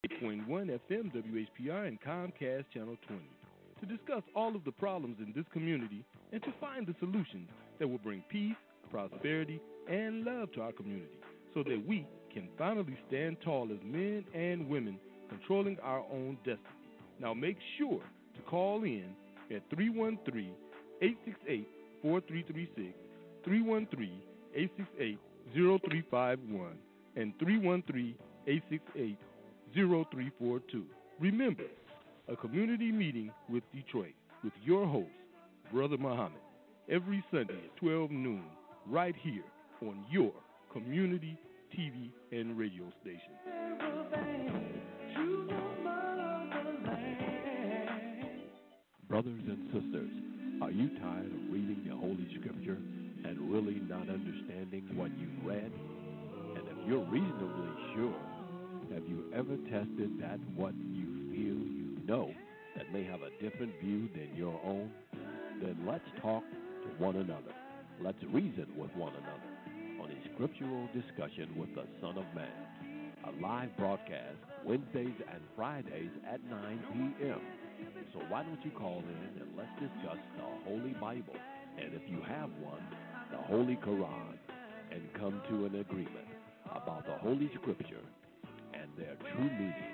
8.1 FM WHPR and Comcast Channel 20 to discuss all of the problems in this community and to find the solutions that will bring peace, prosperity, and love to our community so that we can finally stand tall as men and women controlling our own destiny. Now make sure to call in at 313-868-4336, 313-868-0351, and 313-868-0342. Remember, a community meeting with Detroit with your host, Brother Muhammad, every Sunday at 12 noon, right here on your community TV and radio station. Brothers and sisters, are you tired of reading the Holy Scripture and really not understanding what you've read? And if you're reasonably sure, have you ever tested that what you feel you know that may have a different view than your own? Then let's talk to one another. Let's reason with one another on a Scriptural Discussion with the Son of Man, a live broadcast Wednesdays and Fridays at 9 p.m. So why don't you call in and let's discuss the Holy Bible, and if you have one, the Holy Quran, and come to an agreement about the Holy Scripture and their true meaning.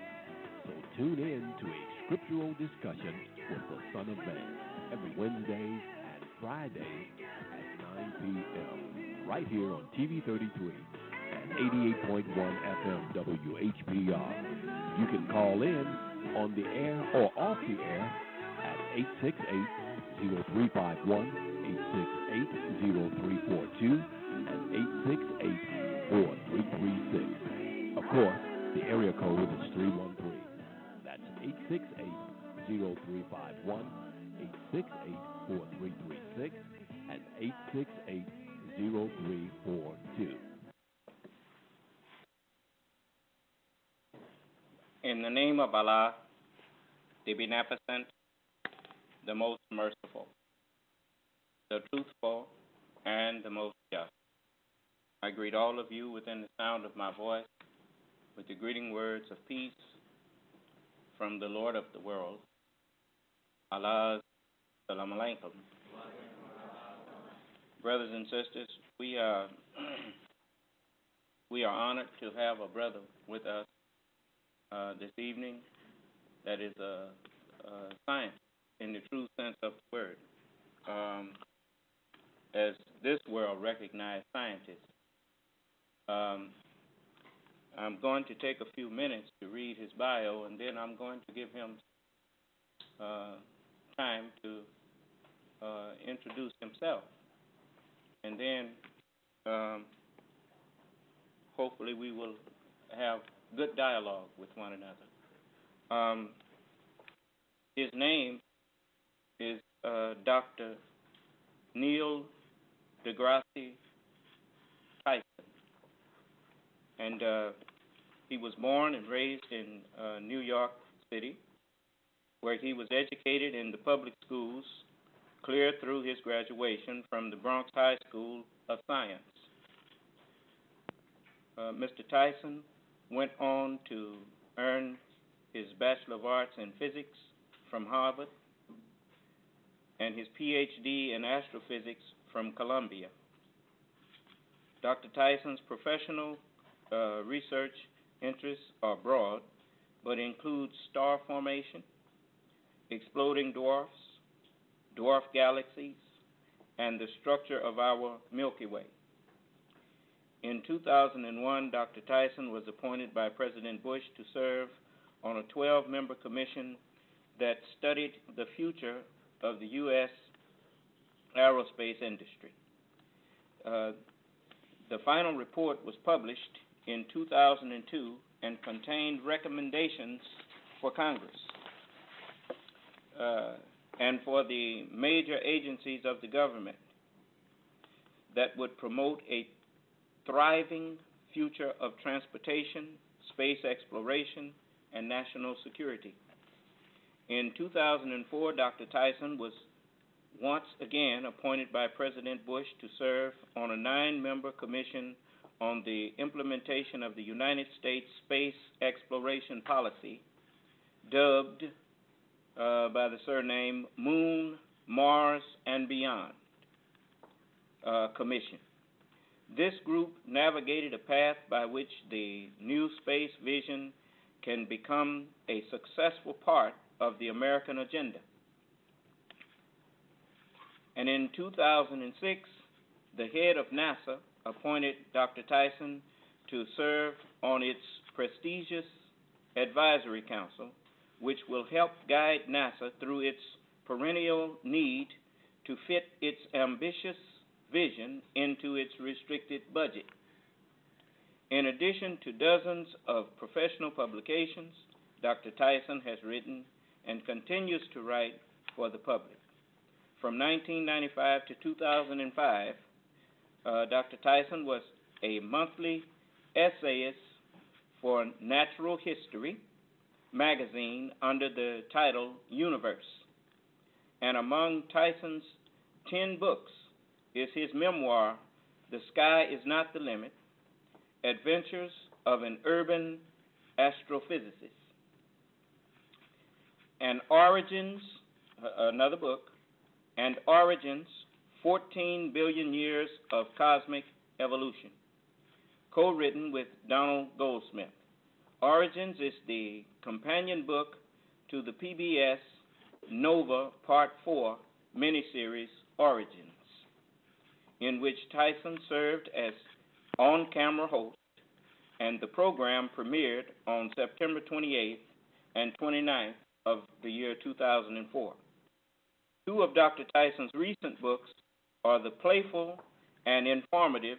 So tune in to a Scriptural Discussion with the Son of Man every Wednesdays and Fridays at 9 p.m. right here on TV33 and 88.1 FM WHPR. You can call in on the air or off the air at 868-0351, 868-0342, and 868-4336. Of course, the area code is 313. That's 868-0351, 868-4336, and 868-0342. In the name of Allah, the Beneficent, the Most Merciful, the Truthful, and the Most Just, I greet all of you within the sound of my voice with the greeting words of peace from the Lord of the world, Allah, Salam Alaikum. Brothers and sisters, we are honored to have a brother with us this evening that is a science in the true sense of the word, as this world recognized scientist. I'm going to take a few minutes to read his bio, and then I'm going to give him time to introduce himself. And then hopefully we will have good dialogue with one another. His name is Dr. Neil deGrasse Tyson, and he was born and raised in New York City, where he was educated in the public schools, clear through his graduation from the Bronx High School of Science. Mr. Tyson went on to earn his Bachelor of Arts in Physics from Harvard and his PhD in Astrophysics from Columbia. Dr. Tyson's professional research interests are broad, but include star formation, exploding dwarfs, dwarf galaxies, and the structure of our Milky Way. In 2001, Dr. Tyson was appointed by President Bush to serve on a 12-member commission that studied the future of the US Aerospace Industry. The final report was published in 2002 and contained recommendations for Congress and for the major agencies of the government that would promote a thriving future of transportation, space exploration, and national security. In 2004, Dr. Tyson was once again appointed by President Bush to serve on a 9-member commission on the implementation of the United States Space Exploration Policy, dubbed by the surname Moon, Mars, and Beyond Commission. This group navigated a path by which the new space vision can become a successful part of the American agenda. And in 2006, the head of NASA appointed Dr. Tyson to serve on its prestigious advisory council, which will help guide NASA through its perennial need to fit its ambitious vision into its restricted budget. In addition to dozens of professional publications, Dr. Tyson has written and continues to write for the public. From 1995 to 2005, Dr. Tyson was a monthly essayist for Natural History magazine under the title Universe. And among Tyson's 10 books is his memoir, The Sky Is Not the Limit, Adventures of an Urban Astrophysicist. And Origins, another book, and Origins, 14 Billion Years of Cosmic Evolution, co-written with Donald Goldsmith. Origins is the companion book to the PBS Nova Part 4 miniseries Origins, in which Tyson served as on-camera host, and the program premiered on September 28th and 29th of the year 2004. Two of Dr. Tyson's recent books are the playful and informative,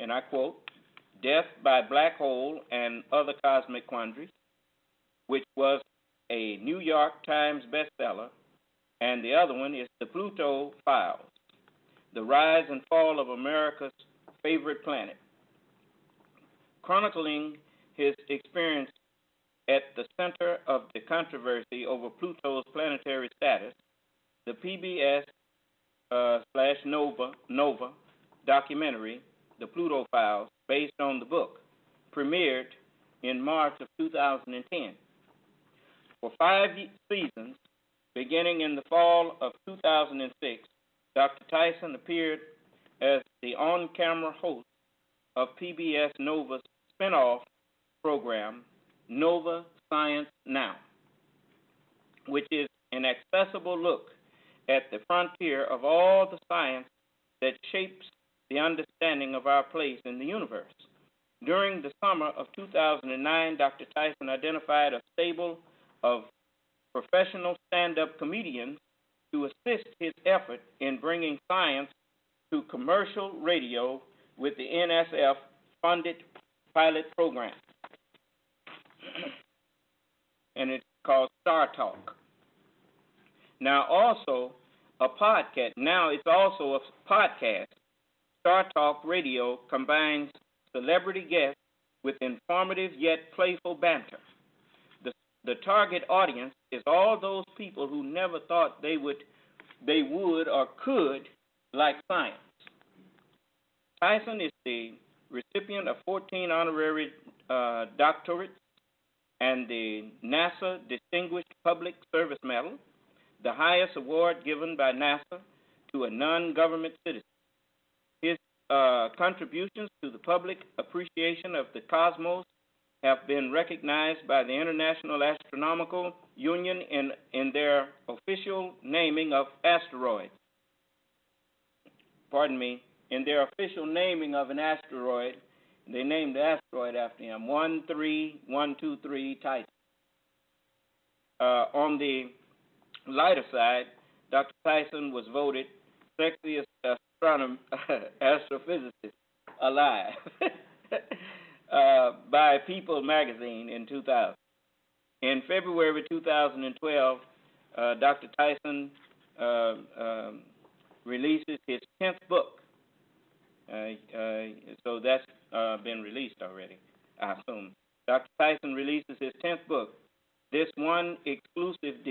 and I quote, Death by Black Hole and Other Cosmic Quandaries, which was a New York Times bestseller, and the other one is The Pluto Files, The Rise and Fall of America's Favorite Planet, chronicling his experience at the center of the controversy over Pluto's planetary status. The PBS/Nova documentary, The Pluto Files, based on the book, premiered in March of 2010. For 5 seasons, beginning in the fall of 2006, Dr. Tyson appeared as the on-camera host of PBS Nova's spin-off program, Nova Science Now, which is an accessible look at the frontier of all the science that shapes the understanding of our place in the universe. During the summer of 2009, Dr. Tyson identified a stable of professional stand-up comedians to assist his effort in bringing science to commercial radio with the NSF-funded pilot program. And it's called Star Talk. Now it's also a podcast. Star Talk Radio combines celebrity guests with informative yet playful banter. The target audience is all those people who never thought they would or could like science. Tyson is the recipient of 14 honorary doctorates and the NASA Distinguished Public Service Medal, the highest award given by NASA to a non-government citizen. His contributions to the public appreciation of the cosmos have been recognized by the International Astronomical Union in their official naming of asteroids. In their official naming of an asteroid, they named the asteroid after him, 13123 Tyson. On the lighter side, Dr. Tyson was voted Sexiest Astrophysicist Alive by People magazine in 2000. In February 2012, Dr. Tyson releases his 10th book. So that's been released already, I assume. Dr. Tyson releases his 10th book. This one exclusively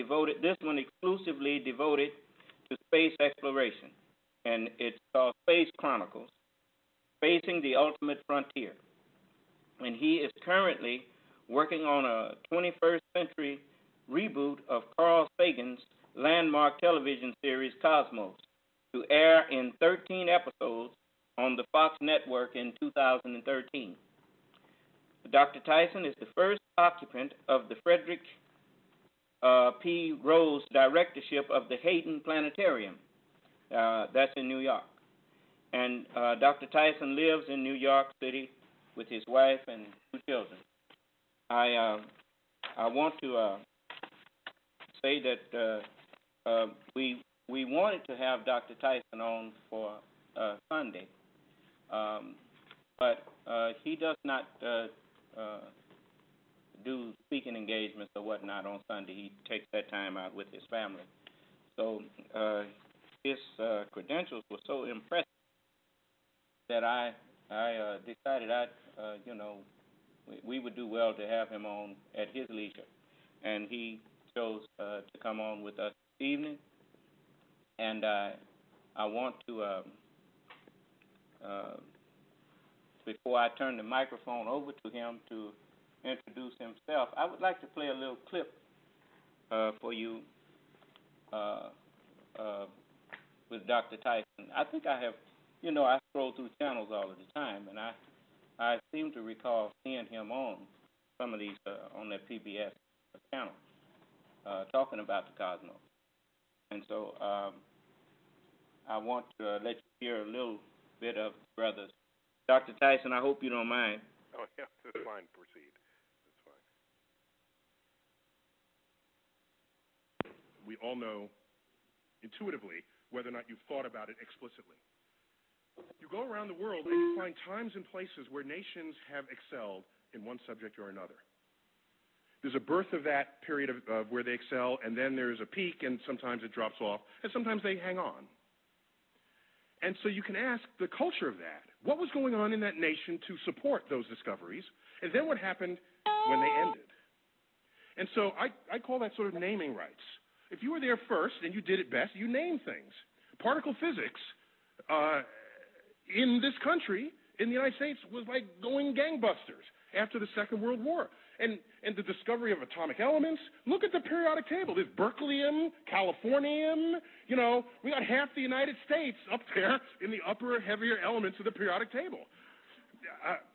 devoted to space exploration, and it's called Space Chronicles. Facing the Ultimate Frontier. And he is currently working on a 21st century reboot of Carl Sagan's landmark television series Cosmos, to air in 13 episodes on the Fox network in 2013. Dr. Tyson is the first occupant of the Frederick P. Rose Directorship of the Hayden Planetarium. That's in New York. And Dr. Tyson lives in New York City with his wife and 2 children. I want to say that we wanted to have Dr. Tyson on for Sunday, but he does not do speaking engagements or whatnot on Sunday. He takes that time out with his family. So his credentials were so impressive that I decided we would do well to have him on at his leisure, and he chose to come on with us this evening. And I want to, before I turn the microphone over to him to introduce himself, I would like to play a little clip for you with Dr. Tyson. I think I have, I scroll through channels all of the time, and I seem to recall seeing him on some of these, on that PBS channel, talking about the cosmos. And so I want to let you hear a little bit of brothers. Dr. Tyson, I hope you don't mind. Oh, yeah, that's fine. Proceed. That's fine. We all know intuitively whether or not you've thought about it explicitly. You go around the world and you find times and places where nations have excelled in one subject or another. There's a birth of that period of where they excel, and then there's a peak, and sometimes it drops off, and sometimes they hang on. And so you can ask the culture of that. What was going on in that nation to support those discoveries, and then what happened when they ended? And so I call that sort of naming rights. If you were there first and you did it best, you name things. Particle physics in this country, in the United States, was like going gangbusters after the Second World War. And the discovery of atomic elements, look at the periodic table. There's berkelium, californium, we got half the United States up there in the upper, heavier elements of the periodic table.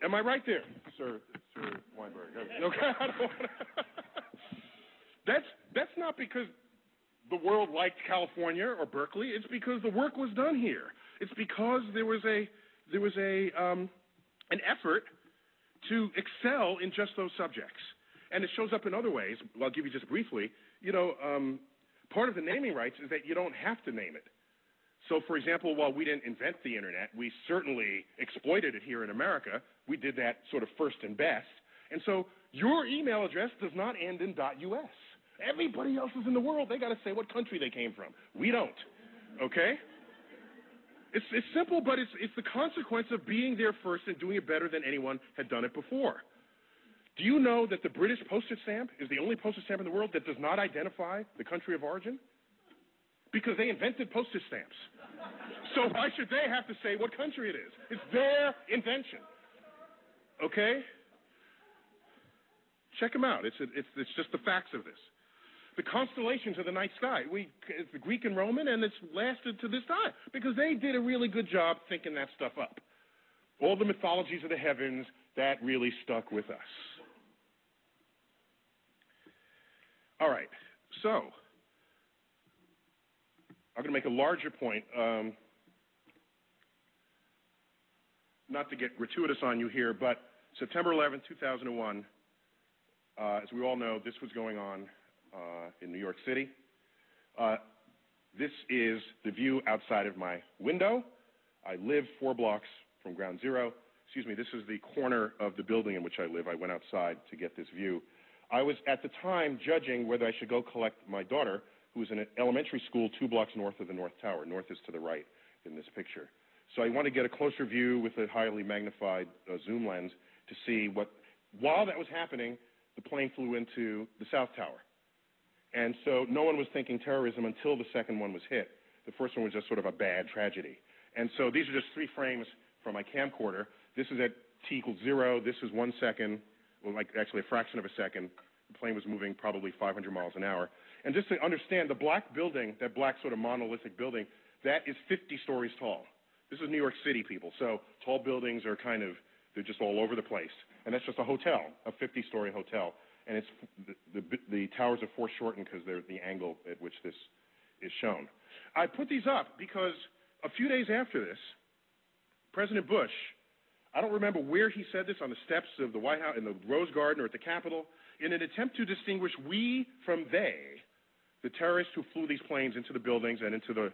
Am I right there, Sir Weinberg? Okay, I don't want to. That's not because the world liked California or Berkeley. It's because the work was done here. It's because there was an effort to excel in just those subjects. And it shows up in other ways. I'll give you just briefly. Part of the naming rights is that you don't have to name it. So, for example, while we didn't invent the Internet, we certainly exploited it here in America. We did that sort of first and best. And so your email address does not end in .us. Everybody else is in the world. They got to say what country they came from. We don't. Okay? It's simple, but it's the consequence of being there first and doing it better than anyone had done it before. Do you know that the British postage stamp is the only postage stamp in the world that does not identify the country of origin? Because they invented postage stamps. So why should they have to say what country it is? It's their invention. Okay? Check them out. It's just the facts of this. The constellations of the night sky, it's the Greek and Roman, and it's lasted to this time because they did a really good job thinking that stuff up. All the mythologies of the heavens, that really stuck with us. All right, so I'm going to make a larger point, not to get gratuitous on you here, but September 11, 2001, as we all know, this was going on in New York City. This is the view outside of my window. I live 4 blocks from ground zero. Excuse me, this is the corner of the building in which I live. I went outside to get this view. I was at the time judging whether I should go collect my daughter, who was in an elementary school 2 blocks north of the North Tower. North is to the right in this picture. So I want to get a closer view with a highly magnified zoom lens to see what, while that was happening, the plane flew into the South Tower. And so no one was thinking terrorism until the second one was hit. The first one was just sort of a bad tragedy. And so these are just 3 frames from my camcorder. This is at t equals 0. This is 1 second, well, like actually a fraction of a second. The plane was moving probably 500 miles an hour. And just to understand, the black building, that black sort of monolithic building, that is 50 stories tall. This is New York City, people. So tall buildings are kind of, they're just all over the place. And that's just a hotel, a 50-story hotel. And it's the towers are foreshortened because they're the angle at which this is shown. I put these up because a few days after this, President Bush, I don't remember where he said this, on the steps of the White House, in the Rose Garden or at the Capitol, in an attempt to distinguish we from they, the terrorists who flew these planes into the buildings and into the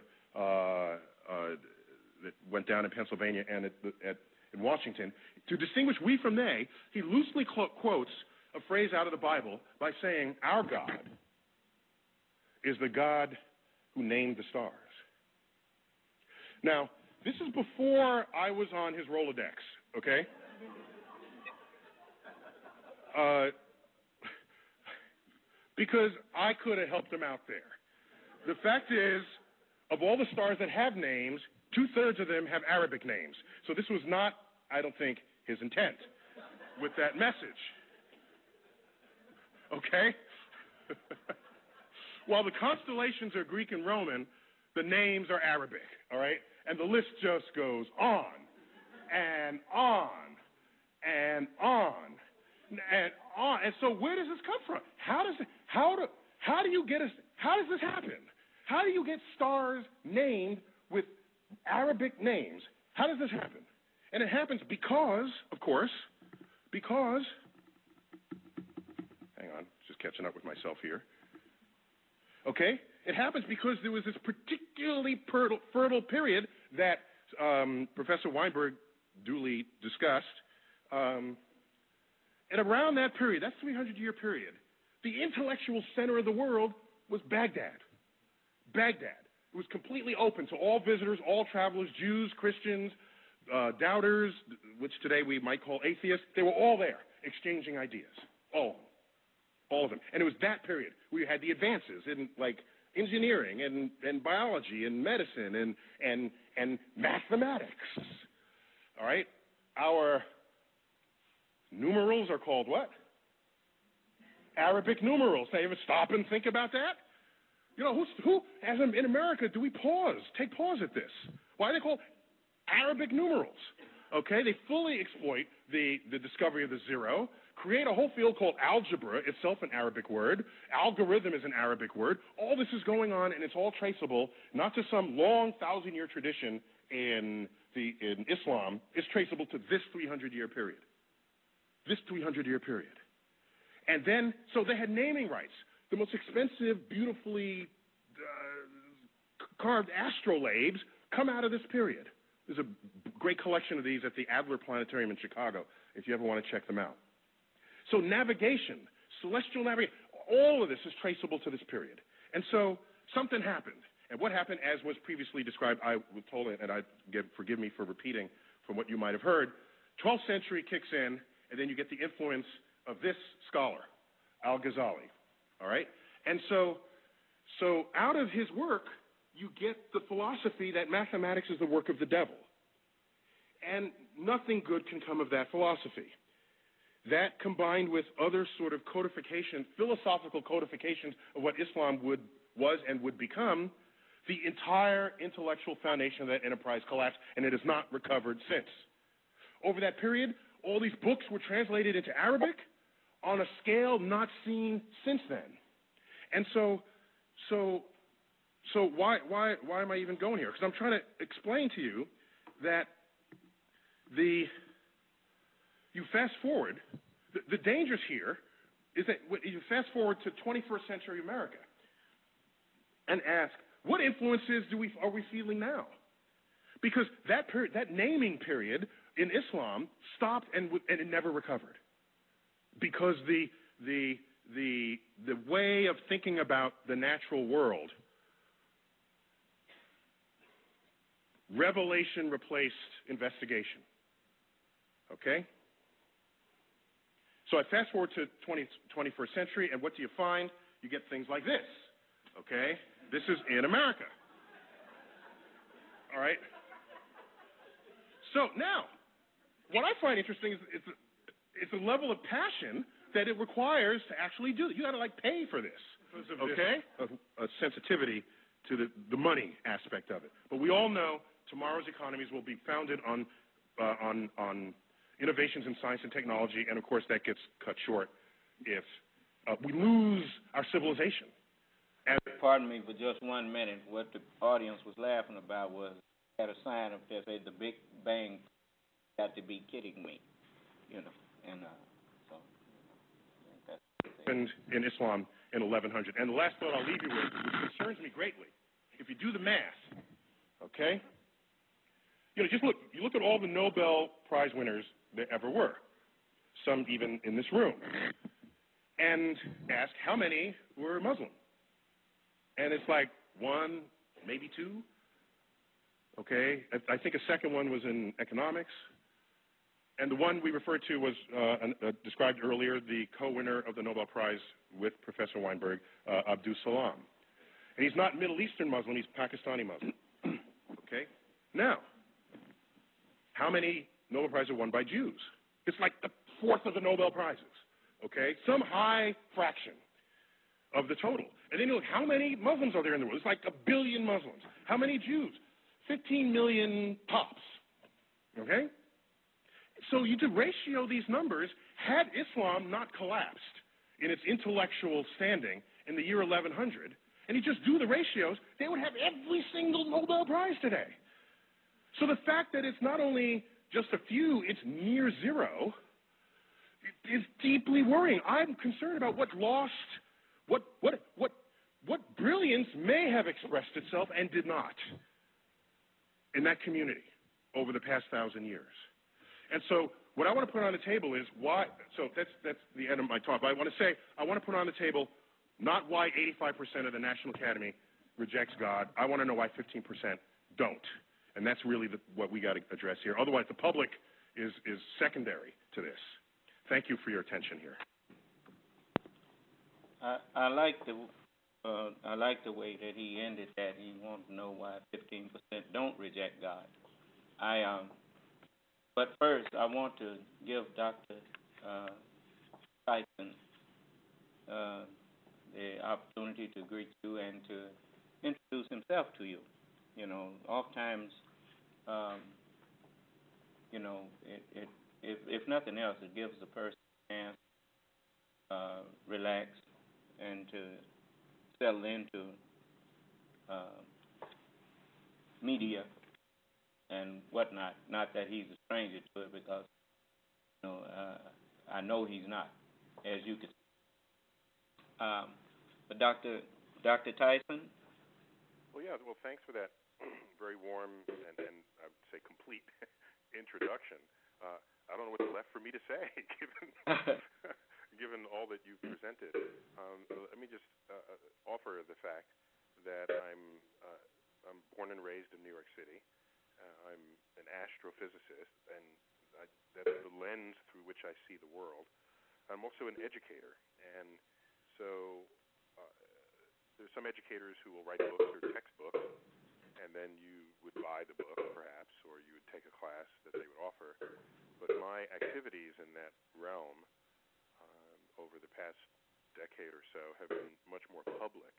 that went down in Pennsylvania and in Washington, to distinguish we from they, he loosely quotes a phrase out of the Bible by saying, our God is the God who named the stars. Now, this is before I was on his Rolodex, okay? Because I could have helped him out there. The fact is, of all the stars that have names, 2/3 of them have Arabic names. So this was not, I don't think, his intent with that message. Okay? While the constellations are Greek and Roman, the names are Arabic, all right? And the list just goes on and on and on and on. And so where does this come from? How does this happen? How do you get stars named with Arabic names? How does this happen? And it happens because, of course, hang on, just catching up with myself here. Okay? It happens because there was this particularly fertile period that Professor Weinberg duly discussed. And around that period, that 300-year period, the intellectual center of the world was Baghdad. Baghdad. It was completely open to all visitors, all travelers, Jews, Christians, doubters, which today we might call atheists. They were all there exchanging ideas, all of them. And it was that period where you had the advances in, like, engineering and biology and medicine and mathematics. All right? Our numerals are called what? Arabic numerals. Now, you ever stop and think about that? You know, who as in America, do we take pause at this? Why are they called Arabic numerals? Okay, they fully exploit the discovery of the zero, create a whole field called algebra, itself an Arabic word. Algorithm is an Arabic word. All this is going on, and it's all traceable, not to some long 1,000-year tradition in Islam. It's traceable to this 300-year period. This 300-year period. And then, so they had naming rights. The most expensive, beautifully carved astrolabes come out of this period. There's a great collection of these at the Adler Planetarium in Chicago, if you ever want to check them out. So navigation, celestial navigation, all of this is traceable to this period. And so something happened. And what happened, as was previously described, I was told, and forgive me for repeating from what you might have heard, 12th century kicks in, and then you get the influence of this scholar, Al-Ghazali. All right? And so out of his work, you get the philosophy that mathematics is the work of the devil. And nothing good can come of that philosophy. That, combined with other sort of codifications, philosophical codifications of what Islam was and would become, the entire intellectual foundation of that enterprise collapsed, and it has not recovered since. Over that period, all these books were translated into Arabic on a scale not seen since then. And so why am I even going here? Because I'm trying to explain to you that you fast forward, the dangers here is that you fast forward to 21st century America and ask, what influences are we feeling now? Because that period, that naming period in Islam stopped and it never recovered. Because the way of thinking about the natural world, revelation replaced investigation. Okay? So I fast forward to 21st century, and what do you find? You get things like this. Okay? This is in America. All right? So now, what I find interesting is it's a level of passion that it requires to actually do it. You got to pay for this, okay? A sensitivity to the money aspect of it. But we all know tomorrow's economies will be founded on innovations in science and technology, and of course that gets cut short if we lose our civilization. Pardon me for just 1 minute. What the audience was laughing about was had a sign up there that said the Big Bang got to be kidding me, and so that's happened in Islam in 1100. And the last thought I'll leave you with, which concerns me greatly, if you do the math, okay, just look. You look at all the Nobel Prize winners there ever were, some even in this room, and ask how many were Muslim. And it's like 1, maybe 2. Okay, I think a second one was in economics. And the one we referred to was described earlier, the co-winner of the Nobel Prize with Professor Weinberg, Abdus Salam. And he's not Middle Eastern Muslim, he's Pakistani Muslim. Okay? Now, how many Nobel Prizes are won by Jews? It's like the fourth of the Nobel Prizes. Okay? Some high fraction of the total. And then you look, how many Muslims are there in the world? It's like 1 billion Muslims. How many Jews? 15 million tops. Okay? So you ratio these numbers. Had Islam not collapsed in its intellectual standing in the year 1100, and you just do the ratios, they would have every single Nobel Prize today. So the fact that it's not only just a few, it's near zero, is deeply worrying. I'm concerned about what brilliance may have expressed itself and did not in that community over the past 1,000 years. And so what I want to put on the table is why, so that's the end of my talk, but I want to put on the table not why 85% of the National Academy rejects God. I want to know why 15% don't. And that's really what we got to address here. Otherwise, the public is secondary to this. Thank you for your attention here. I like the way that he ended that. He wanted to know why 15% don't reject God. But first, I want to give Dr. Tyson the opportunity to greet you and to introduce himself to you. Oftentimes, if nothing else, it gives the person a chance to relax and to settle into media and whatnot. Not that he's a stranger to it, because I know he's not, as you can see. But Dr. Tyson? Well, thanks for that very warm and I would say complete introduction. I don't know what's left for me to say, given all that you've presented. Let me just offer the fact that I'm born and raised in New York City. I'm an astrophysicist, and that's the lens through which I see the world. I'm also an educator, and so there's some educators who will write books or textbooks, and then you would buy the book, perhaps, or you would take a class that they would offer. But my activities in that realm over the past decade or so have been much more public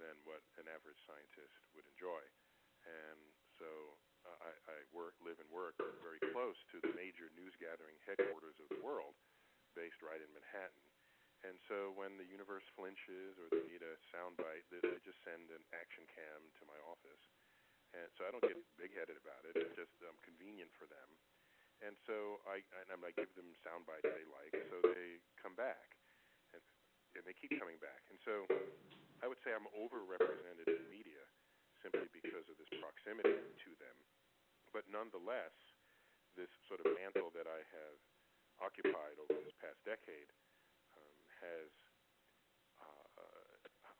than what an average scientist would enjoy. And so I live and work very close to the major news-gathering headquarters of the world, based right in Manhattan. And so when the universe flinches or they need a soundbite, they just send an action cam to my office. And so I don't get big-headed about it. It's just convenient for them. And so I give them sound bites they like, so they come back, and they keep coming back. And so I would say I'm overrepresented in media simply because of this proximity to them. But nonetheless, this sort of mantle that I have occupied over this past decade has,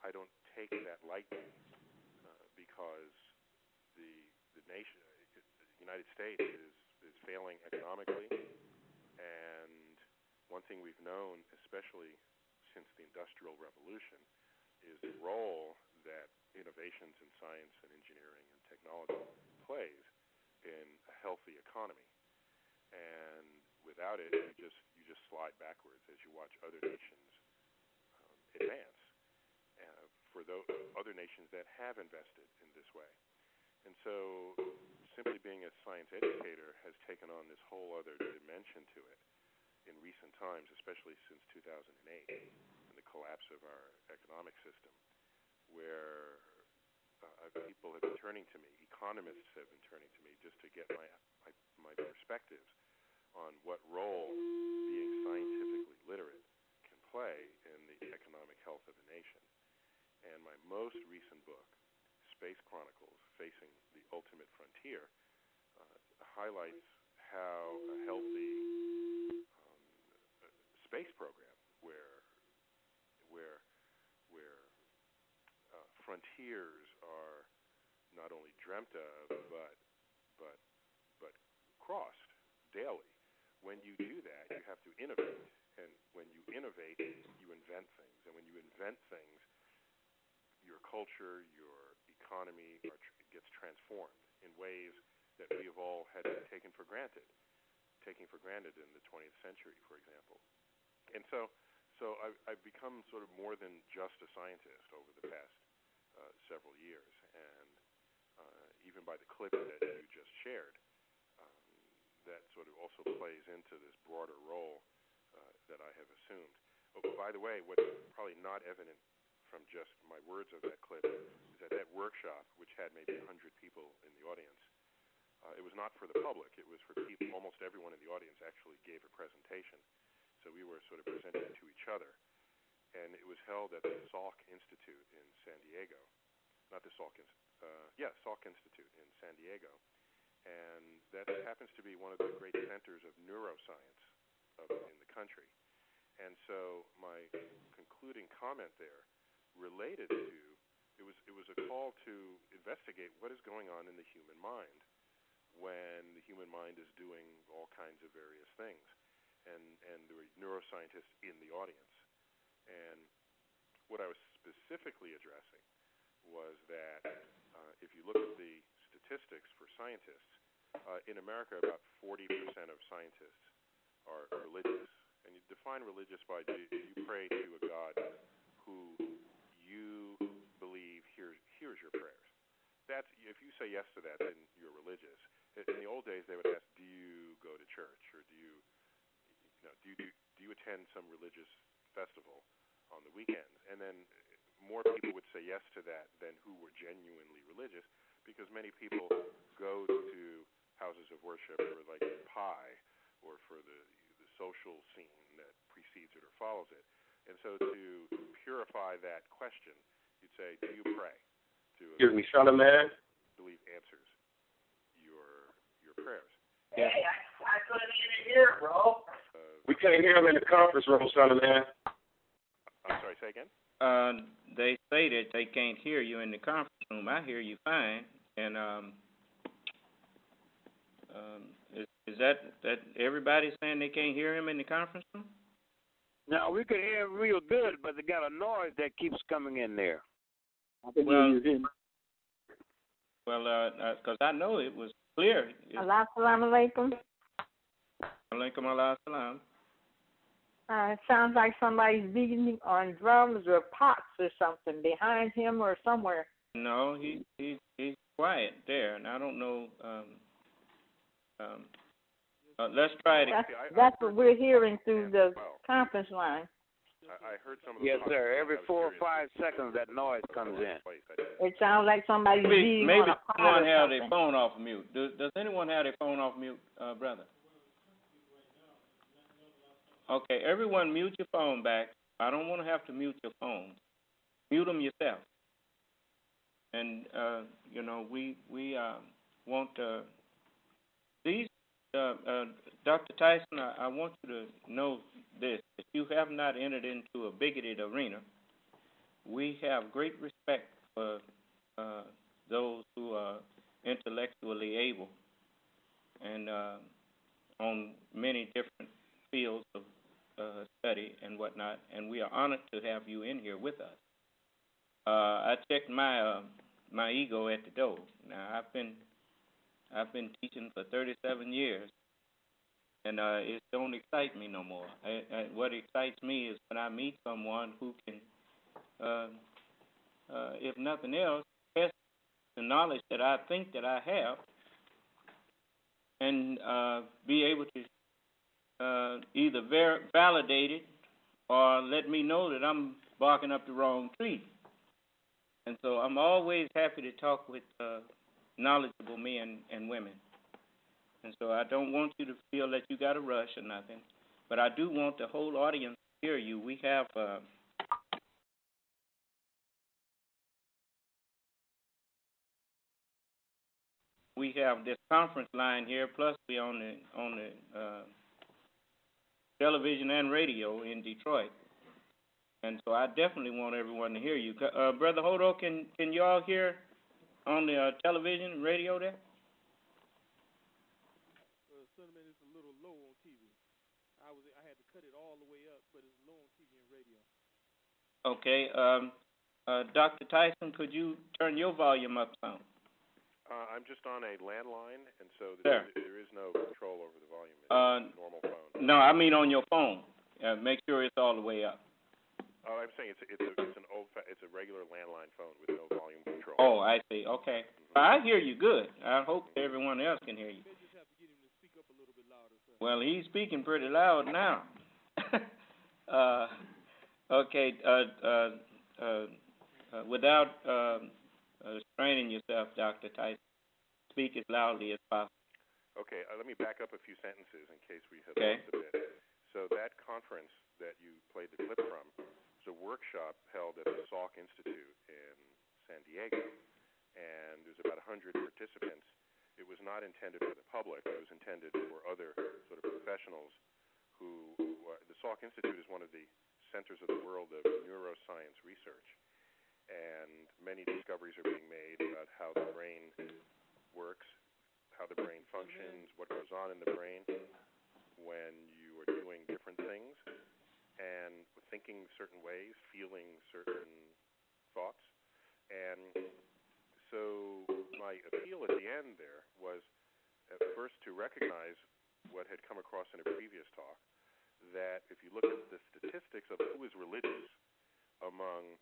I don't take that lightly because the nation, the United States, is failing economically, and one thing we've known, especially since the Industrial Revolution, is the role that innovations in science and engineering and technology plays in healthy economy. And without it, you just slide backwards as you watch other nations advance. For those other nations that have invested in this way. And so simply being a science educator has taken on this whole other dimension to it in recent times, especially since 2008 and the collapse of our economic system, where people have been turning to me, economists have been turning to me just to get my perspectives on what role being scientifically literate can play in the economic health of a nation. And my most recent book, Space Chronicles, Facing the Ultimate Frontier, highlights how a healthy space program where frontiers are not only dreamt of but crossed daily. When you do that, you have to innovate, and when you innovate, you invent things, and when you invent things, your culture, your economy gets transformed in ways that we have all had taken for granted in the 20th century, for example. And so I've become sort of more than just a scientist over the past several years, and even by the clip that you just shared, that sort of also plays into this broader role that I have assumed. Oh, by the way, what's probably not evident from just my words of that clip is that workshop, which had maybe 100 people in the audience, it was not for the public. It was for people. Almost everyone in the audience actually gave a presentation. So we were sort of presenting to each other. And it was held at the Salk Institute in San Diego. Not the Salk Institute. Salk Institute in San Diego. And that happens to be one of the great centers of neuroscience in the country. And so my concluding comment there related to, it was a call to investigate what is going on in the human mind when the human mind is doing all kinds of various things. And there were neuroscientists in the audience. And what I was specifically addressing was that if you look at the statistics for scientists, in America about 40% of scientists are religious. And you define religious by, do you pray to a God who you believe hears your prayers? That's, if you say yes to that, then you're religious. In the old days, they would ask, do you go to church, or do you attend some religious festival on the weekends? And then more people would say yes to that than who were genuinely religious, because many people go to houses of worship for like pie, or for the social scene that precedes it or follows it. And so to purify that question, you'd say, do you pray to Excuse me, son of man? believe answers your prayers? Yeah, I couldn't even hear, bro. We can't hear him in the conference room, son of man. I'm sorry, say again? They say that they can't hear you in the conference room. I hear you fine. And is that everybody saying they can't hear him in the conference room? No, we could hear him real good, but they got a noise that keeps coming in there. Well, because I know it was clear. Assalamu alaikum. Alaikum ala salam. It sounds like somebody's beating on drums or pots or something behind him or somewhere. No, he's quiet there, and I don't know. Let's try it. That's what we're hearing through the conference line. I heard some of Yes, sir. Every 4 or 5 seconds, that noise comes in. It sounds like somebody's beating on a pot. Maybe someone have their phone off mute. Does anyone have their phone off mute, brother? Okay, everyone mute your phone back. I don't want to have to mute your phone. Mute them yourself. And, we want these, Dr. Tyson, I want you to know this. If you have not entered into a bigoted arena, we have great respect for those who are intellectually able and on many different fields of study and whatnot, and we are honored to have you in here with us. I checked my ego at the door. Now, I've been I've been teaching for 37 years, and it don't excite me no more. What excites me is when I meet someone who can, if nothing else, test the knowledge that I think that I have, and be able to either validate it or let me know that I'm barking up the wrong tree. And so I'm always happy to talk with knowledgeable men and women. And so I don't want you to feel that you got to rush or nothing, but I do want the whole audience to hear you. We have this conference line here, plus we on the television and radio in Detroit. And so I definitely want everyone to hear you. Brother Hodo, can you all hear on the television and radio there? Cinnamon, it's a little low on TV. I had to cut it all the way up, but it's low on TV and radio. Okay. Dr. Tyson, could you turn your volume up some? I'm just on a landline, and so there is no control over the volume. It's a normal phone. No, I mean on your phone. Make sure it's all the way up. Oh, I'm saying it's a regular landline phone with no volume control. Oh, I see. Okay. I hear you good. I hope everyone else can hear you. You just have to get him to speak up a little bit louder, sir. Well, he's speaking pretty loud now. Okay. Without straining yourself, Dr. Tyson, speak as loudly as possible. Okay. Let me back up a few sentences in case we have lost a bit. So that conference that you played the clip from was a workshop held at the Salk Institute in San Diego, and there was about 100 participants. It was not intended for the public. It was intended for other sort of professionals who the Salk Institute is one of the centers of the world of neuroscience research, and many discoveries are being made about how the brain works, how the brain functions, what goes on in the brain when you are doing different things and thinking certain ways, feeling certain thoughts. And so my appeal at the end there was at first to recognize what had come across in a previous talk, that if you look at the statistics of who is religious among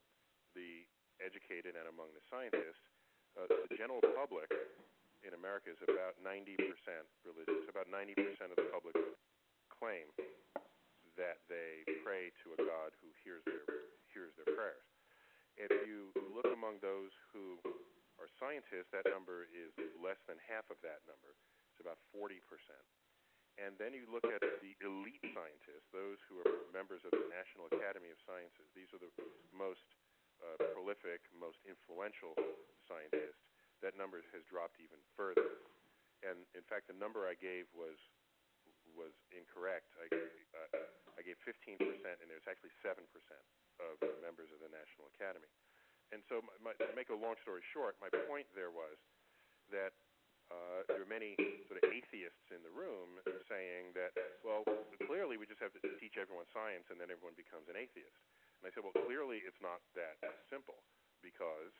the educated and among the scientists, the general public in America is about 90% religious. About 90% of the public claim that they pray to a God who hears their prayers. If you look among those who are scientists, that number is less than half of that number. It's about 40%. And then you look at the elite scientists, those who are members of the National Academy of Sciences. These are the most prolific, most influential scientists. That number has dropped even further. And in fact, the number I gave was incorrect. I gave 15%, and there's actually 7% of members of the National Academy. And so, to make a long story short, my point there was that there are many sort of atheists in the room saying that, well, clearly we just have to teach everyone science and then everyone becomes an atheist. And I said, well, clearly it's not that simple, because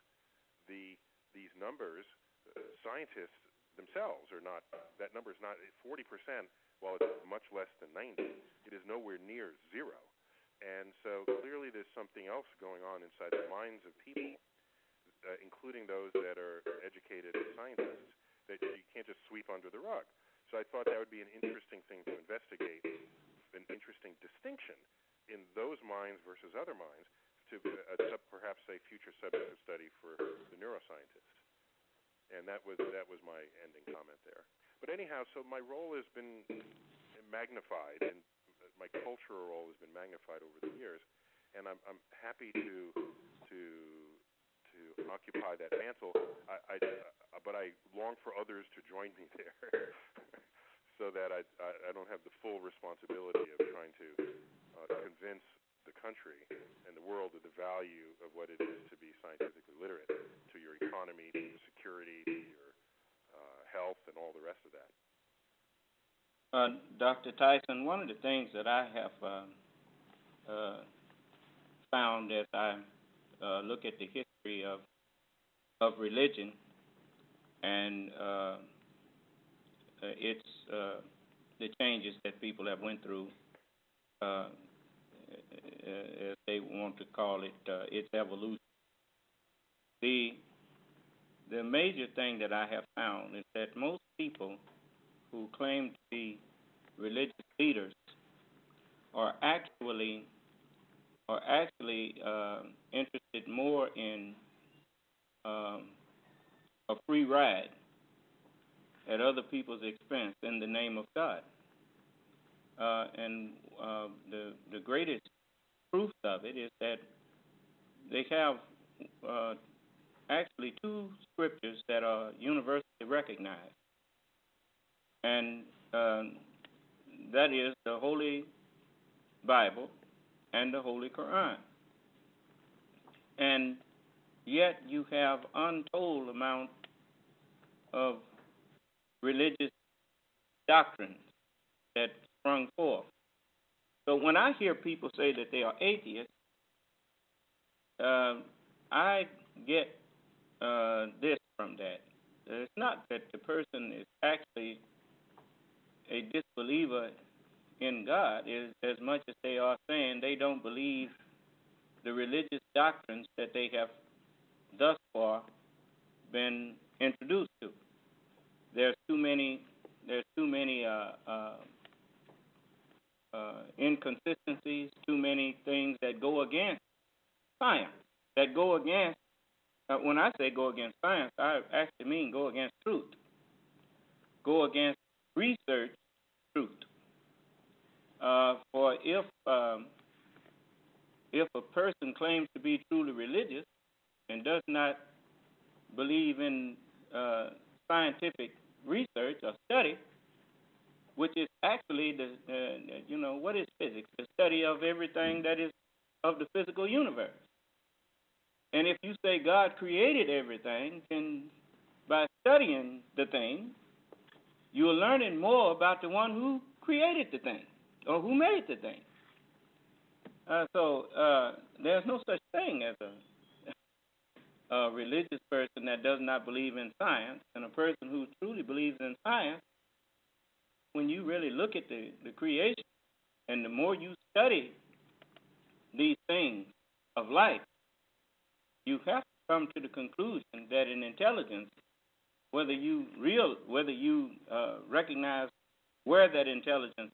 these numbers, scientists themselves are not, that number is not 40%, while it's much less than 90. It is nowhere near zero. And so clearly there's something else going on inside the minds of people, including those that are educated scientists, that you can't just sweep under the rug. So I thought that would be an interesting thing to investigate, an interesting distinction in those minds versus other minds, to perhaps a future subject of study for the neuroscientists. And that was my ending comment there. But anyhow, so my role has been magnified, and my cultural role has been magnified over the years, and I'm happy to occupy that mantle. But I long for others to join me there, so that I don't have the full responsibility of trying to convince the country and the world of the value of what it is to be scientifically literate, to your economy, to your security, to your health, and all the rest of that. Dr. Tyson, one of the things that I have found as I look at the history of religion and it's the changes that people have went through, as they want to call it, its evolution. The major thing that I have found is that most people who claim to be religious leaders are actually interested more in a free ride at other people's expense in the name of God. And the greatest proof of it is that they have actually two scriptures that are universally recognized. And that is the Holy Bible and the Holy Quran. And yet you have untold amount of religious doctrines that sprung forth. So when I hear people say that they are atheists, I get this from that. It's not that the person is actually a disbeliever in God as much as they are saying they don't believe the religious doctrines that they have thus far been introduced to. There's too many inconsistencies, too many things that go against science, that go against, when I say go against science, I actually mean go against truth, go against research truth. For if a person claims to be truly religious and does not believe in scientific research or study, which is actually what is physics? The study of everything that is of the physical universe. And if you say God created everything, then by studying the thing, you are learning more about the one who created the thing or who made the thing. So there's no such thing as a religious person that does not believe in science, and a person who truly believes in science. When you really look at the creation, and the more you study these things of life, you have to come to the conclusion that in intelligence, whether you recognize where that intelligence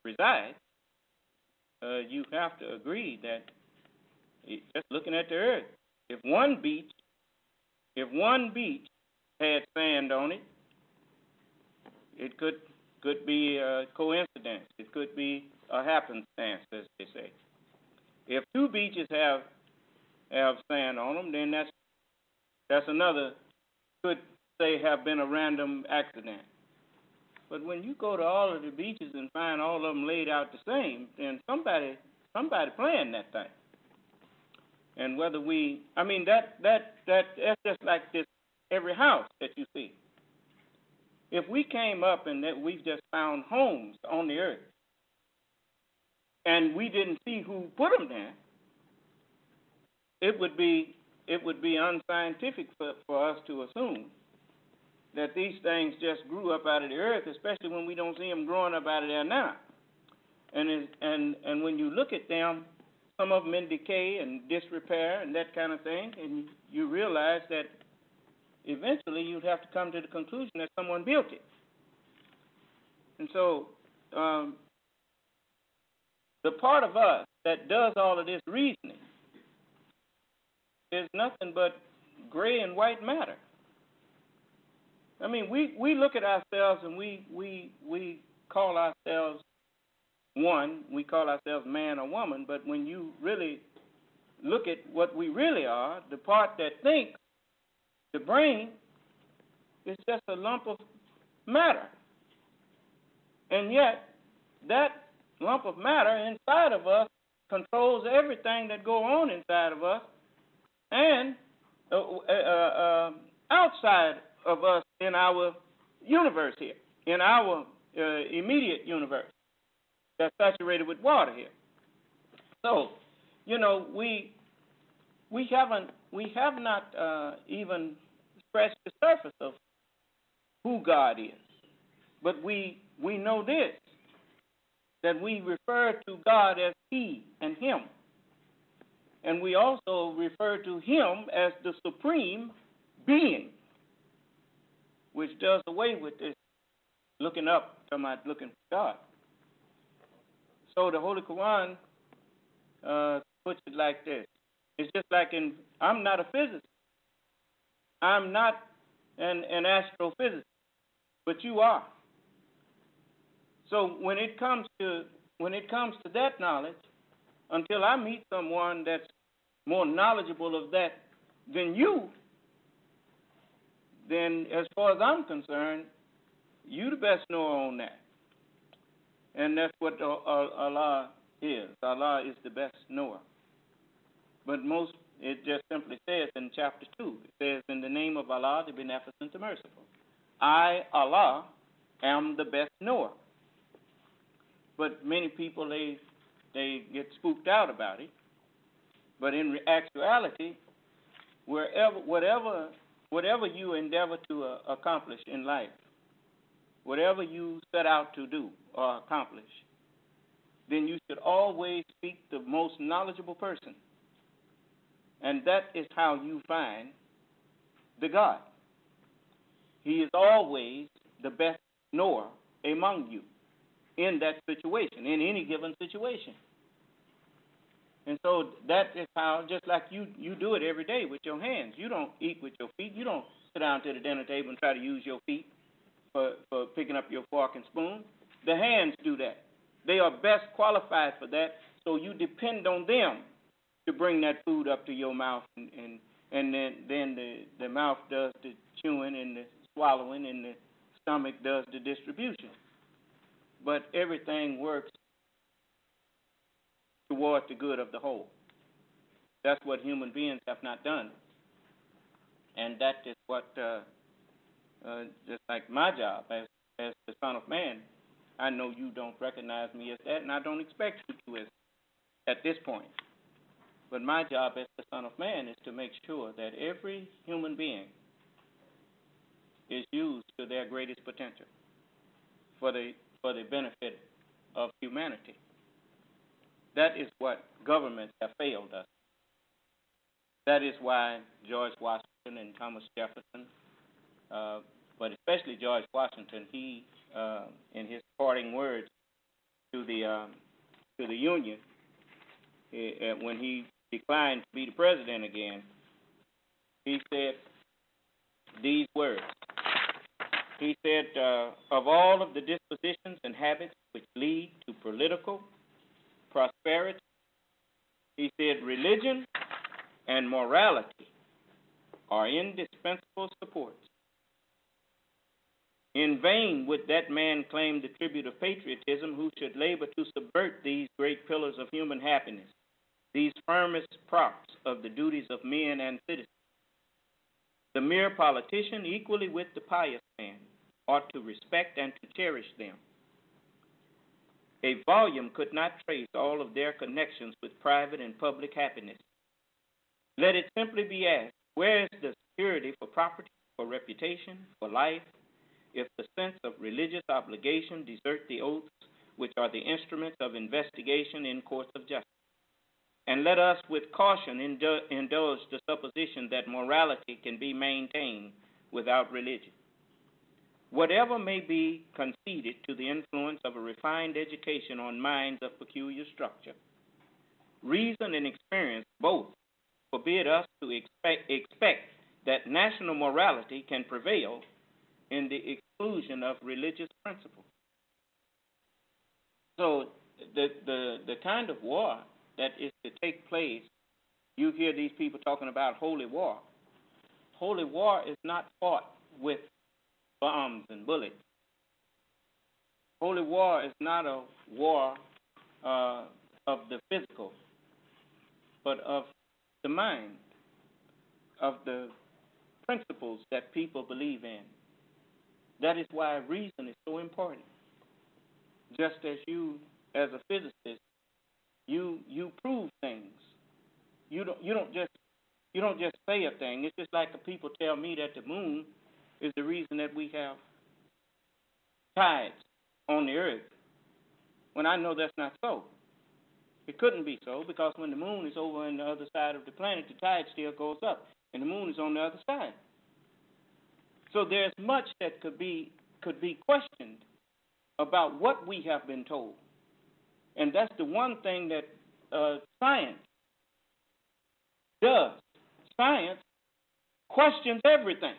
resides, you have to agree that just looking at the earth, if one beach had sand on it, it could be a coincidence. It could be a happenstance, as they say. If two beaches have sand on them, then that's another, could say have been a random accident. But when you go to all of the beaches and find all of them laid out the same, then somebody planned that thing. And whether that's just like this every house that you see. If we came up and that we've just found homes on the earth, and we didn't see who put them there, it would be unscientific for us to assume that these things just grew up out of the earth, especially when we don't see them growing up out of there now. And when you look at them, some of them in decay and disrepair and that kind of thing, and you realize that eventually you'd have to come to the conclusion that someone built it. And so the part of us that does all of this reasoning is nothing but gray and white matter. I mean, we look at ourselves and we call ourselves one, we call ourselves man or woman, but when you really look at what we really are, the part that thinks, the brain, is just a lump of matter. And yet, that lump of matter inside of us controls everything that goes on inside of us and outside of us in our universe here, in our immediate universe that's saturated with water here. So, we have not even scratched the surface of who God is. But we know this, that we refer to God as He and Him. And we also refer to Him as the supreme being, which does away with this looking up, talking about looking for God. So the Holy Quran puts it like this. It's just like I'm not a physicist. I'm not an astrophysicist, but you are. So when it comes to that knowledge, until I meet someone that's more knowledgeable of that than you, then as far as I'm concerned, you the best knower on that. And that's what Allah is. Allah is the best knower. But it just simply says in chapter 2, it says, in the name of Allah, the Beneficent, the Merciful. I, Allah, am the best knower. But many people, they get spooked out about it. But in actuality, whatever you endeavor to accomplish in life, whatever you set out to do or accomplish, then you should always seek the most knowledgeable person. And that is how you find the God. He is always the best knower among you in that situation, in any given situation. And so that is how, just like you do it every day with your hands. You don't eat with your feet. You don't sit down to the dinner table and try to use your feet for picking up your fork and spoon. The hands do that. They are best qualified for that, so you depend on them to bring that food up to your mouth, and then the mouth does the chewing and the swallowing, and the stomach does the distribution. But everything works toward the good of the whole. That's what human beings have not done. And that is what, just like my job as the Son of Man, I know you don't recognize me as that, and I don't expect you to at this point. But my job as the Son of Man is to make sure that every human being is used to their greatest potential for the benefit of humanity. That is what governments have failed us. That is why George Washington and Thomas Jefferson, but especially George Washington, he, in his parting words to the Union, when he declined to be the president again, he said these words. He said, of all of the dispositions and habits which lead to political prosperity, he said, religion and morality are indispensable supports. In vain would that man claim the tribute of patriotism who should labor to subvert these great pillars of human happiness, these firmest props of the duties of men and citizens. The mere politician, equally with the pious man, ought to respect and to cherish them. A volume could not trace all of their connections with private and public happiness. Let it simply be asked, where is the security for property, for reputation, for life, if the sense of religious obligation desert the oaths which are the instruments of investigation in courts of justice? And let us with caution indulge the supposition that morality can be maintained without religion. Whatever may be conceded to the influence of a refined education on minds of peculiar structure, reason and experience both forbid us to expect that national morality can prevail in the exclusion of religious principles. So the kind of war that is to take place, you hear these people talking about holy war. Holy war is not fought with bombs and bullets. Holy war is not a war of the physical, but of the mind, of the principles that people believe in. That is why reason is so important. Just as you, as a physicist, you prove things. You don't just say a thing. It's just like the people tell me that the moon is the reason that we have tides on the earth, when I know that's not so. It couldn't be so, because when the moon is over on the other side of the planet, the tide still goes up, and the moon is on the other side. So there's much that could be questioned about what we have been told. And that's the one thing that science does. Science questions everything.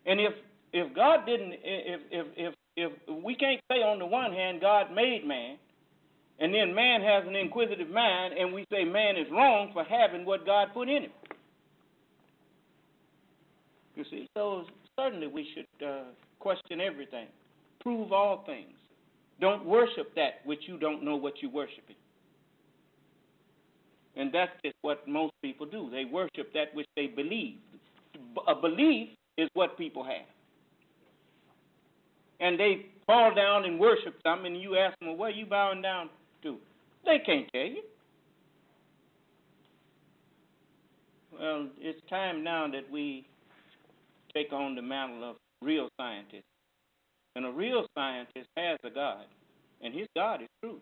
And if God didn't, if we can't say on the one hand God made man, and then man has an inquisitive mind, and we say man is wrong for having what God put in him. You see, so certainly we should question everything, prove all things. Don't worship that which you don't know what you're worshiping. And that's just what most people do. They worship that which they believe. A belief is what people have. And they fall down and worship something, and you ask them, well, what are you bowing down to? They can't tell you. Well, it's time now that we take on the mantle of real scientists. And a real scientist has a God, and his God is truth.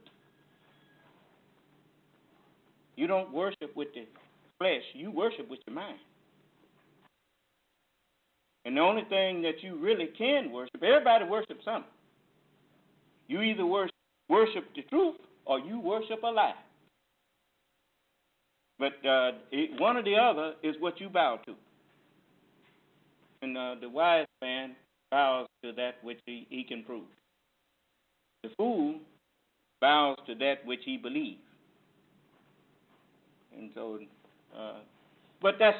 You don't worship with the flesh, you worship with your mind. And the only thing that you really can worship, everybody worships something. You either worship the truth or you worship a lie. But one or the other is what you bow to. And the wise man bows to that which he can prove. The fool bows to that which he believes. And so, but that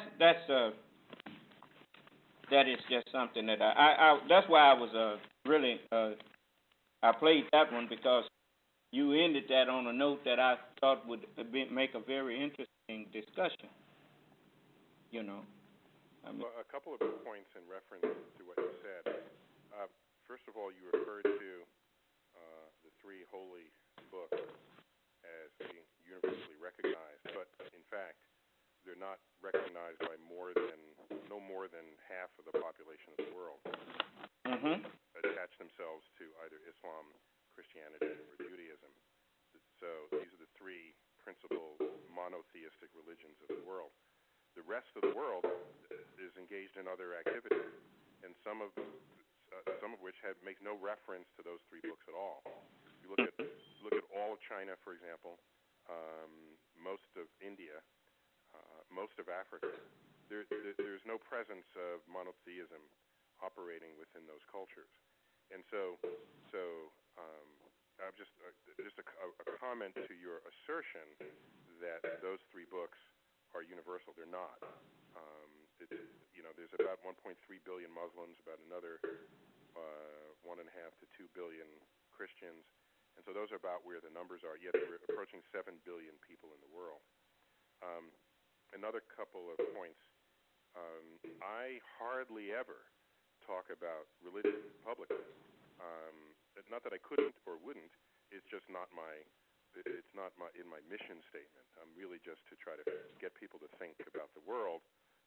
is just something that I that's why I was really I played that one, because you ended that on a note that I thought would make a very interesting discussion. You know. Well, a couple of points in reference to what you said. First of all, you referred to the three holy books as being universally recognized, but in fact, they're not recognized by no more than half of the population of the world. Attach themselves to either Islam, Christianity, or Judaism. So these are the three principal monotheistic religions of the world. The rest of the world is engaged in other activities, and some of which make no reference to those three books at all. You look at all of China, for example, most of India, most of Africa. There's no presence of monotheism operating within those cultures, and so just a comment to your assertion that those three books are universal. They're not. There's about 1.3 billion Muslims, about another 1.5 to 2 billion Christians, and so those are about where the numbers are. Yet we're approaching 7 billion people in the world. Another couple of points. I hardly ever talk about religion publicly. Not that I couldn't or wouldn't. It's just not in my mission statement. I'm really just to try to get people to think about the world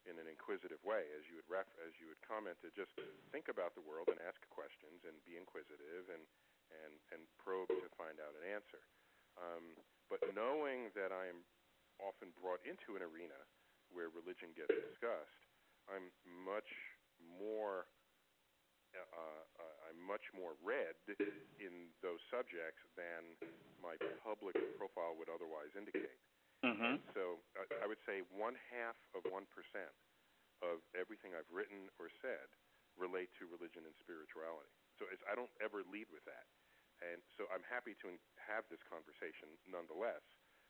in an inquisitive way, as you had commented. Just think about the world and ask questions and be inquisitive and probe to find out an answer. But knowing that I'm often brought into an arena where religion gets discussed, I'm much more read in those subjects than my public profile would otherwise indicate. So I would say 0.5% of everything I've written or said relate to religion and spirituality. So I don't ever lead with that. And so I'm happy to have this conversation nonetheless.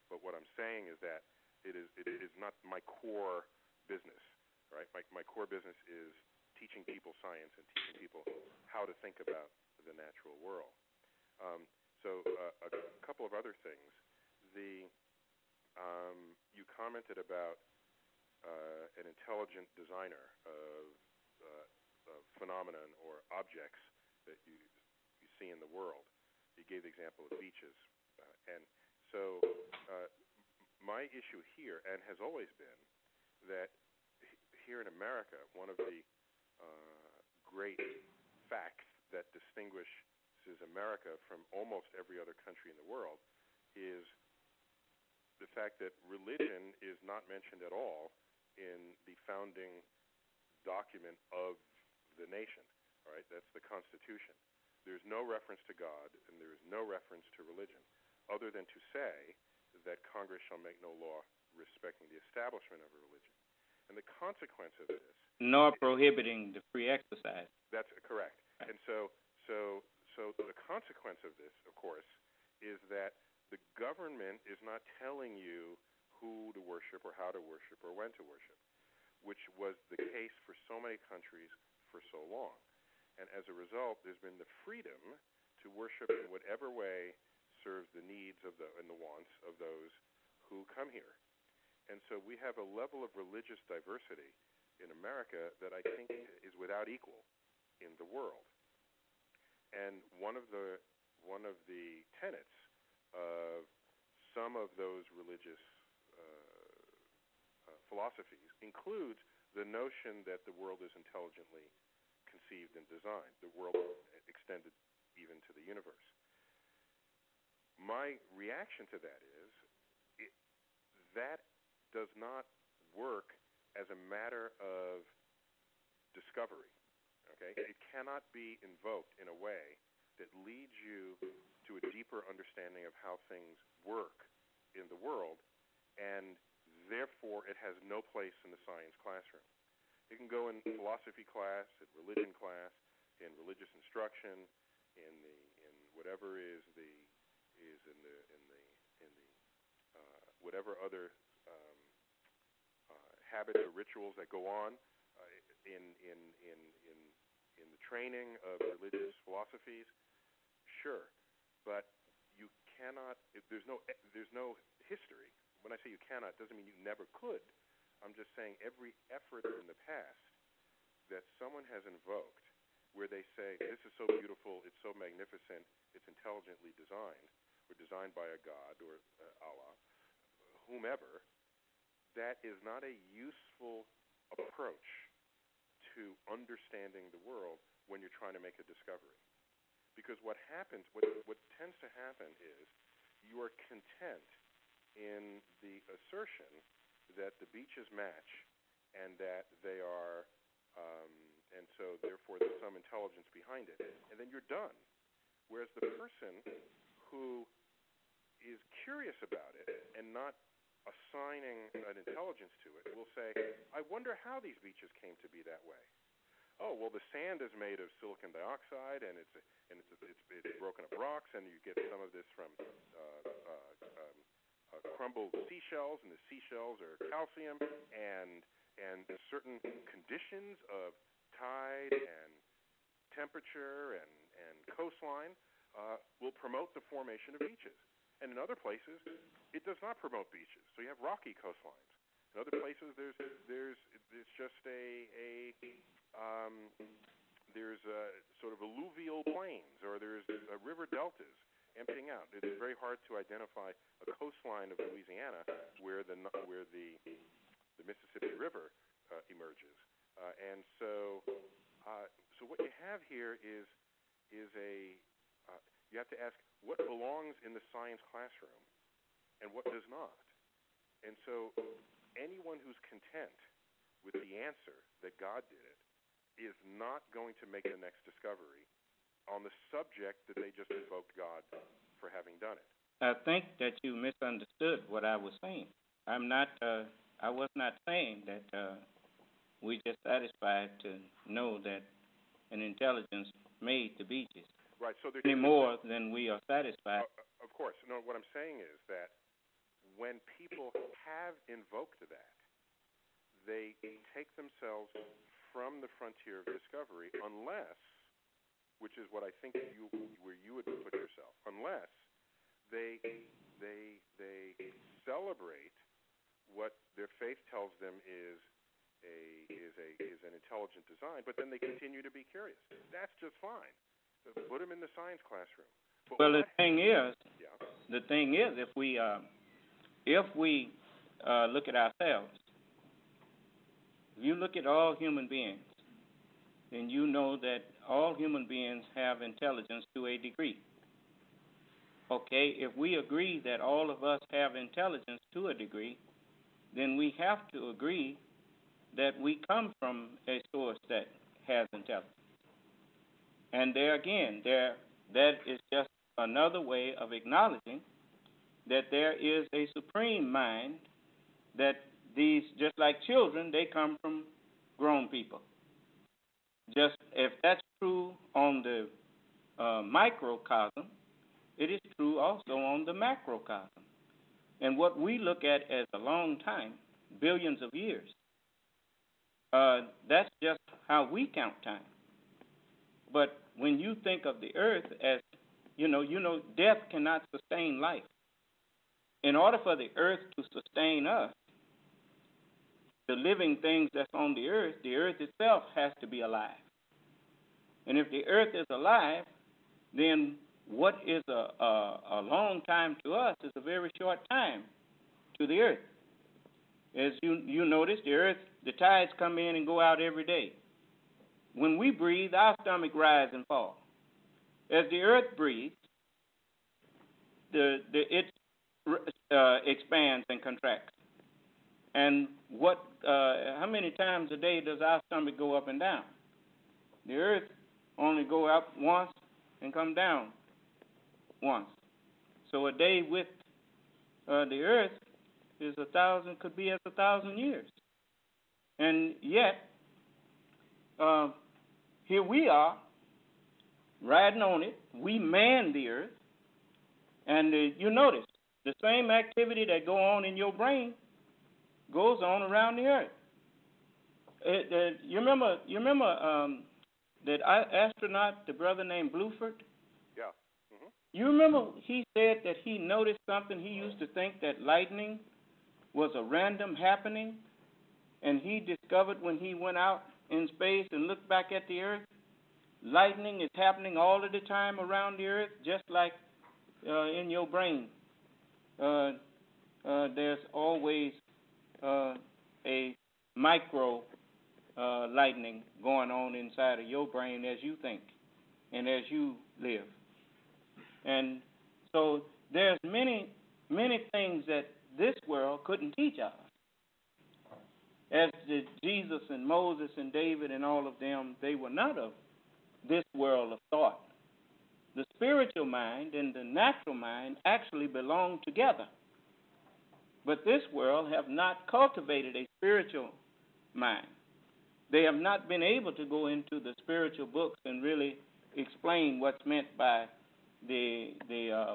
But what I'm saying is that it is not my core business, right? My core business is teaching people science and teaching people how to think about the natural world. So a couple of other things. You commented about an intelligent designer of phenomenon or objects that you see in the world. You gave the example of beaches. And so my issue here, and has always been, that here in America, one of the great facts distinguishes America from almost every other country in the world is the fact that religion is not mentioned at all in the founding document of the nation. All right, that's the Constitution. There's no reference to God, and there is no reference to religion, other than to say that Congress shall make no law respecting the establishment of a religion. And the consequence of this... Nor prohibiting the free exercise. That's correct. And so the consequence of this, of course, is that the government is not telling you who to worship or how to worship or when to worship, which was the case for so many countries for so long. And as a result, there's been the freedom to worship in whatever way serves the needs of and the wants of those who come here. And so we have a level of religious diversity in America that I think is without equal in the world. And one of the tenets of some of those religious philosophies includes the notion that the world is intelligently conceived and designed, the world extended even to the universe. My reaction to that is that does not work as a matter of discovery. Okay? It cannot be invoked in a way that leads you to a deeper understanding of how things work in the world, and therefore it has no place in the science classroom. It can go in philosophy class, in religion class, in religious instruction, in whatever is whatever other habits or rituals that go on in the training of religious philosophies. Sure, but you cannot. There's no history. When I say you cannot, doesn't mean you never could. I'm just saying every effort in the past that someone has invoked where they say, this is so beautiful, it's so magnificent, it's intelligently designed, or designed by a god or Allah, whomever, that is not a useful approach to understanding the world when you're trying to make a discovery. Because what happens, what tends to happen is you are content in the assertion that the beaches match and that they are, and so therefore there's some intelligence behind it, and then you're done. Whereas the person who is curious about it and not assigning an intelligence to it will say, I wonder how these beaches came to be that way. Oh, well, the sand is made of silicon dioxide, and it's broken up rocks, and you get some of this from crumbled seashells, and the seashells are calcium, and certain conditions of tide and temperature and coastline will promote the formation of beaches. And in other places, it does not promote beaches. So you have rocky coastlines. In other places, there's just there's sort of alluvial plains, or there's river deltas emptying out. It's very hard to identify a coastline of Louisiana where the Mississippi River emerges. And so what you have here is you have to ask what belongs in the science classroom and what does not. And so anyone who's content with the answer that God did it is not going to make the next discovery on the subject that they just invoked God for having done it. I think that you misunderstood what I was saying. I was not saying that we just satisfied to know that an intelligence made the beaches. Right. So any more than we are satisfied. Of course. No, what I'm saying is that when people have invoked that, they take themselves from the frontier of discovery, unless, which is what I think where you would put yourself, unless they celebrate what their faith tells them is an intelligent design, but then they continue to be curious. That's just fine. Put them in the science classroom. But well, the thing is, if we look at ourselves, if you look at all human beings, then you know that all human beings have intelligence to a degree. Okay, if we agree that all of us have intelligence to a degree, then we have to agree that we come from a source that has intelligence. And there again, that is just another way of acknowledging that there is a supreme mind, that these, just like children, they come from grown people. Just if that's true on the microcosm, it is true also on the macrocosm. And what we look at as a long time, billions of years, that's just how we count time. But when you think of the earth as, you know, death cannot sustain life. In order for the earth to sustain us, the living things that's on the earth itself has to be alive. And if the earth is alive, then what is a long time to us is a very short time to the earth. As you notice, the earth, the tides come in and go out every day. When we breathe, our stomach rises and falls. As the earth breathes, it expands and contracts. And how many times a day does our stomach go up and down? The earth only go up once and come down once. So a day with the earth is could be as 1,000 years. And yet, here we are, riding on it. We man the earth. And you notice, the same activity that go on in your brain goes on around the earth. You remember that astronaut, the brother named Bluford? Yeah. Mm-hmm. You remember he said that he noticed something. He used to think that lightning was a random happening, and he discovered when he went out in space and looked back at the earth, lightning is happening all of the time around the earth, just like in your brain. There's always a micro lightning going on inside of your brain as you think and as you live. And so there's many things that this world couldn't teach us. As did Jesus and Moses and David and all of them, they were not of this world of thought. The spiritual mind and the natural mind actually belong together. But this world have not cultivated a spiritual mind. They have not been able to go into the spiritual books and really explain what's meant by the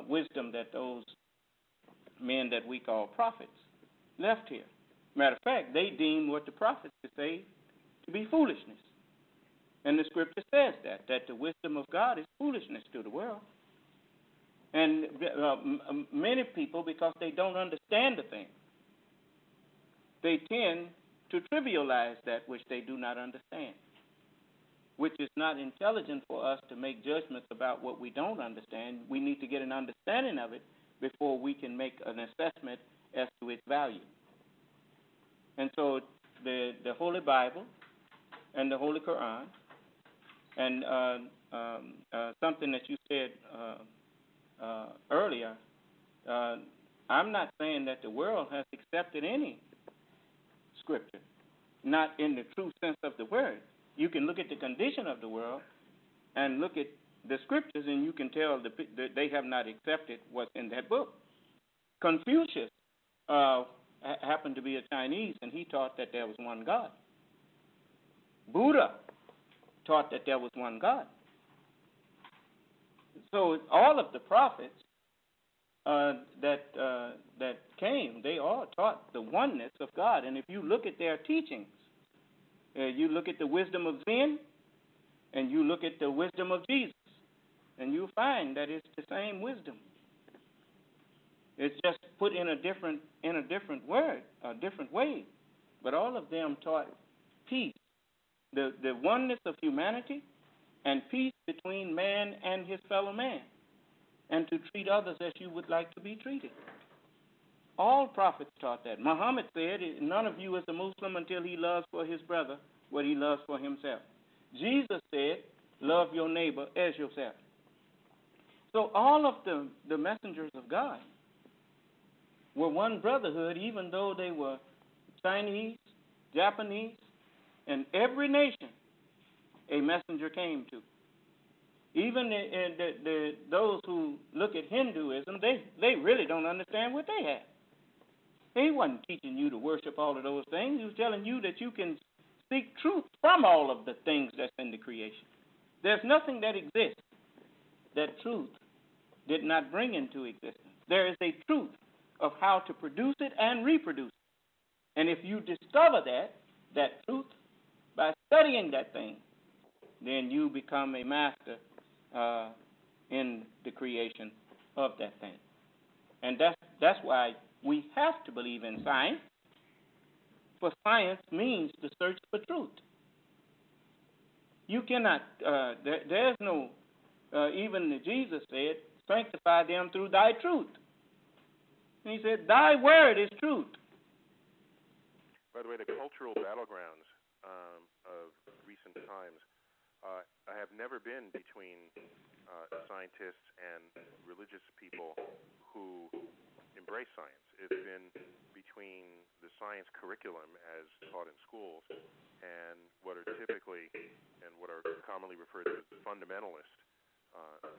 wisdom that those men that we call prophets left here. Matter of fact, they deem what the prophets say to be foolishness. And the scripture says that the wisdom of God is foolishness to the world. And many people, because they don't understand the thing, they tend to trivialize that which they do not understand, which is not intelligent for us to make judgments about what we don't understand. We need to get an understanding of it before we can make an assessment as to its value. And so the Holy Bible and the Holy Quran and something that you said earlier, I'm not saying that the world has accepted any scripture, not in the true sense of the word. You can look at the condition of the world and look at the scriptures, and you can tell that they have not accepted what's in that book. Confucius happened to be a Chinese, and he taught that there was one God. Buddha taught that there was one God. So all of the prophets that came, they all taught the oneness of God. And if you look at their teachings, you look at the wisdom of Zen, and you look at the wisdom of Jesus, and you find that it's the same wisdom. It's just put in a different word, a different way. But all of them taught peace, the oneness of humanity, and peace between man and his fellow man, and to treat others as you would like to be treated. All prophets taught that. Muhammad said, none of you is a Muslim until he loves for his brother what he loves for himself. Jesus said, love your neighbor as yourself. So all of the messengers of God were one brotherhood, even though they were Chinese, Japanese, and every nation a messenger came to. Even those who look at Hinduism, they really don't understand what they have. He wasn't teaching you to worship all of those things. He was telling you that you can seek truth from all of the things that's in the creation. There's nothing that exists that truth did not bring into existence. There is a truth of how to produce it and reproduce it. And if you discover that truth by studying that thing, then you become a master in the creation of that thing. And that's why we have to believe in science, for science means the search for truth. You cannot, there's no, even Jesus said, sanctify them through thy truth. And he said, thy word is truth. By the way, the cultural battlegrounds of recent times, I have never been between scientists and religious people who embrace science. It's been between the science curriculum as taught in schools and what are typically and what are commonly referred to as fundamentalist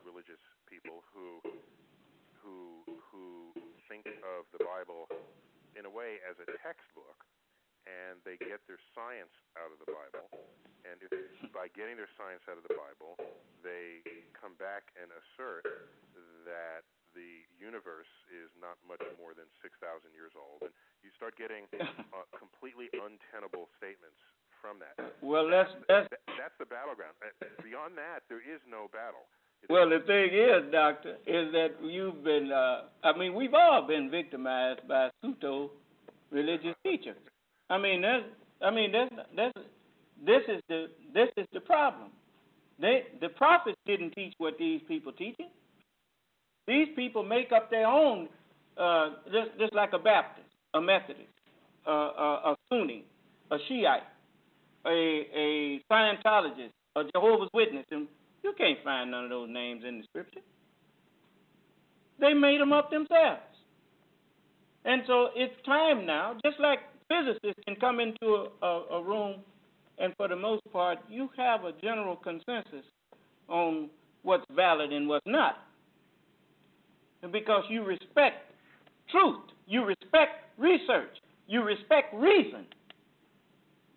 religious people who think of the Bible in a way as a textbook, and they get their science out of the Bible, and by getting their science out of the Bible, they come back and assert that the universe is not much more than 6,000 years old, and you start getting completely untenable statements from that. Well, that's the battleground. Beyond that, there is no battle. Well, the thing is, Doctor, is that you've been, we've all been victimized by pseudo religious teachers. This is the problem. The prophets didn't teach what these people teaching. These people make up their own, just like a Baptist, a Methodist, a Sunni, a Shiite, a Scientologist, a Jehovah's Witness, and you can't find none of those names in the Scripture. They made them up themselves. And so it's time now, just like physicists can come into a room, and for the most part, you have a general consensus on what's valid and what's not. And because you respect truth, you respect research, you respect reason.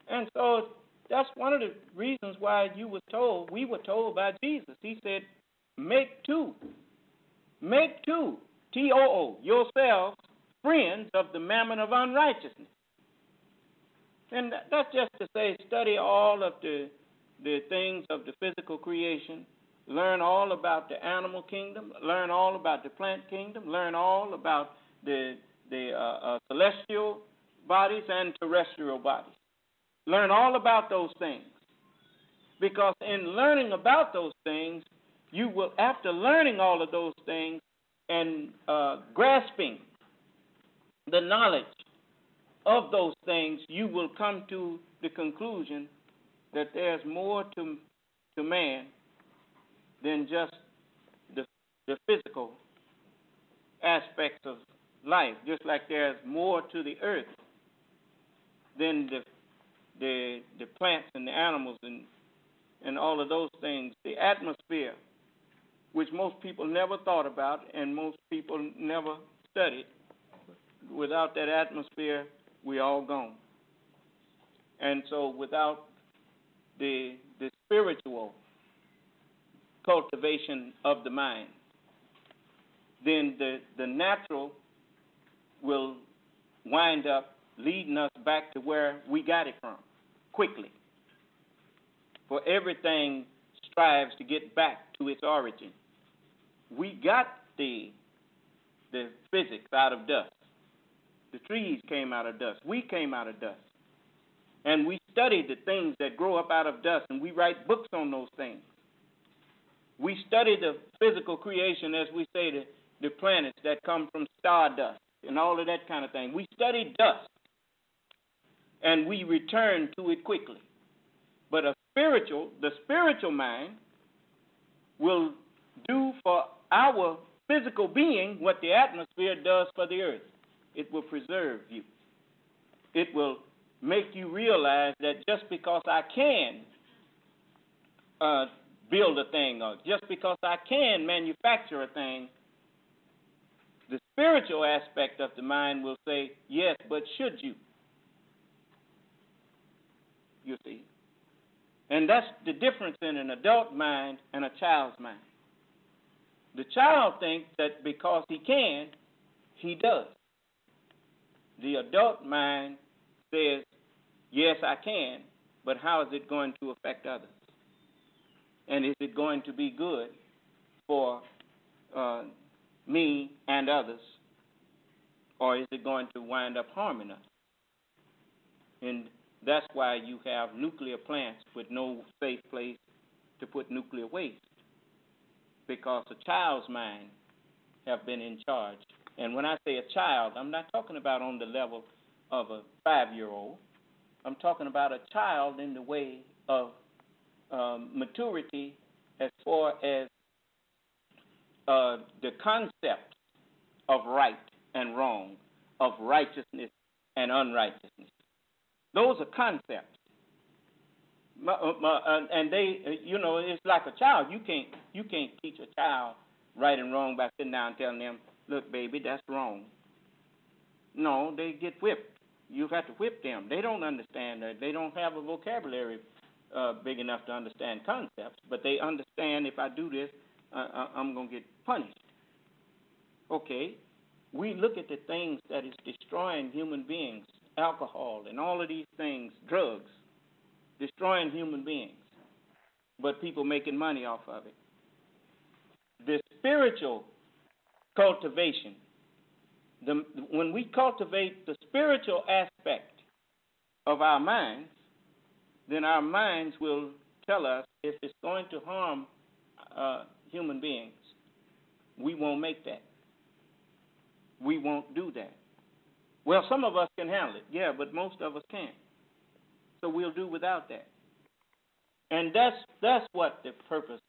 And so that's one of the reasons why we were told by Jesus. He said, make two, T-O-O, yourselves friends of the mammon of unrighteousness. And that's just to say, study all of the things of the physical creation, learn all about the animal kingdom, learn all about the plant kingdom, learn all about the celestial bodies and terrestrial bodies. Learn all about those things. Because in learning about those things, you will, after learning all of those things and grasping the knowledge of those things, you will come to the conclusion that there's more to man than just the physical aspects of life, just like there's more to the earth than the plants and the animals and all of those things. The atmosphere, which most people never thought about and most people never studied. Without that atmosphere, we all gone. And so without the spiritual cultivation of the mind, then the natural will wind up leading us back to where we got it from quickly. For everything strives to get back to its origin. We got the physics out of dust. The trees came out of dust. We came out of dust. And we study the things that grow up out of dust, and we write books on those things. We study the physical creation, as we say, the planets that come from stardust and all of that kind of thing. We study dust, and we return to it quickly. But a spiritual mind will do for our physical being what the atmosphere does for the earth. It will preserve you. It will make you realize that just because I can build a thing, or just because I can manufacture a thing, the spiritual aspect of the mind will say, yes, but should you? You see? And that's the difference in an adult mind and a child's mind. The child thinks that because he can, he does. The adult mind says, yes, I can, but how is it going to affect others? And is it going to be good for me and others, or is it going to wind up harming us? And that's why you have nuclear plants with no safe place to put nuclear waste, because a child's mind have been in charge. And when I say a child, I'm not talking about on the level of a 5-year-old. I'm talking about a child in the way of maturity as far as the concept of right and wrong, of righteousness and unrighteousness. Those are concepts. And they, it's like a child. You can't teach a child right and wrong by sitting down and telling them, look, baby, that's wrong. No, they get whipped. You have to whip them. They don't understand that. They don't have a vocabulary big enough to understand concepts, but they understand if I do this, I'm going to get punished. Okay, we look at the things that is destroying human beings, alcohol and all of these things, drugs, destroying human beings, but people making money off of it. The spiritual cultivation, when we cultivate the spiritual aspect of our minds, then our minds will tell us if it's going to harm human beings, we won't make that. We won't do that. Well, some of us can handle it, yeah, but most of us can't. So we'll do without that. And that's what the purpose.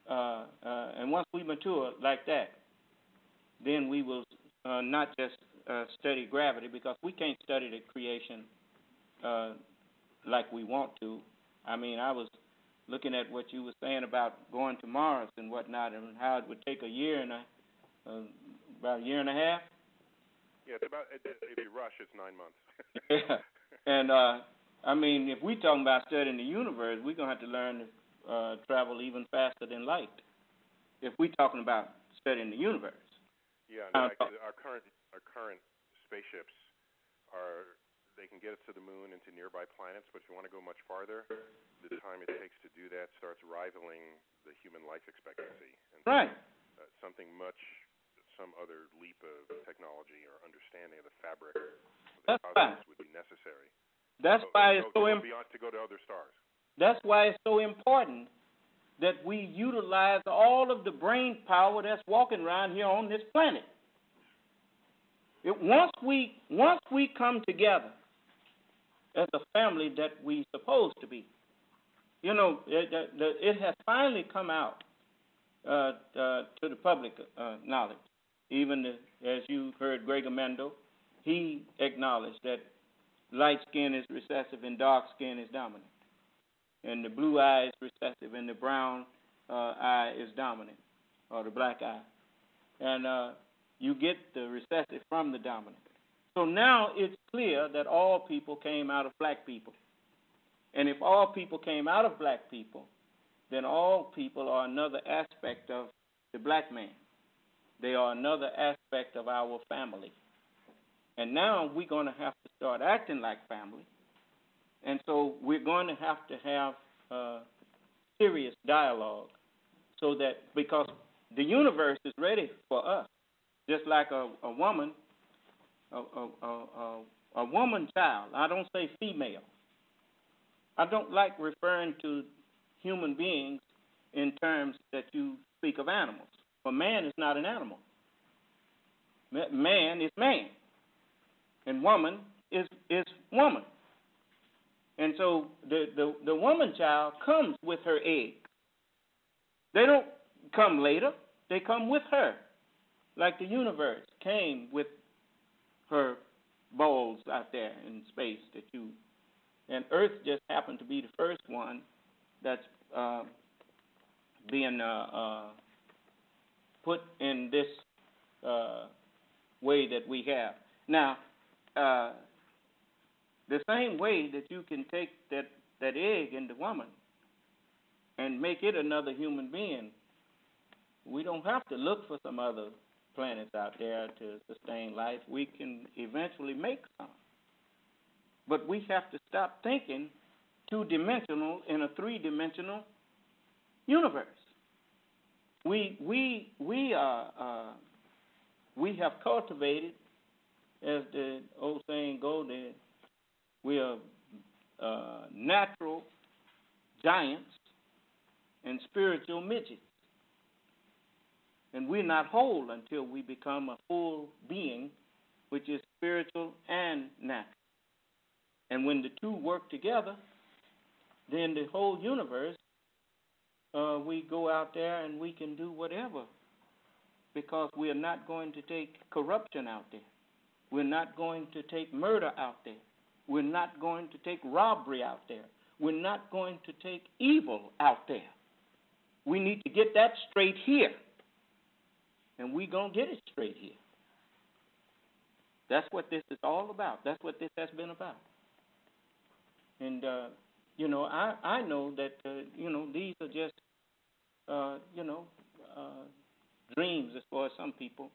And once we mature like that, then we will not just study gravity, because we can't study the creation like we want to. I mean, I was looking at what you were saying about going to Mars and whatnot, and how it would take about a year and a half. Yeah, if you rush, it's 9 months. Yeah, and I mean, if we're talking about studying the universe, we're gonna have to learn to travel even faster than light. If we're talking about studying the universe. Yeah, in fact, our current spaceships they can get us to the moon and to nearby planets, but if you want to go much farther, the time it takes to do that starts rivaling the human life expectancy. And right. Some other leap of technology or understanding of the fabric of the cosmos would be necessary. That's why it's so important to go to other stars. That's why it's so important that we utilize all of the brain power that's walking around here on this planet. Once we come together as a family that we're supposed to be, it has finally come out to the public knowledge. Even as you heard Greg Amendo, he acknowledged that light skin is recessive and dark skin is dominant. And the blue eye is recessive and the brown eye is dominant, or the black eye. And you get the recessive from the dominant. So now it's clear that all people came out of black people. And if all people came out of black people, then all people are another aspect of the black man. They are another aspect of our family. And now we're going to have to start acting like family. And so we're going to have serious dialogue, so that, because the universe is ready for us, just like a woman, a woman child. I don't say female. I don't like referring to human beings in terms that you speak of animals. For man is not an animal. Man is man, and woman is woman. And so the woman child comes with her egg. They don't come later. They come with her, like the universe came with her balls out there in space and Earth just happened to be the first one that's being put in this way that we have. Now, the same way that you can take that egg in the woman and make it another human being, we don't have to look for some other planets out there to sustain life. We can eventually make some. But we have to stop thinking two-dimensional in a three-dimensional universe. We have cultivated, as the old saying goes, we are natural giants and spiritual midgets. And we're not whole until we become a full being, which is spiritual and natural. And when the two work together, then the whole universe, we go out there and we can do whatever, because we are not going to take corruption out there. We're not going to take murder out there. We're not going to take robbery out there. We're not going to take evil out there. We need to get that straight here. And we're going to get it straight here. That's what this is all about. That's what this has been about. And, I know that, these are just, dreams as far as some people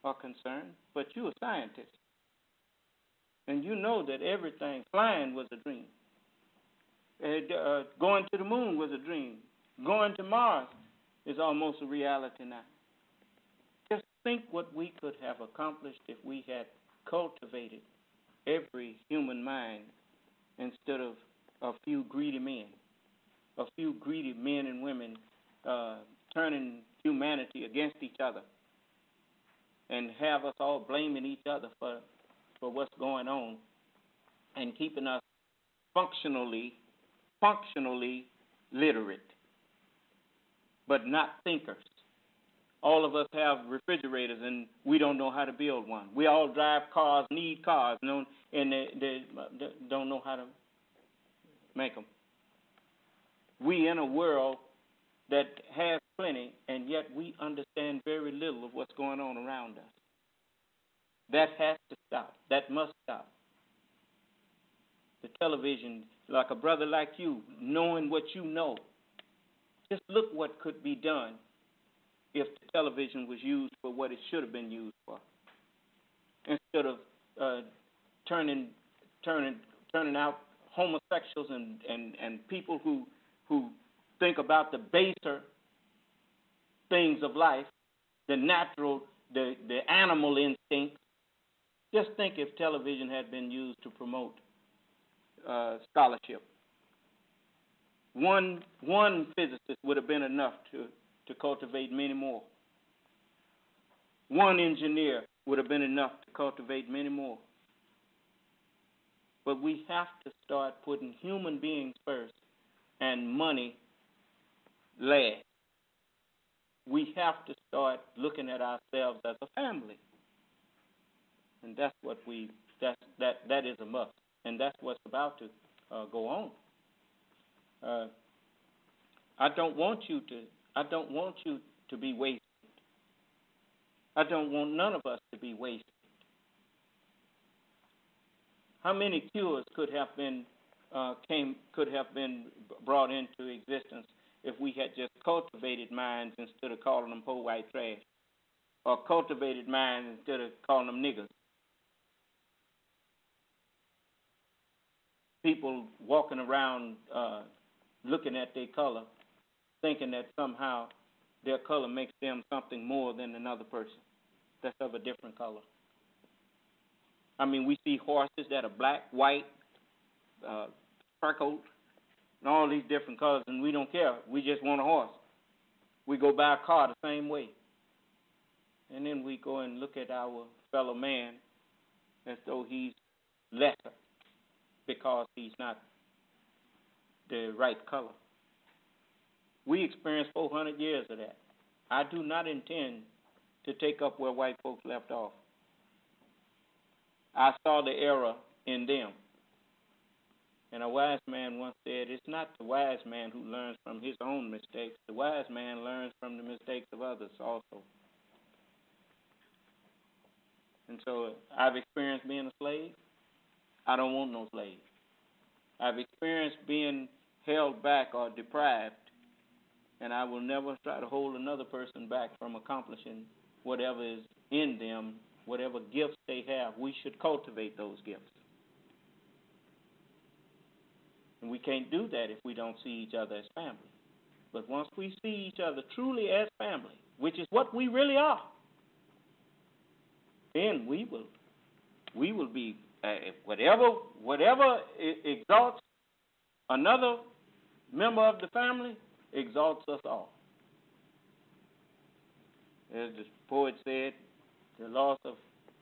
are concerned. But you're a scientist. And you know that everything, flying was a dream. Going to the moon was a dream. Going to Mars is almost a reality now. Just think what we could have accomplished if we had cultivated every human mind instead of a few greedy men and women turning humanity against each other and have us all blaming each other for what's going on and keeping us functionally literate, but not thinkers. All of us have refrigerators, and we don't know how to build one. We all drive cars, need cars, and they don't know how to make them. We in a world that has plenty, and yet we understand very little of what's going on around us. That has to stop. That must stop. The television, like a brother like you, knowing what you know, just look what could be done if the television was used for what it should have been used for, instead of turning out homosexuals and people who think about the baser things of life, the natural, the animal instincts. Just think if television had been used to promote scholarship. One physicist would have been enough to cultivate many more. One engineer would have been enough to cultivate many more. But we have to start putting human beings first and money last. We have to start looking at ourselves as a family. And that's what that is a must. And that's what's about to go on. I don't want you to be wasted. I don't want none of us to be wasted. How many cures could have been brought into existence if we had just cultivated minds instead of calling them poor white trash, or cultivated minds instead of calling them niggers? People walking around looking at their color, thinking that somehow their color makes them something more than another person that's of a different color. I mean, we see horses that are black, white, freckled, and all these different colors, and we don't care. We just want a horse. We go buy a car the same way. And then we go and look at our fellow man as though he's lesser because he's not the right color. We experienced 400 years of that. I do not intend to take up where white folks left off. I saw the error in them. And a wise man once said, it's not the wise man who learns from his own mistakes. The wise man learns from the mistakes of others also. And so I've experienced being a slave. I don't want no slave. I've experienced being held back or deprived, and I will never try to hold another person back from accomplishing whatever is in them, whatever gifts they have. We should cultivate those gifts. And we can't do that if we don't see each other as family. But once we see each other truly as family, which is what we really are, then we will be whatever exalts another member of the family exalts us all. As the poet said, the loss of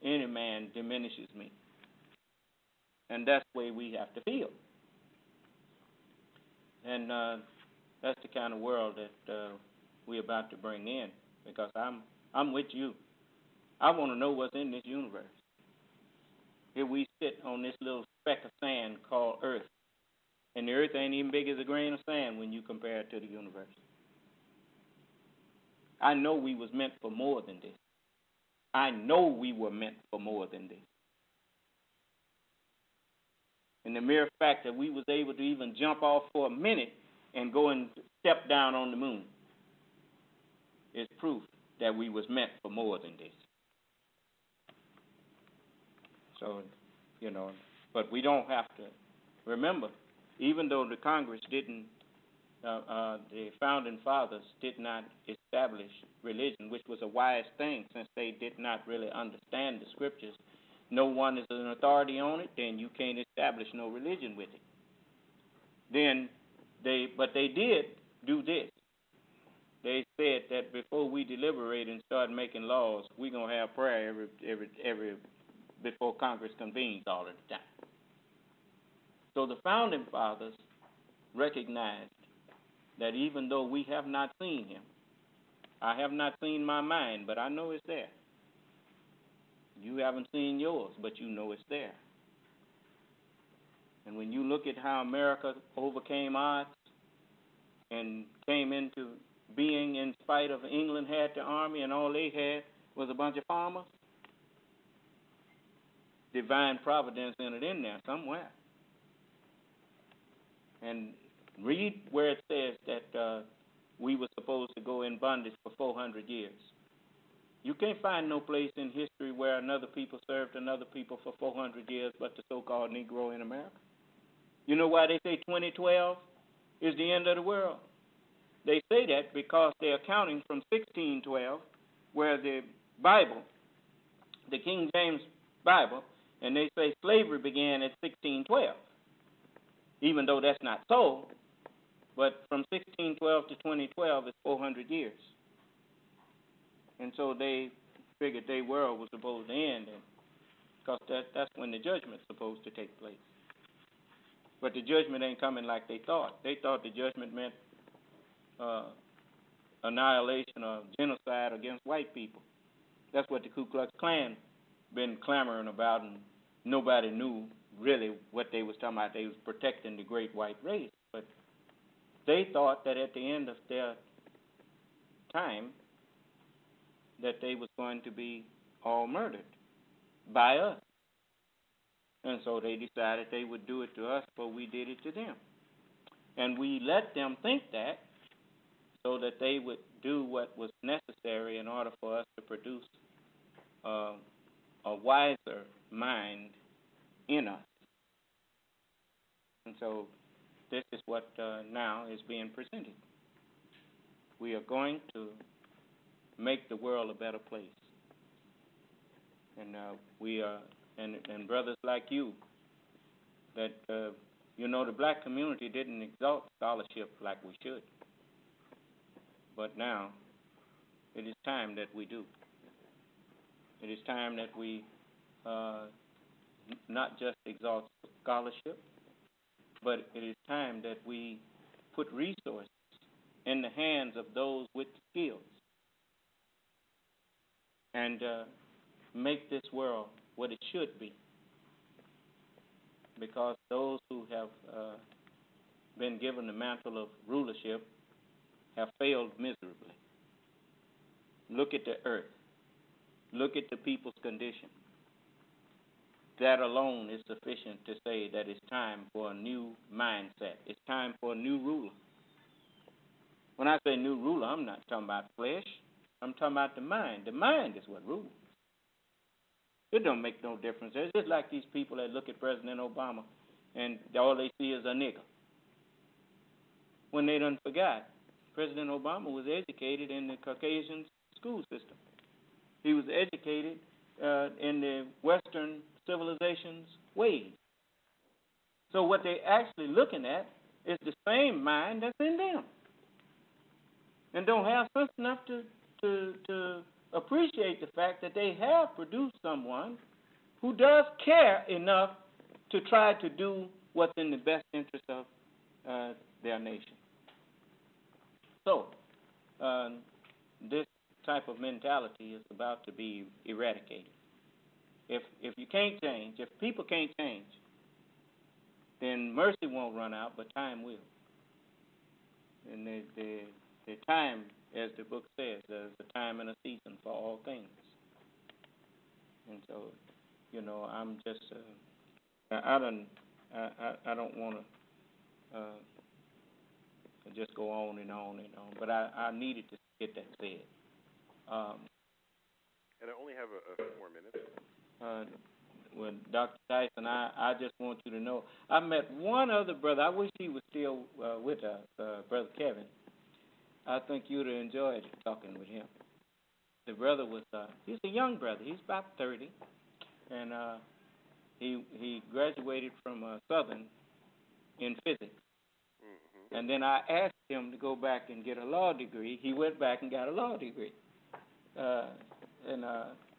any man diminishes me. And that's the way we have to feel. And that's the kind of world that we're about to bring in, because I'm with you. I want to know what's in this universe. Here we sit on this little speck of sand called Earth, and the Earth ain't even big as a grain of sand when you compare it to the universe. I know we was meant for more than this. I know we were meant for more than this. And the mere fact that we was able to even jump off for a minute and go and step down on the moon is proof that we was meant for more than this. So, but we don't have to remember, even though the Congress didn't, the founding fathers did not establish religion, which was a wise thing since they did not really understand the scriptures. No one is an authority on it, then you can't establish no religion with it. But they did do this. They said that before we deliberate and start making laws, we're gonna have prayer every before Congress convenes all of the time. So the founding fathers recognized that even though we have not seen him, I have not seen my mind, but I know it's there. You haven't seen yours, but you know it's there. And when you look at how America overcame odds and came into being in spite of England had the army and all they had was a bunch of farmers, divine providence entered in there somewhere. And read where it says that we were supposed to go in bondage for 400 years. You can't find no place in history where another people served another people for 400 years but the so-called Negro in America. You know why they say 2012 is the end of the world? They say that because they're counting from 1612, where the Bible, the King James Bible, and they say slavery began at 1612, even though that's not so. But from 1612 to 2012 is 400 years. And so they figured their world was supposed to end, because that's when the judgment's supposed to take place. But the judgment ain't coming like they thought. They thought the judgment meant annihilation or genocide against white people. That's what the Ku Klux Klan been clamoring about, and nobody knew really what they was talking about. They was protecting the great white race. But they thought that at the end of their time that they was going to be all murdered by us. And so they decided they would do it to us, but we did it to them. And we let them think that so that they would do what was necessary in order for us to produce a wiser mind in us. And so this is what now is being presented. We are going to make the world a better place. And we are, and brothers like you, that, the black community didn't exalt scholarship like we should. But now, it is time that we do. It is time that we not just exalt scholarship, but it is time that we put resources in the hands of those with skills and make this world what it should be. Because those who have been given the mantle of rulership have failed miserably. Look at the earth. Look at the people's condition. That alone is sufficient to say that it's time for a new mindset. It's time for a new ruler. When I say new ruler, I'm not talking about flesh. I'm talking about the mind. The mind is what rules. It don't make no difference. It's just like these people that look at President Obama and all they see is a nigger. When they done forgot, President Obama was educated in the Caucasian school system. He was educated in the Western civilization's ways. So what they're actually looking at is the same mind that's in them. And don't have sense enough to appreciate the fact that they have produced someone who does care enough to try to do what's in the best interest of their nation. So, this type of mentality is about to be eradicated. If you can't change, if people can't change, then mercy won't run out, but time will. And the time, as the book says, there's a time and a season for all things. And so, you know, I'm just, I don't want to just go on and on and on, but I needed to get that said. And I only have a few more minutes. Well, Dr. Tyson, I just want you to know, I met one other brother. I wish he was still with us, Brother Kevin. I think you'd have enjoyed talking with him. The brother was, he's a young brother. He's about 30. And he graduated from Southern in physics. Mm-hmm. And then I asked him to go back and get a law degree. He went back and got a law degree.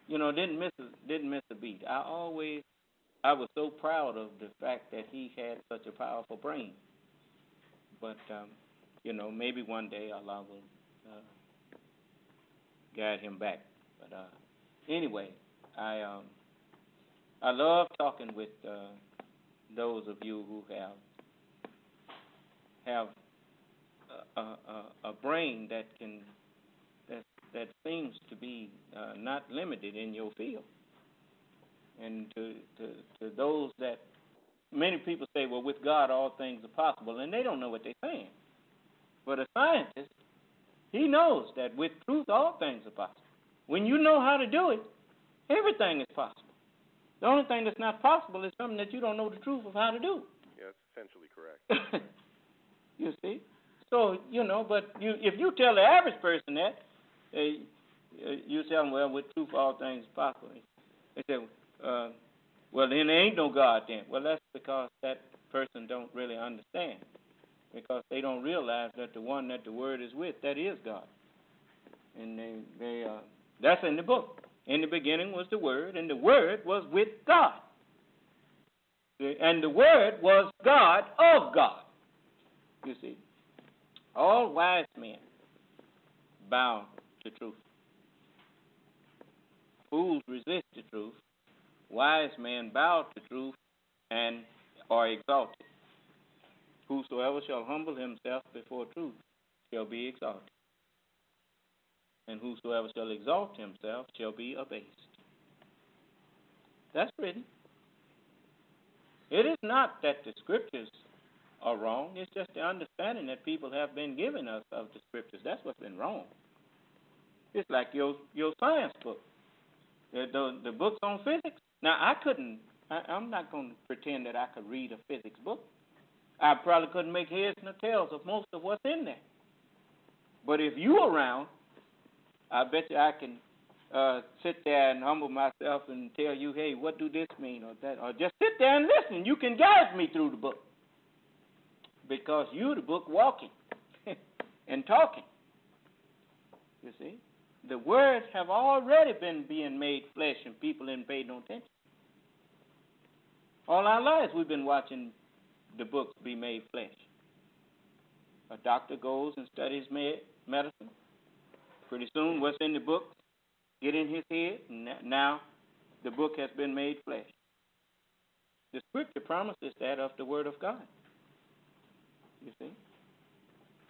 You know, didn't miss a beat. I was so proud of the fact that he had such a powerful brain. But you know, maybe one day Allah will guide him back. But anyway, I love talking with those of you who have a brain that seems to be not limited in your field. And to those that, many people say, well, with God all things are possible, and they don't know what they're saying. But a scientist, he knows that with truth all things are possible. When you know how to do it, everything is possible. The only thing that's not possible is something that you don't know the truth of how to do. Yeah, that's essentially correct. You see? So, you know, but if you tell the average person that, you tell them, well, with truth all things are possible. They say, well, then there ain't no God then. Well, that's because that person don't really understand. Because they don't realize that the one that the Word is with, that is God. And that's in the book. In the beginning was the Word, and the Word was with God. And the Word was God of God. You see, all wise men bow to truth. Fools resist the truth. Wise men bow to truth and are exalted. Whosoever shall humble himself before truth shall be exalted. And whosoever shall exalt himself shall be abased. That's written. It is not that the scriptures are wrong. It's just the understanding that people have been giving us of the scriptures. That's what's been wrong. It's like your science book. The books on physics. Now, I'm not going to pretend that I could read a physics book. I probably couldn't make heads nor tails of most of what's in there. But if you're around, I bet you I can sit there and humble myself and tell you, hey, what do this mean or that? Or just sit there and listen. You can guide me through the book. Because you're the book walking and talking. You see? The words have already been being made flesh and people didn't pay no attention. All our lives we've been watching the books be made flesh. A doctor goes and studies medicine. Pretty soon, what's in the book get in his head, and now the book has been made flesh. The Scripture promises that of the Word of God. You see?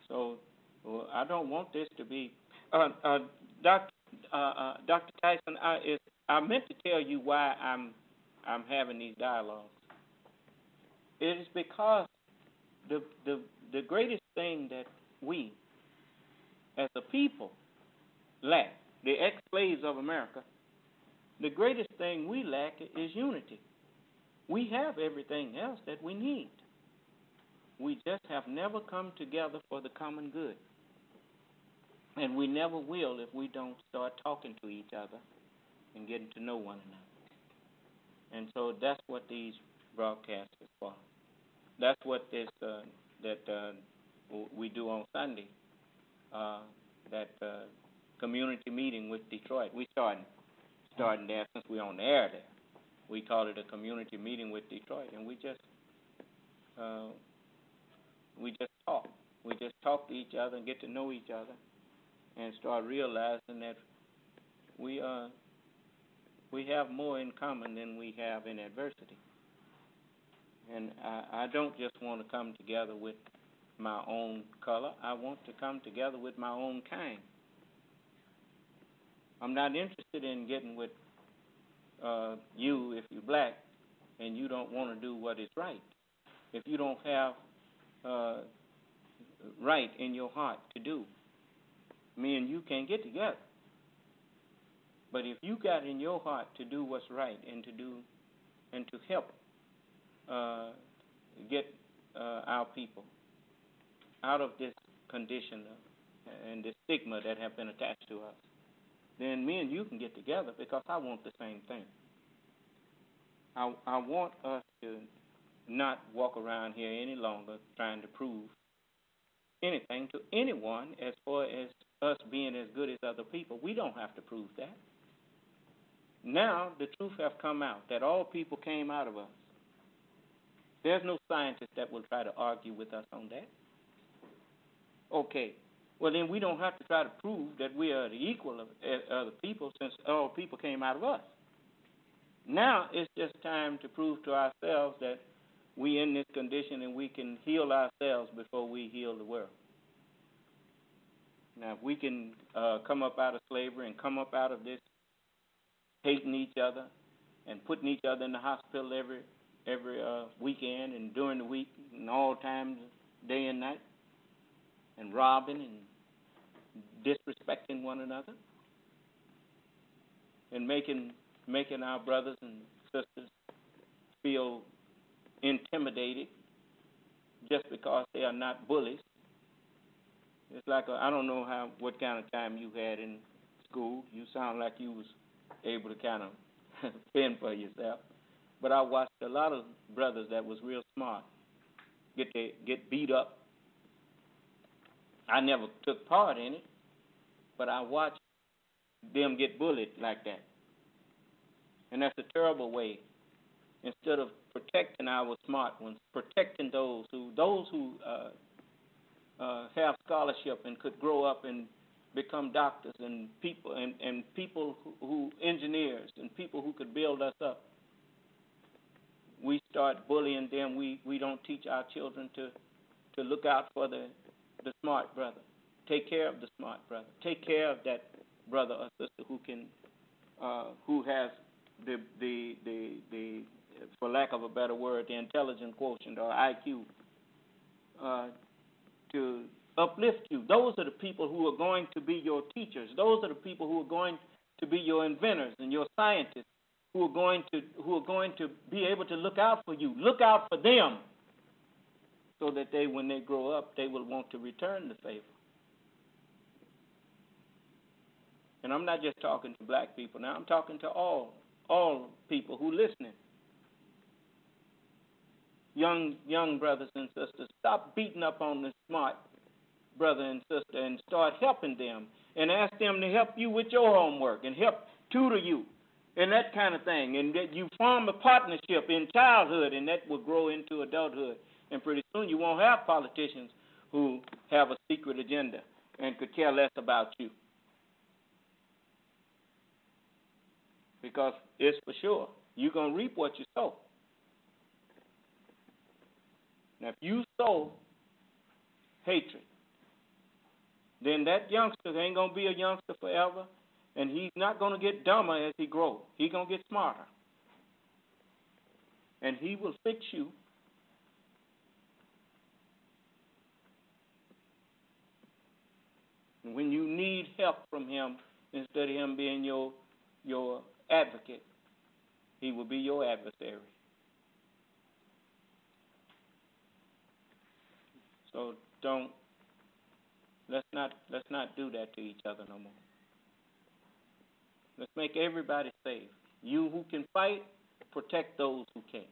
So, I don't want this to be... Dr. Tyson, I meant to tell you why I'm having these dialogues. It is because the greatest thing that we, as a people, lack, the ex-slaves of America, the greatest thing we lack is unity. We have everything else that we need. We just have never come together for the common good. And we never will if we don't start talking to each other and getting to know one another. And so that's what these broadcasts are for. That's what this we do on Sunday, that community meeting with Detroit. We starting there since we're on the air there. We call it a community meeting with Detroit, and we just talk. We just talk to each other and get to know each other, and start realizing that we have more in common than we have in adversity. And I don't just want to come together with my own color. I want to come together with my own kind. I'm not interested in getting with you if you're black and you don't want to do what is right. If you don't have right in your heart to do, me and you can't get together. But if you got in your heart to do what's right and to help get our people out of this condition and this stigma that have been attached to us, then me and you can get together, because I want the same thing. I want us to not walk around here any longer trying to prove anything to anyone as far as us being as good as other people. We don't have to prove that. Now the truth have come out that all people came out of us. There's no scientist that will try to argue with us on that. Okay, well then we don't have to try to prove that we are the equal of other people, since all people came out of us. Now it's just time to prove to ourselves that we in this condition and we can heal ourselves before we heal the world. Now if we can come up out of slavery and come up out of this hating each other and putting each other in the hospital every weekend and during the week and all times, day and night, and robbing and disrespecting one another, and making our brothers and sisters feel intimidated just because they are not bullies. It's like I don't know what kind of time you had in school. You sound like you was able to kind of fend for yourself. But I watched a lot of brothers that was real smart get beat up. I never took part in it, but I watched them get bullied like that. And that's a terrible way. Instead of protecting our smart ones, protecting those who have scholarship and could grow up and become doctors and people who engineers and people who could build us up, we start bullying them. We don't teach our children to look out for the smart brother. Take care of the smart brother. Take care of that brother or sister who has the for lack of a better word, the intelligence quotient or IQ to uplift you. Those are the people who are going to be your teachers. Those are the people who are going to be your inventors and your scientists, who are going to be able to look out for you. Look out for them, so that when they grow up, they will want to return the favor. And I'm not just talking to black people now. I'm talking to all people who listening. Young brothers and sisters, stop beating up on the smart brother and sister and start helping them, and ask them to help you with your homework and help tutor you and that kind of thing. And that you form a partnership in childhood, and that will grow into adulthood. And pretty soon you won't have politicians who have a secret agenda and could care less about you. Because it's for sure, you're going to reap what you sow. Now, if you sow hatred, then that youngster ain't going to be a youngster forever, and he's not going to get dumber as he grows. He's going to get smarter. And he will fix you. And when you need help from him, instead of him being your advocate, he will be your adversary. So let's not do that to each other no more. Let's make everybody safe. You who can fight, protect those who can't.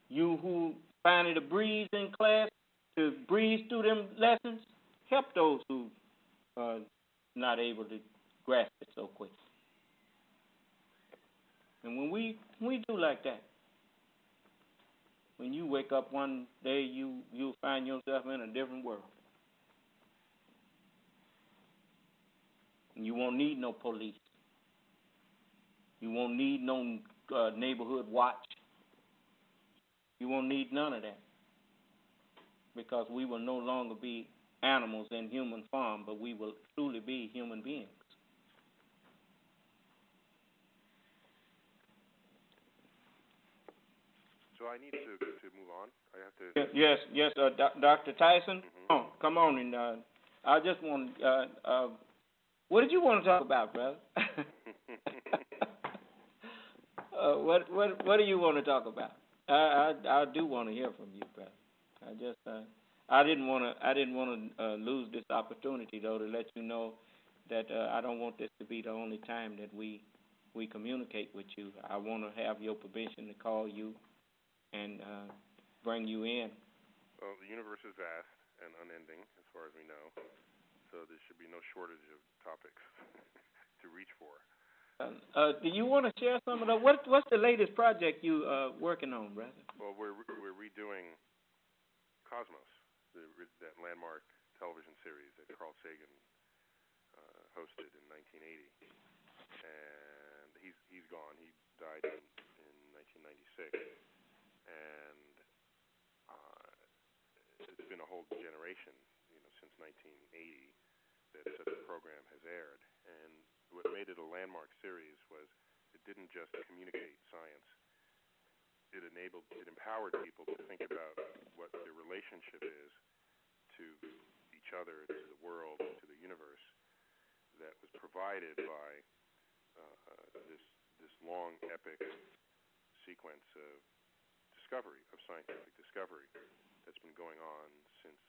You who find it a breeze in class to breeze through them lessons, help those who are not able to grasp it so quick. And when we do like that, when you wake up one day, you'll find yourself in a different world. And you won't need no police. You won't need no neighborhood watch. You won't need none of that. Because we will no longer be animals in human form, but we will truly be human beings. So I need to move on. I have to. Yes, Dr. Tyson. Come on, and I just want. What did you want to talk about, brother? What do you want to talk about? I do want to hear from you, brother. I didn't want to lose this opportunity though to let you know that I don't want this to be the only time that we communicate with you. I want to have your permission to call you and bring you in. Well, the universe is vast and unending, as far as we know, so there should be no shortage of topics to reach for. Do you want to share some of the? What's the latest project you working on, brother? Well, we're redoing Cosmos, that landmark television series that Carl Sagan hosted in 1980, and he's gone. He died in 1996. And it's been a whole generation, since 1980 that such a program has aired. And what made it a landmark series was it didn't just communicate science. It empowered people to think about what their relationship is to each other, to the world, to the universe, that was provided by this long, epic sequence of scientific discovery that's been going on since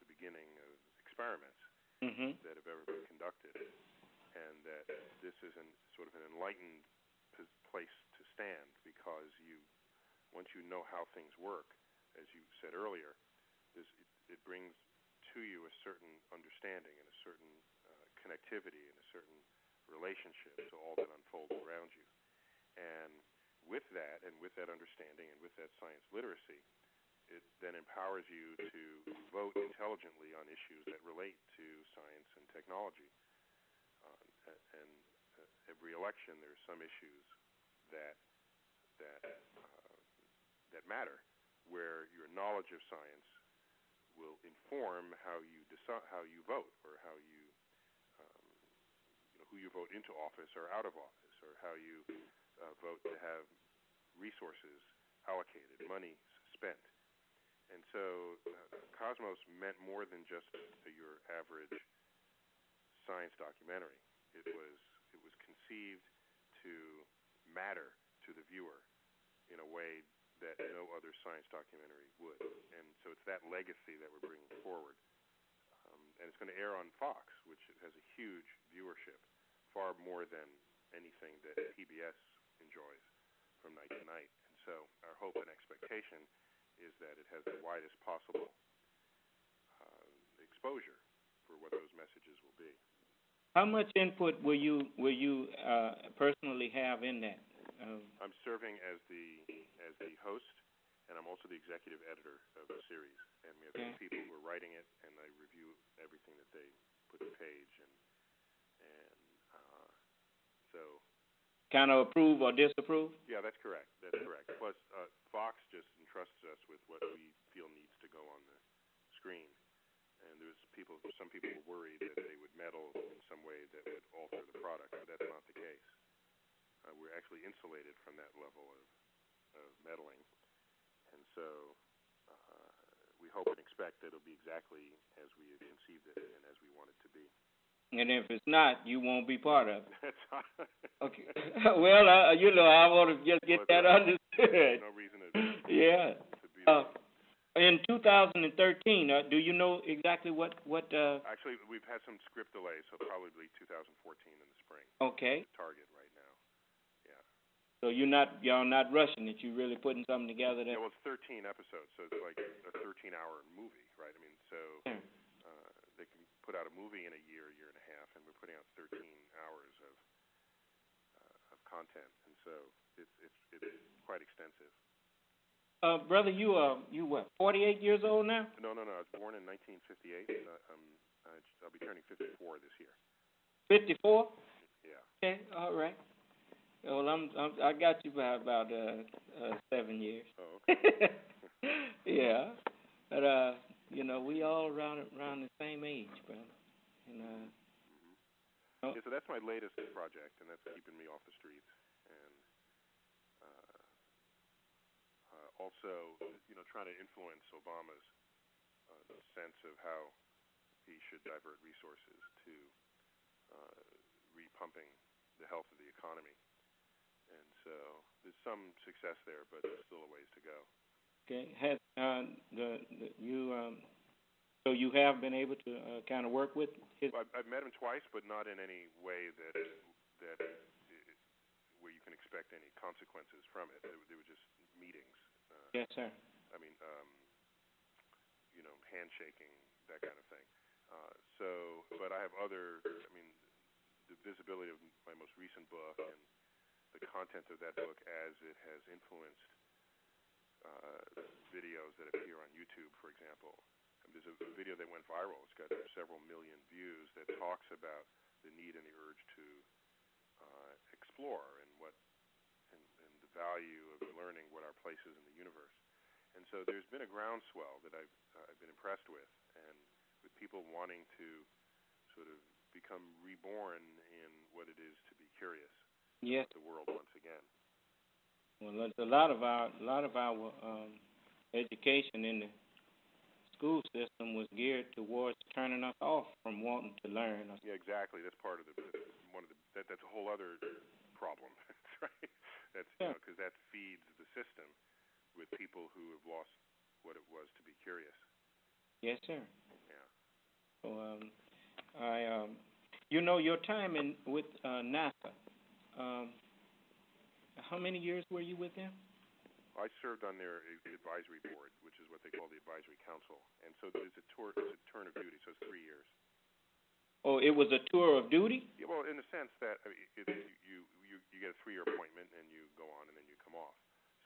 the beginning of experiments that have ever been conducted, and that this is sort of an enlightened place to stand, because once you know how things work, as you said earlier, it brings to you a certain understanding and a certain connectivity and a certain relationship to all that unfolds around you. And with that understanding and with that science literacy, it then empowers you to vote intelligently on issues that relate to science and technology. And every election, there are some issues that matter, where your knowledge of science will inform how you decide, how you vote, or how you, who you vote into office or out of office, or how you vote to have resources allocated, money spent. And so Cosmos meant more than just your average science documentary. It was conceived to matter to the viewer in a way that no other science documentary would. And so it's that legacy that we're bringing forward. And it's going to air on Fox, which has a huge viewership, far more than anything that PBS enjoys from night to night. And so our hope and expectation is that it has the widest possible exposure for what those messages will be. How much input will you personally have in that? I'm serving as the host, and I'm also the executive editor of the series. And we have two people who are writing it, and I review everything that they put to page, and so. Kind of approve or disapprove? Yeah, that's correct. That's correct. Plus, Fox just entrusts us with what we feel needs to go on the screen. And some people were worried that they would meddle in some way that would alter the product, but that's not the case. We're actually insulated from that level of meddling. And so we hope and expect that it'll be exactly as we have conceived it and as we want it to be. And if it's not, you won't be part of it. That's okay. Well, I want to just get that understood. No reason to yeah. To be in 2013, do you know exactly what? Actually, we've had some script delays, so probably 2014 in the spring. Okay. Target right now. Yeah. So y'all not rushing it. You're really putting something together. Yeah. Well, it's 13 episodes, so it's like a 13-hour movie, right? I mean, so they can put out a movie in a year and a half, and we're putting out 13 hours of content, and so it's quite extensive. Brother, you what, 48 years old now? No. I was born in 1958. I'll be turning 54 this year. 54? Yeah. Okay. All right. Well, I got you by about 7 years. Oh, okay. Yeah, but we all around the same age, brother. And yeah, so that's my latest project, and that's keeping me off the streets. And also, trying to influence Obama's sense of how he should divert resources to repumping the health of the economy. And so there's some success there, but there's still a ways to go. Okay. So you have been able to kind of work with his? Well, I've met him twice, but not in any way that where you can expect any consequences from it. They were just meetings. Yes, sir. I mean, handshaking, that kind of thing. But I have the visibility of my most recent book and the content of that book as it has influenced videos that appear on YouTube, for example. There's a video that went viral. It's got several million views that talks about the need and the urge to explore and the value of learning what our place is in the universe. And so there's been a groundswell that I've been impressed with, and with people wanting to sort of become reborn in what it is to be curious about the world once again. Well, a lot of our education in the school system was geared towards turning us off from wanting to learn. Yeah, exactly. That's part of that's a whole other problem. That's right. That's because that feeds the system with people who have lost what it was to be curious. Yes, sir. Yeah. So, your time with NASA. How many years were you with them? I served on their advisory board, which is what they call the advisory council, and so it's a turn of duty, so it's 3 years. Oh, it was a tour of duty? Yeah, well, in the sense that you get a 3-year appointment and you go on and then you come off.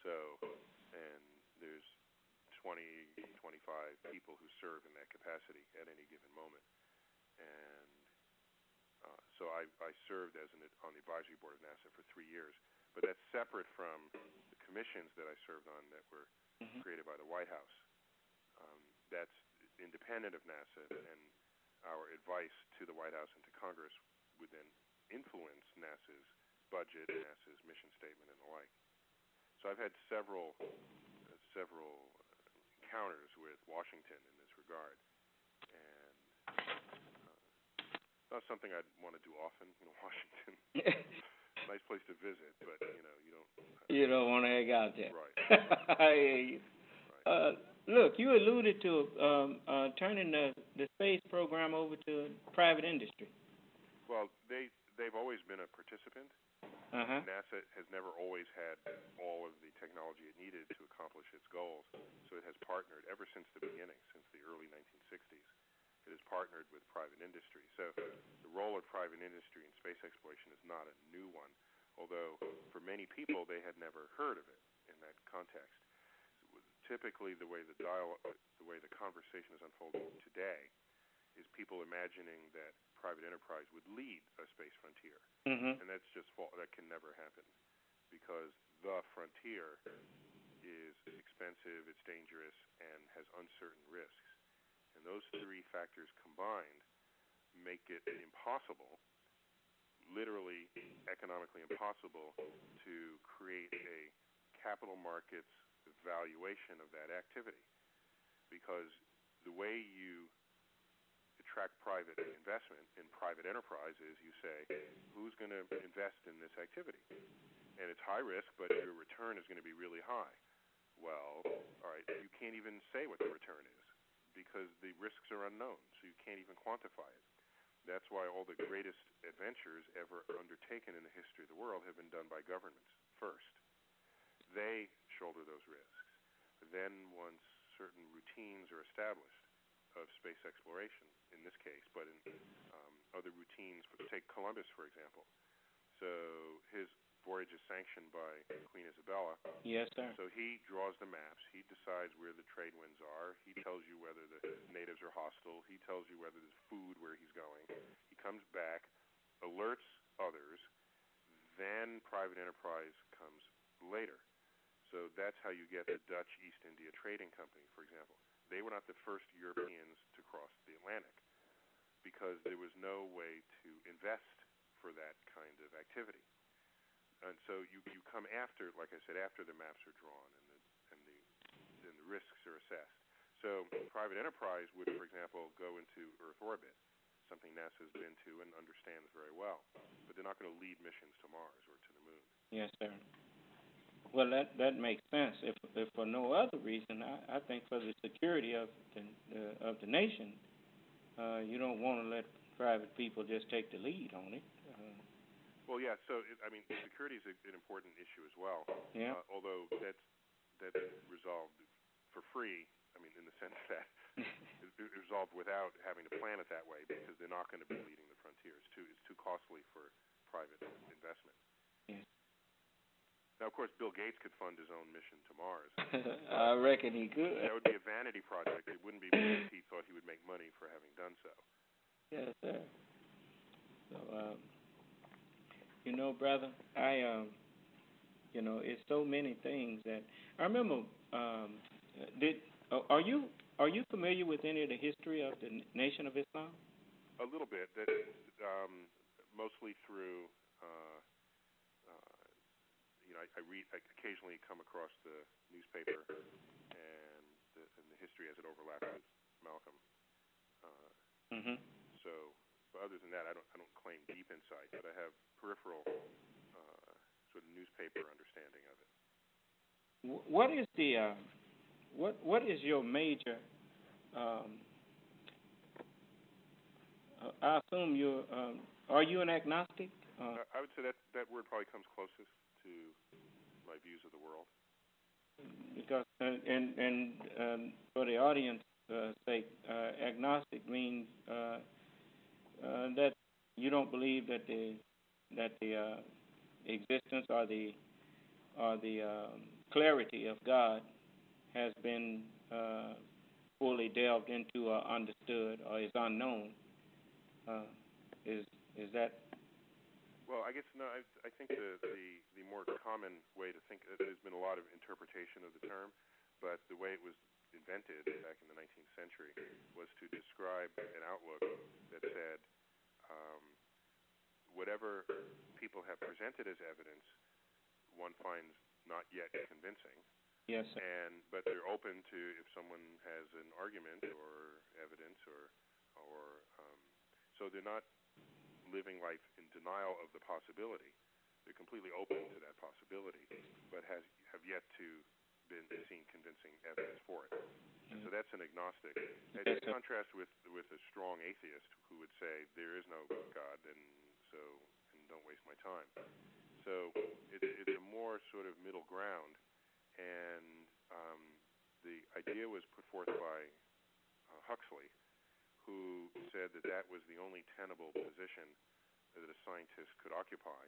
So, and there's 20, 25 people who serve in that capacity at any given moment, and so I served on the advisory board of NASA for 3 years. But that's separate from the commissions that I served on that were created by the White House. That's independent of NASA, and our advice to the White House and to Congress would then influence NASA's budget, NASA's mission statement, and the like. So I've had several encounters with Washington in this regard, and not something I'd want to do often, Washington. Nice place to visit, but you don't. You don't want to hang out there. Right. I hear you. Right. Look, you alluded to turning the space program over to private industry. Well, they've always been a participant. NASA has never always had all of the technology it needed to accomplish its goals, so it has partnered ever since the beginning, since the early 1960s. It has partnered with private industry. So the role of private industry in space exploration is not a new one, although for many people they had never heard of it in that context. Typically, the way the conversation is unfolding today is people imagining that private enterprise would lead a space frontier, and that's just that can never happen, because the frontier is expensive, it's dangerous, and has uncertain risks. And those three factors combined make it impossible, literally economically impossible, to create a capital markets valuation of that activity. Because the way you attract private investment in private enterprise is you say, who's going to invest in this activity? And it's high risk, but your return is going to be really high. Well, all right, you can't even say what the return is because the risks are unknown, so you can't even quantify it. That's why all the greatest adventures ever undertaken in the history of the world have been done by governments first. They shoulder those risks. Then once certain routines are established of space exploration, in this case, but in other routines, take Columbus, for example. So his voyage is sanctioned by Queen Isabella. Yes, sir. So he draws the maps. He decides where the trade winds are. He tells you whether the natives are hostile. He tells you whether there's food where he's going. He comes back, alerts others. Then private enterprise comes later. So that's how you get the Dutch East India Trading Company, for example. They were not the first Europeans to cross the Atlantic because there was no way to invest for that kind of activity. And so you come after, like I said, after the maps are drawn and the risks are assessed. So private enterprise would, for example, go into Earth orbit, something NASA's been to and understands very well. But they're not going to lead missions to Mars or to the moon. Yes, sir. Well, that makes sense. If for no other reason, I think for the security of the nation, you don't want to let private people just take the lead on it. Well, yeah. So security is an important issue as well. Yeah. Although that's resolved for free. In the sense that it's resolved without having to plan it that way, because they're not going to be leading the frontier. It's too costly for private investment. Yeah. Now, of course, Bill Gates could fund his own mission to Mars. I reckon he could. That would be a vanity project. It wouldn't be because he thought he would make money for having done so. Yes, sir. So, brother, it's so many things that I remember. Are you familiar with any of the history of the Nation of Islam? A little bit. That mostly through. I occasionally come across the newspaper and the history as it overlaps with Malcolm. So, but other than that, I don't claim deep insight, but I have peripheral sort of newspaper understanding of it. What is the what is your major? I assume are you an agnostic? I would say that word probably comes closest to my views of the world. Because and for the audience sake, agnostic means that you don't believe that the existence or the clarity of God has been fully delved into or understood or is unknown. Is that? Well, I guess no. I think the more common way to think, there's been a lot of interpretation of the term, but the way it was invented back in the 19th century was to describe an outlook that said whatever people have presented as evidence, one finds not yet convincing. Yes, sir. But they're open to, if someone has an argument or evidence or so they're not living life in denial of the possibility. They're completely open to that possibility, but have yet to been seen convincing evidence for it. And so that's an agnostic. In contrast with a strong atheist who would say there is no God, and don't waste my time. So it's a more sort of middle ground, and the idea was put forth by Huxley, who said that was the only tenable position that a scientist could occupy,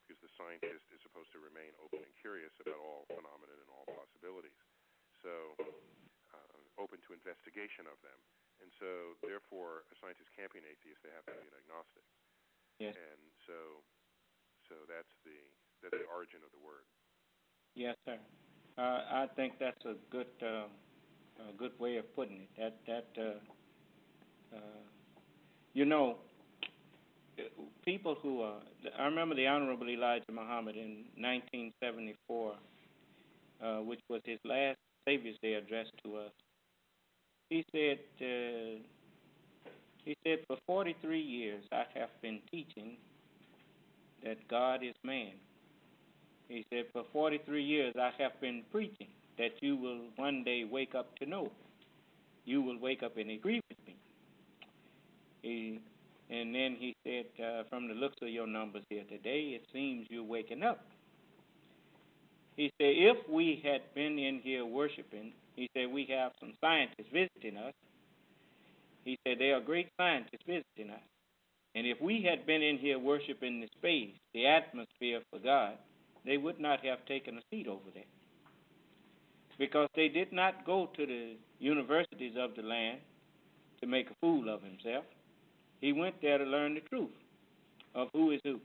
because the scientist is supposed to remain open and curious about all phenomena and all possibilities. So open to investigation of them. And so, therefore, a scientist can't be an atheist; they have to be an agnostic. Yes. And so that's the origin of the word. Yes, sir. I think that's a good way of putting it. People who I remember the Honorable Elijah Muhammad in 1974, which was his last Savior's Day address to us. He said, for 43 years I have been teaching that God is man. He said, for 43 years I have been preaching that you will one day wake up to know. You will wake up and agree with me. And then he said, from the looks of your numbers here today, it seems you're waking up. He said, if we had been in here worshiping, he said, we have some scientists visiting us. He said, they are great scientists visiting us. And if we had been in here worshiping the space, the atmosphere for God, they would not have taken a seat over there. Because they did not go to the universities of the land to make a fool of himself. He went there to learn the truth of who is who.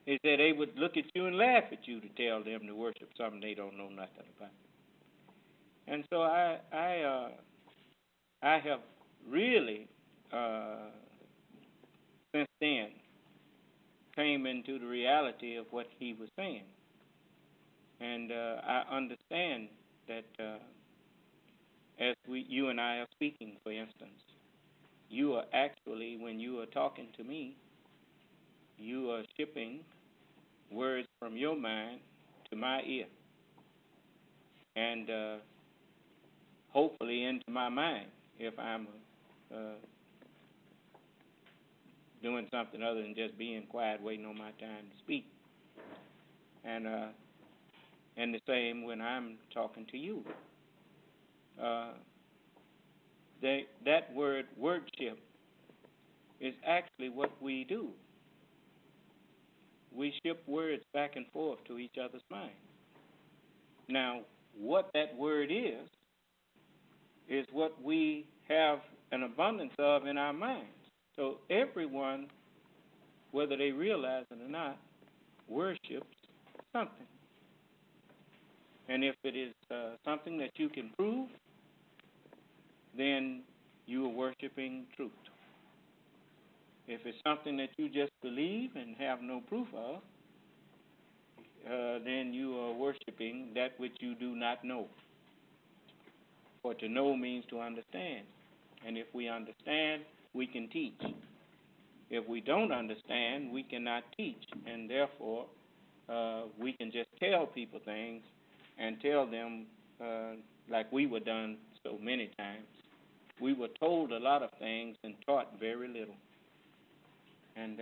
He said they would look at you and laugh at you to tell them to worship something they don't know nothing about. And so I have really, since then, came into the reality of what he was saying. And I understand that as you and I are speaking, for instance, you are actually, when you are talking to me, you are shipping words from your mind to my ear. And hopefully into my mind if I'm doing something other than just being quiet, waiting on my time to speak. And the same when I'm talking to you. That word, wordship, is actually what we do. We ship words back and forth to each other's minds. Now, what that word is what we have an abundance of in our minds. So everyone, whether they realize it or not, worships something. And if it is something that you can prove, then you are worshiping truth. If it's something that you just believe and have no proof of, then you are worshiping that which you do not know. For to know means to understand. And if we understand, we can teach. If we don't understand, we cannot teach. And therefore, we can just tell people things and tell them like we were done so many times. We were told a lot of things and taught very little. And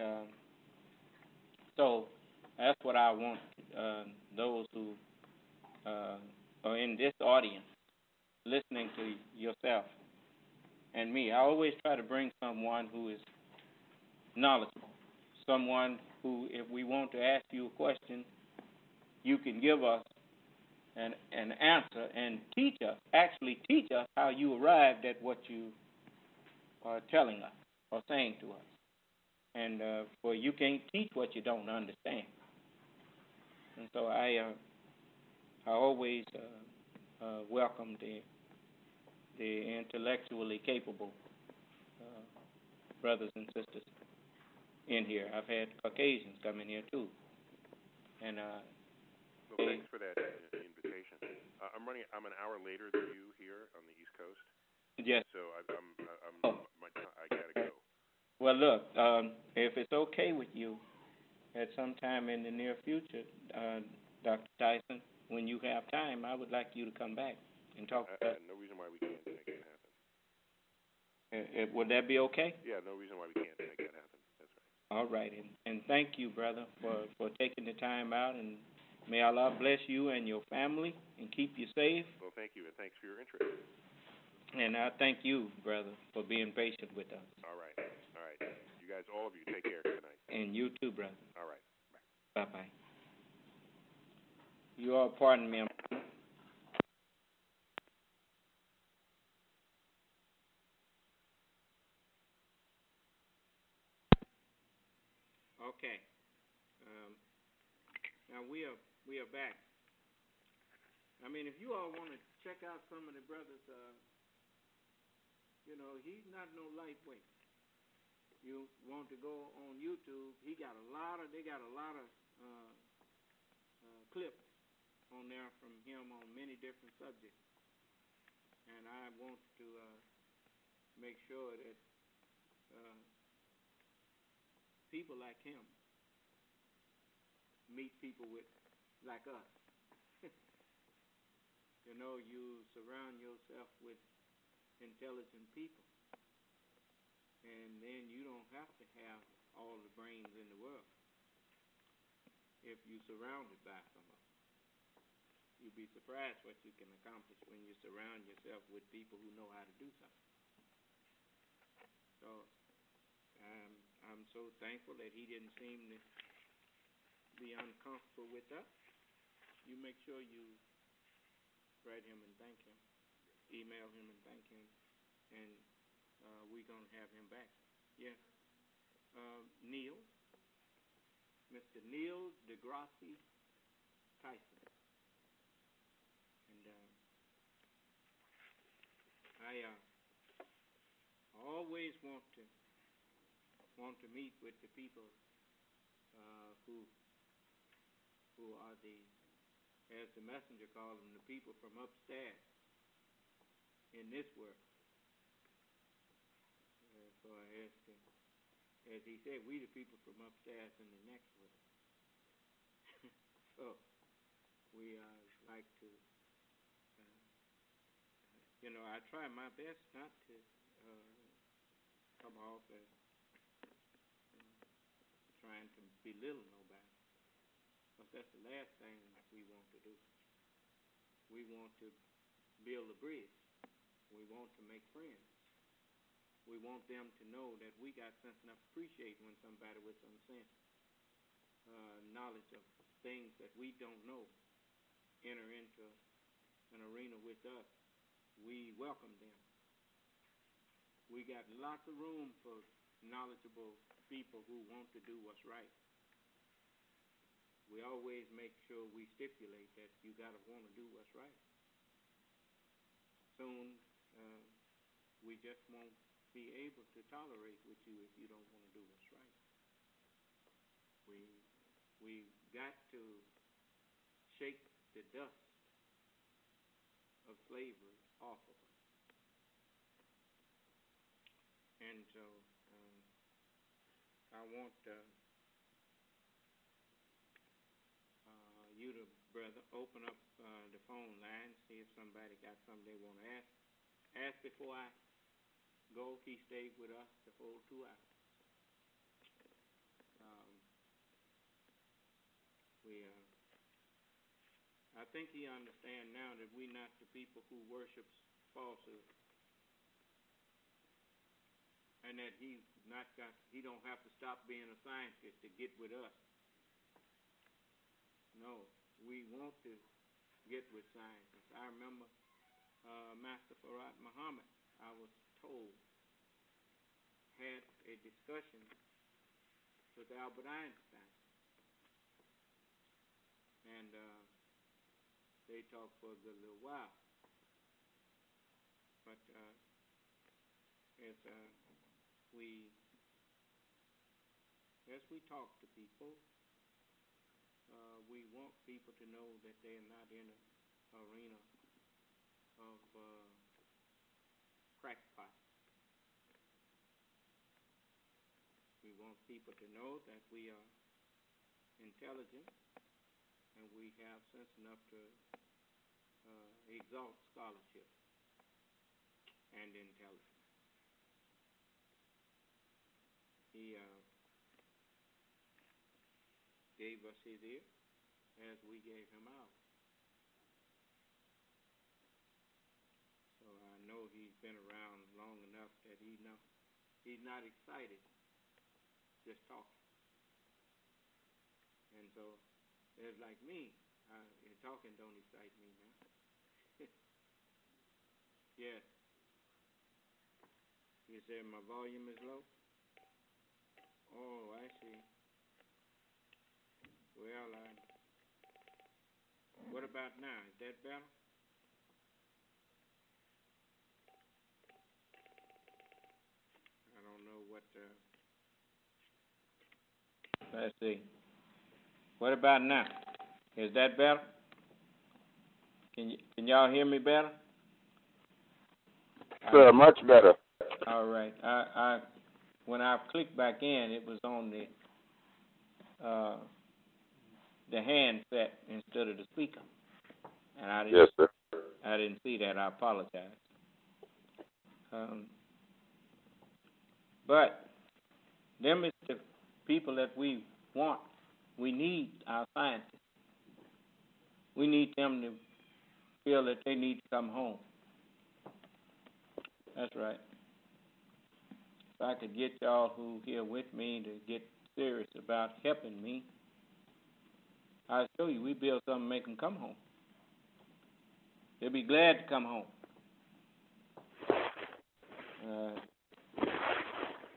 so that's what I want those who are in this audience listening to yourself and me. I always try to bring someone who is knowledgeable, someone who, if we want to ask you a question, you can give us an answer and teach us how you arrived at what you are telling us or saying to us. And for you can't teach what you don't understand. And so I always welcome the intellectually capable brothers and sisters in here. I've had Caucasians come in here too. And well, thanks for that invitation. I'm an hour later than you here on the East Coast. Yes. So I gotta go. Well, look, if it's okay with you, at some time in the near future, Dr. Tyson, when you have time, I would like you to come back and talk to us. No reason why we can't make it happen. Would that be okay? Yeah, no reason why we can't make it happen. That's right. All right, and thank you, brother, for taking the time out, and may Allah bless you and your family and keep you safe. Well, thank you, and thanks for your interest. And I thank you, brother, for being patient with us. All right. You guys, all of you, take care tonight. And you too, brother. All right. Bye-bye. You all pardon me. Okay. Now we are back. I mean, if you all want to check out some of the brothers, he's not no lightweight. You want to go on YouTube? They got a lot of clips on there from him on many different subjects, and I want to make sure that people like him meet people like us. You surround yourself with intelligent people, and then you don't have to have all the brains in the world if you're surrounded by some of them. You'd be surprised what you can accomplish when you surround yourself with people who know how to do something. So I'm so thankful that he didn't seem to be uncomfortable with us. You make sure you write him and thank him, email him and thank him, and we're going to have him back. Yeah. Neil, Mr. Neil deGrasse Tyson. And I always want to meet with the people who are as the messenger called them, the people from upstairs in this world. So as he said, we the people from upstairs in the next world. So we like to, I try my best not to come off as trying to belittle nobody, because that's the last thing we want to do. We want to build a bridge. We want to make friends. We want them to know that we got sense enough to appreciate when somebody with some sense, knowledge of things that we don't know, enter into an arena with us. We welcome them. We got lots of room for knowledgeable people who want to do what's right. We always make sure we stipulate that you got to want to do what's right. Soon, we just won't be able to tolerate with you if you don't want to do what's right. We got to shake the dust of slavery off of us. And so I want you to, brother, open up the phone line, see if somebody got something they want to ask. Ask before I go. He stayed with us the whole 2 hours. I think he understands now that we're not the people who worships falsehood, and that he don't have to stop being a scientist to get with us. No, we want to get with scientists. I remember Master Farad Muhammad, I was told, had a discussion with Albert Einstein. And they talked for a good little while. But as we talk to people, we want people to know that they are not in an arena of crackpots. We want people to know that we are intelligent and we have sense enough to exalt scholarship and intelligence. He gave us his ear as we gave him ours. So I know he's been around long enough that he knows he's not excited just talking. so it's like me. Talking don't excite me now. Yes. You said my volume is low? Oh, I see. Well, what about now? Is that better? I don't know what let's see. What about now? Is that better? Can y'all hear me better? Sir, much better. All right. I when I clicked back in, it was on the handset instead of the speaker, and I didn't. Yes, sir. I didn't see that. I apologize. But them is the people that we want. We need our scientists. We need them to feel that they need to come home. That's right. If I could get y'all who here with me to get serious about helping me, I'll show you. We build something, make them come home. They'll be glad to come home.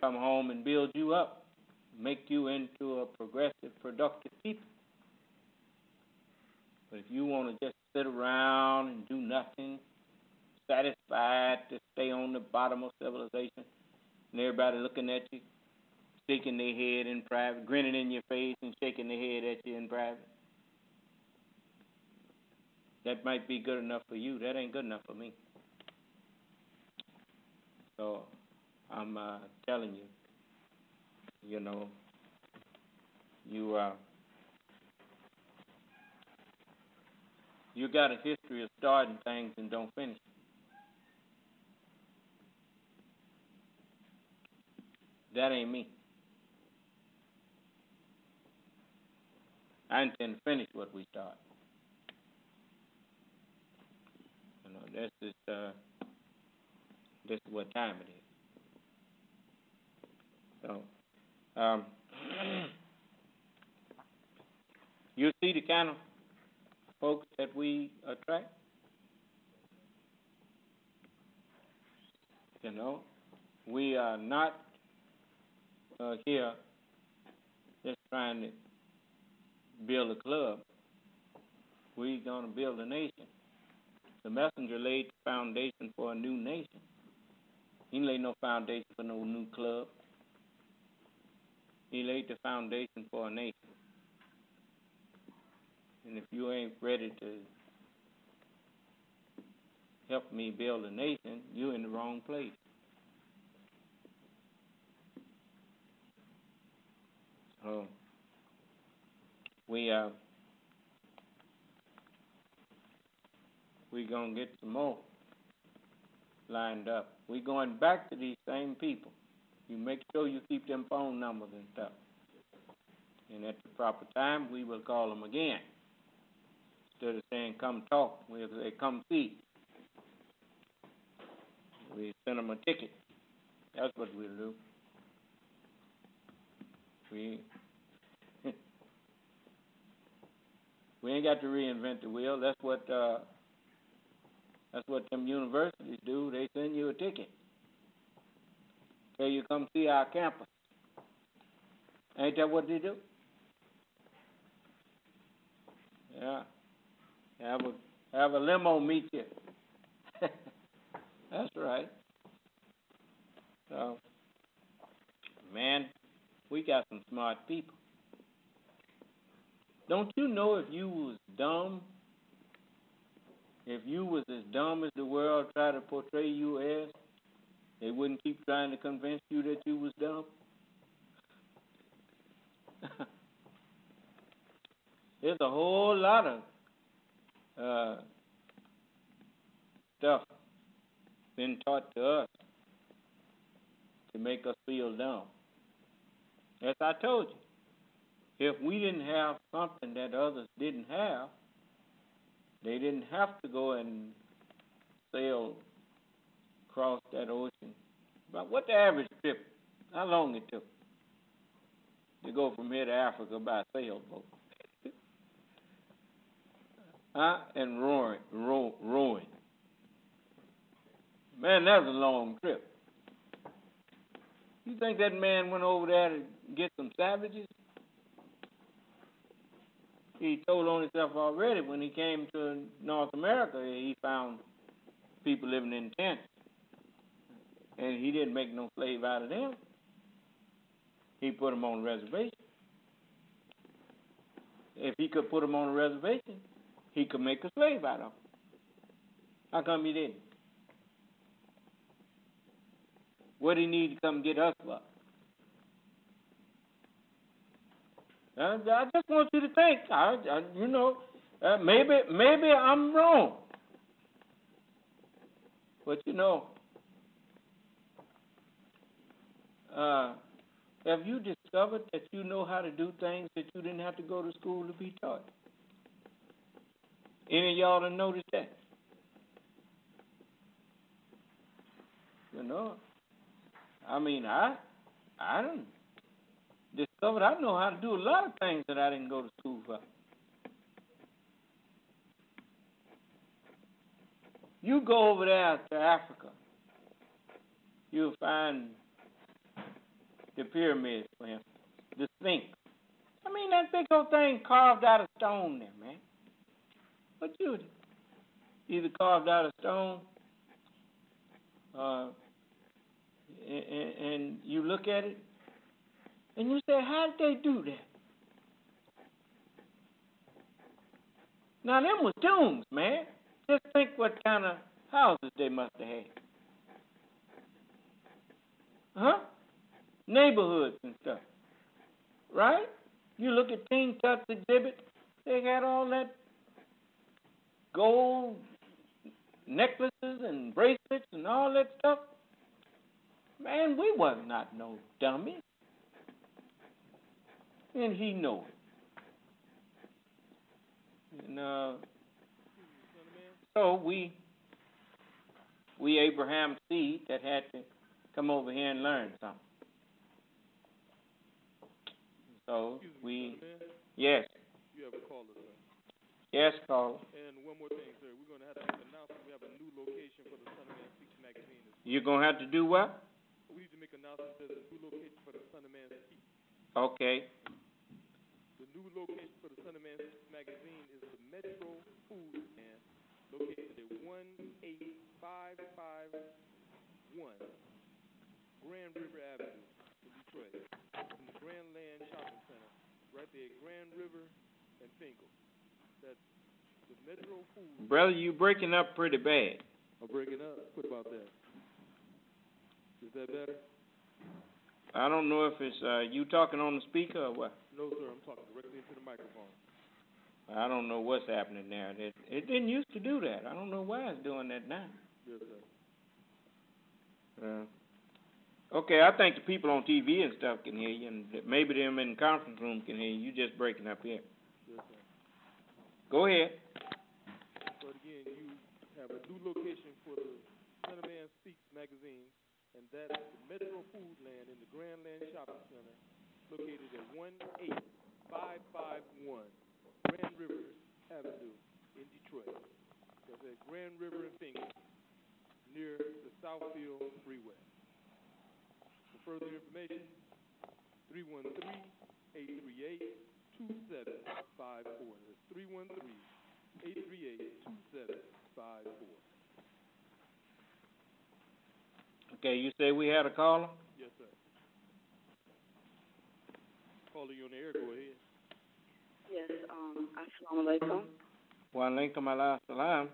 Come home and build you up, make you into a progressive, productive people. But if you want to just sit around and do nothing, satisfied to stay on the bottom of civilization, and everybody looking at you, shaking their head in private, grinning in your face and shaking their head at you in private, that might be good enough for you. That ain't good enough for me. So I'm telling you, you know, you got a history of starting things and don't finish. That ain't me. I intend to finish what we start. You know, this is what time it is. So, you see the kind of folks that we attract? You know, we are not here just trying to build a club. We're going to build a nation. The messenger laid the foundation for a new nation. He laid no foundation for no new club. He laid the foundation for a nation. And if you ain't ready to help me build a nation, you're in the wrong place. So we're going to get some more lined up. We're going back to these same people. You make sure you keep them phone numbers and stuff. And at the proper time, we will call them again. Instead of saying, come talk, we'll say, come see. We send them a ticket. That's what we'll do. We ain't got to reinvent the wheel. That's what them universities do. They send you a ticket. Say you come see our campus. Ain't that what they do? Yeah. Have a limo meet you. That's right. So, man, we got some smart people. Don't you know if you was dumb, if you was as dumb as the world tried to portray you as, they wouldn't keep trying to convince you that you was dumb? There's a whole lot of stuff been taught to us to make us feel dumb. As I told you, if we didn't have something that others didn't have, they didn't have to go and sail across that ocean. But what the average trip, how long it took to go from here to Africa by sailboat? and rowing. Man, that was a long trip. You think that man went over there to get some savages? He told on himself already when he came to North America. He found people living in tents, and he didn't make no slave out of them. He put them on a reservation. If he could put them on a reservation, he could make a slave out of them. How come he didn't? What do he need to come get us for? I just want you to think. Maybe I'm wrong. But have you discovered that you know how to do things that you didn't have to go to school to be taught? Any of y'all done noticed that? I done discovered I know how to do a lot of things that I didn't go to school for. You go over there to Africa, you'll find the pyramids for him, the Sphinx. That big old thing carved out of stone there, man. But you either carved out of stone, and you look at it, and you say, how did they do that? Now, them was tombs, man. Just think what kind of houses they must have had. Neighborhoods and stuff. Right? You look at King Tut's exhibit, they had all that gold necklaces and bracelets and all that stuff. Man, we was not no dummies. And he knew it. And so we Abraham's seed that had to come over here and learn something. So yes. You have a caller, sir. Yes, caller. And one more thing, sir. We're going to have to make an announcement. We have a new location for the Son of Man Speaks magazine. You're going to have to do what? We need to make an announcement. There's a new location for the Son of Man Speaks. Okay. The new location for the Son of Man Speaks magazine is the Metro Food Stand, located at 18551 Grand River Avenue in Detroit, in the Grand Land Shopping Center, right there at Grand River and Finkel. That's the Metro Food. Brother, you breaking up pretty bad. I'm breaking up. What about that? Is that better? I don't know if it's you talking on the speaker or what. No, sir. I'm talking directly into the microphone. I don't know what's happening there. It didn't used to do that. I don't know why it's doing that now. Yes, sir. Okay, I think the people on TV and stuff can hear you, and maybe them in the conference room can hear you. You just breaking up here. Yes, sir. Go ahead. But again, you have a new location for the Son of Man Speaks magazine, and that's the Metro Food Land in the Grand Land Shopping Center, located at 18551 Grand River Avenue in Detroit. That's at Grand River and Finkel, near the Southfield Freeway. For further information, 313-838-2754. That's 313-838-2754. Okay, you say we had a caller? Yes, sir. Caller, you on the air, go ahead. Yes, assalamu alaikum. Wa alaikum assalam.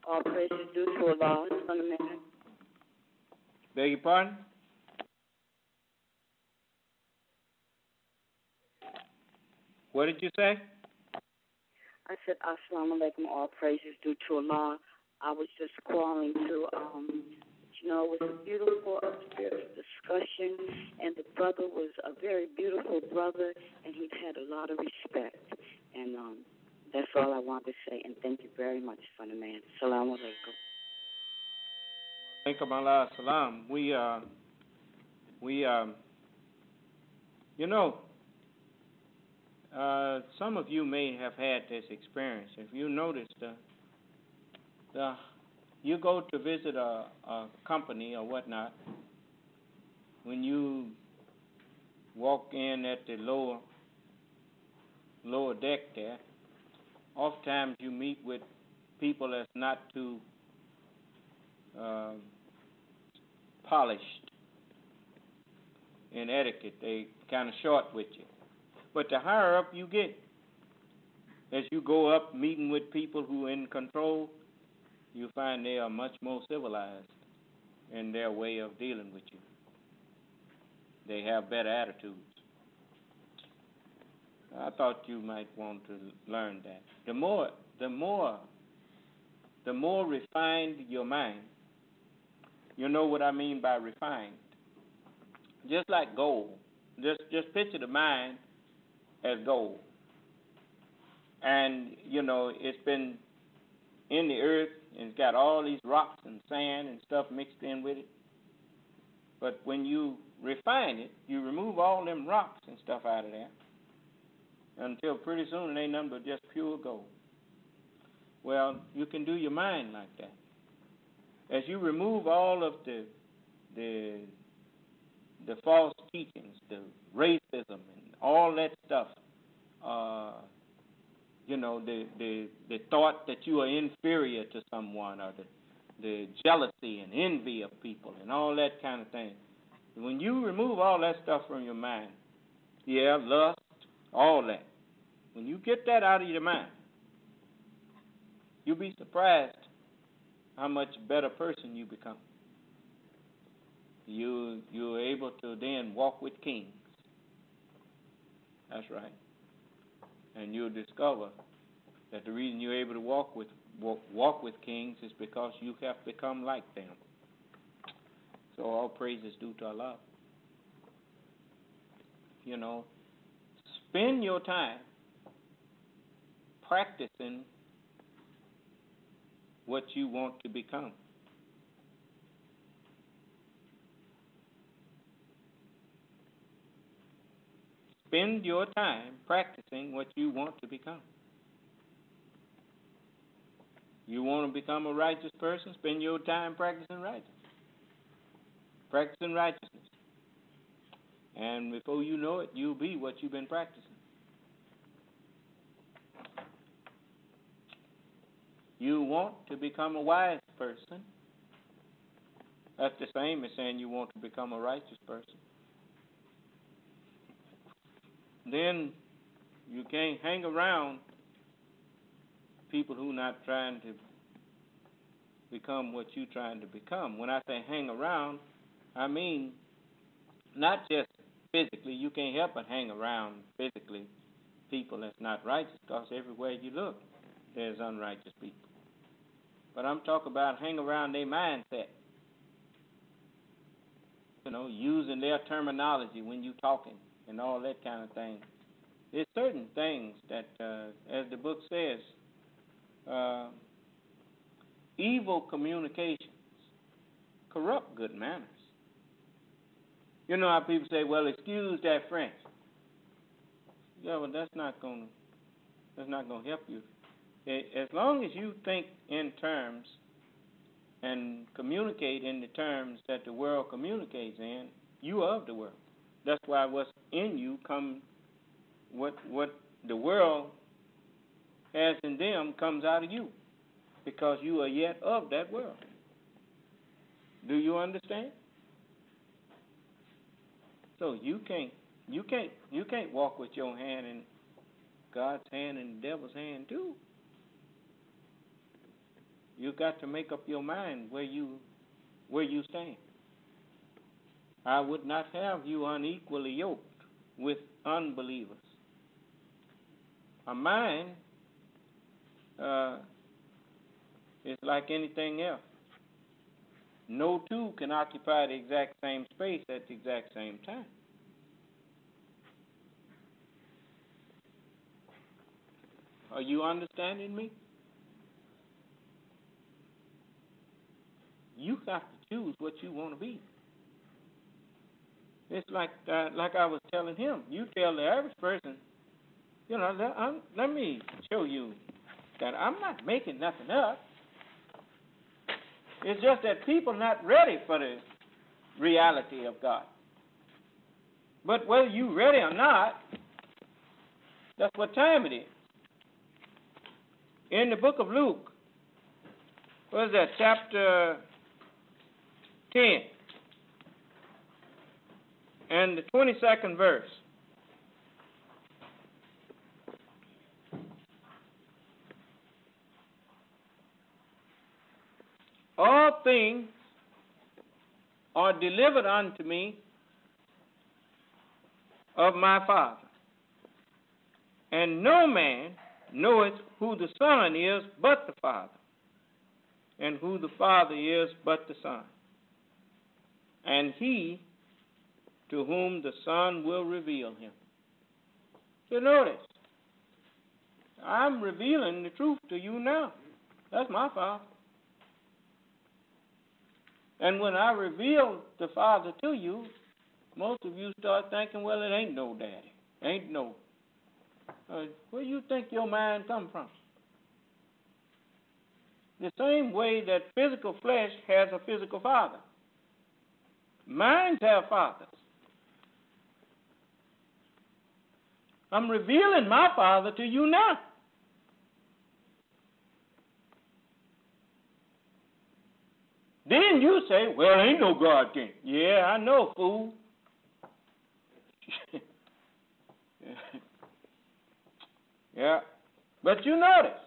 All praises due to Allah, Son of Man. Beg your pardon? What did you say? I said, assalamu alaikum, all praises due to Allah. I was just calling to, it was a beautiful spiritual discussion, and the brother was a very beautiful brother, and he had a lot of respect. And that's all I wanted to say, and thank you very much, Son of Man. Assalamu alaikum. Alaikum Allah salam. some of you may have had this experience. If you notice, you go to visit a company or whatnot, when you walk in at the lower deck there, oftentimes you meet with people that's not too polished in etiquette. They kind of short with you. But the higher up you get, as you go up meeting with people who are in control, you find they are much more civilized in their way of dealing with you. They have better attitudes. I thought you might want to learn that. The more refined your mind, you know what I mean by refined. Just like gold. Just picture the mind as gold. And, it's been in the earth and it's got all these rocks and sand and stuff mixed in with it. But when you refine it, you remove all them rocks and stuff out of there until pretty soon it ain't nothing but just pure gold. Well, you can do your mind like that. As you remove all of the false teachings, the racism and all that stuff, the thought that you are inferior to someone, or the jealousy and envy of people and all that kind of thing. When you remove all that stuff from your mind, lust, all that, when you get that out of your mind, you'll be surprised how much better person you become. You're able to then walk with kings. That's right. And you'll discover that the reason you're able to walk with kings is because you have become like them. So all praise is due to Allah. Spend your time practicing what you want to become. Spend your time practicing what you want to become. You want to become a righteous person? Spend your time practicing righteousness. Practicing righteousness. And before you know it, you'll be what you've been practicing. You want to become a wise person. That's the same as saying you want to become a righteous person. Then you can't hang around people who are not trying to become what you're trying to become. When I say hang around, I mean not just physically. You can't help but hang around physically people that's not righteous, because everywhere you look, there's unrighteous people. But I'm talking about hang around their mindset. Using their terminology when you're talking and all that kind of thing. There's certain things that, as the book says, evil communications corrupt good manners. You know how people say, well, excuse that French. Yeah, well, that's not going to help you. As long as you think in terms and communicate in the terms that the world communicates in, you are of the world. That's why what's in you what the world has in them comes out of you, because you are yet of that world. Do you understand? So you can't walk with your hand in God's hand and the devil's hand too. You got to make up your mind where you stand. I would not have you unequally yoked with unbelievers. A mind is like anything else. No two can occupy the exact same space at the exact same time. Are you understanding me? You have to choose what you want to be. It's like I was telling him. You tell the average person, let me show you that I'm not making nothing up. It's just that people are not ready for the reality of God. But whether you ready or not, that's what time it is. In the book of Luke, what is that, chapter 10, and the 22nd verse. All things are delivered unto me of my Father, and no man knoweth who the Son is but the Father, and who the Father is but the Son, and he to whom the Son will reveal him. So notice, I'm revealing the truth to you now. That's my Father. And when I reveal the Father to you, most of you start thinking, well, it ain't no daddy. Ain't no. Where you think your mind come from? The same way that physical flesh has a physical father. Minds have fathers. I'm revealing my Father to you now. Then you say, well, ain't no God king. Yeah, I know, fool. Yeah. But you notice,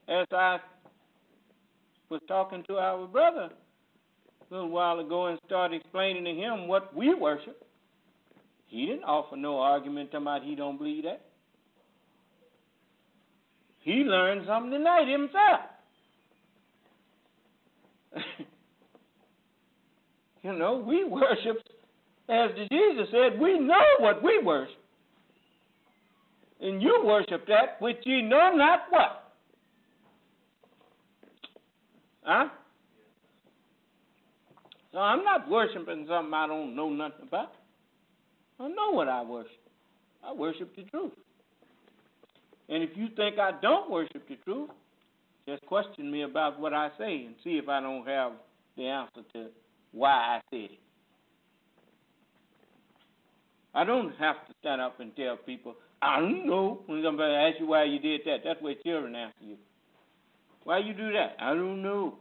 as I was talking to our brother a little while ago and started explaining to him what we worship, he didn't offer no argument about he don't believe that. He learned something tonight himself. We worship, as Jesus said, we know what we worship. And you worship that which ye know not what. Huh? So I'm not worshiping something I don't know nothing about. I know what I worship. I worship the truth. And if you think I don't worship the truth, just question me about what I say and see if I don't have the answer to why I said it. I don't have to stand up and tell people, I don't know. When somebody asks you why you did that, that's what children answer you. Why you do that? I don't know.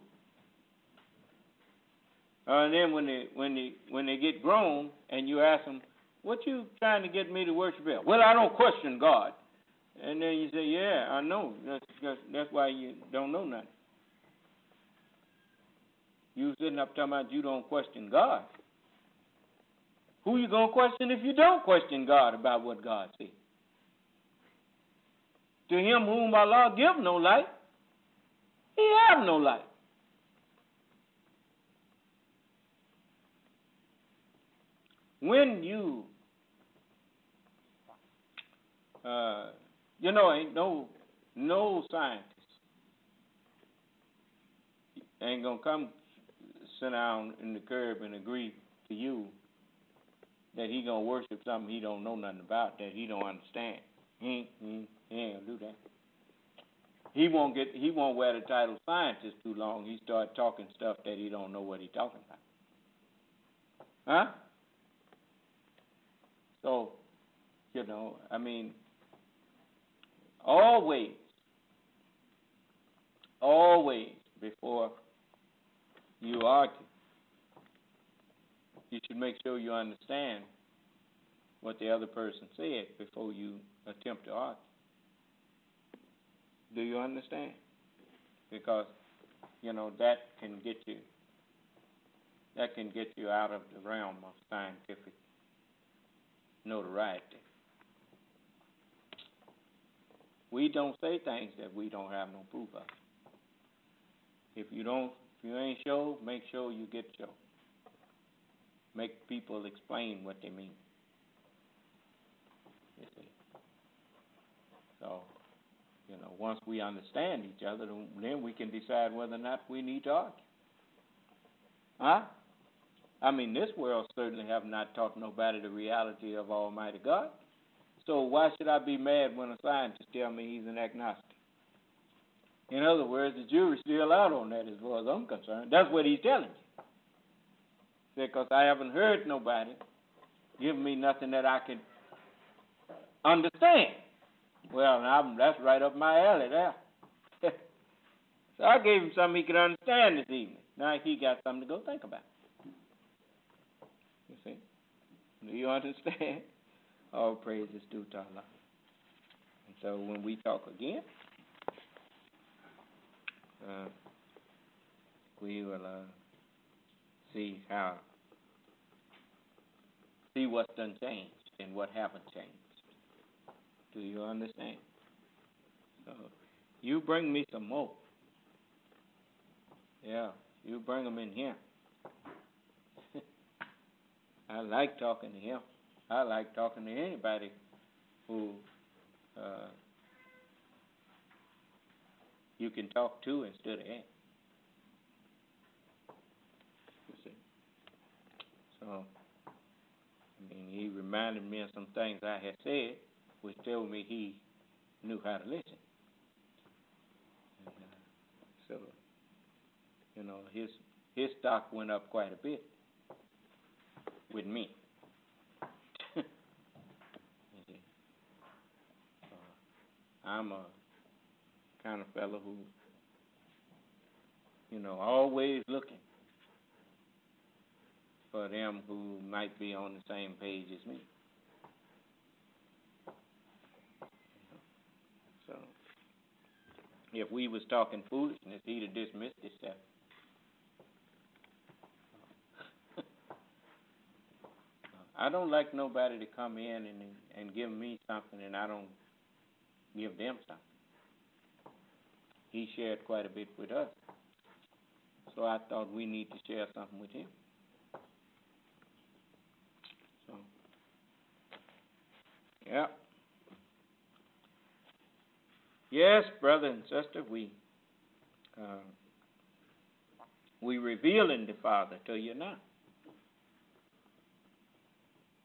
And then when they get grown and you ask them, what you trying to get me to worship at? Well, I don't question God. And then you say, yeah, I know. That's why you don't know nothing. You sitting up talking about you don't question God. Who you going to question if you don't question God about what God said? To him whom Allah give no light, he have no light. When you, ain't no scientist ain't going to come sit down in the curb and agree to you that he going to worship something he don't know nothing about, that he don't understand. He ain't going to do that. He won't wear the title scientist too long. He start talking stuff that he don't know what he talking about. Huh? So, always before you argue, you should make sure you understand what the other person said before you attempt to argue. Do you understand? Because, that can get you out of the realm of scientific notoriety. We don't say things that we don't have no proof of. If you ain't sure, make sure you get sure. Make people explain what they mean. You see. So, once we understand each other, then we can decide whether or not we need to argue. Huh? This world certainly have not taught nobody the reality of Almighty God. So why should I be mad when a scientist tells me he's an agnostic? In other words, the jury's still out on that as far as I'm concerned. That's what he's telling me. Because I haven't heard nobody give me nothing that I can understand. Well, that's right up my alley there. So I gave him something he could understand this evening. Now he got something to go think about. You see? Do you understand? All praise is due to Allah. And so when we talk again, we will see what's done changed and what haven't changed. Do you understand? So you bring me some more. Yeah, you bring them in here. I like talking to him. I like talking to anybody who you can talk to instead of at. You see? So, I mean, he reminded me of some things I had said, which told me he knew how to listen. And, so, you know, his stock went up quite a bit with me. I'm a kind of fellow who, you know, always looking for them who might be on the same page as me. So, if we was talking foolishness, he'd have dismissed himself. I don't like nobody to come in and give me something and I don't give them something. He shared quite a bit with us. So I thought we need to share something with him. So, yeah. Yes, brother and sister, we revealing the Father to you now.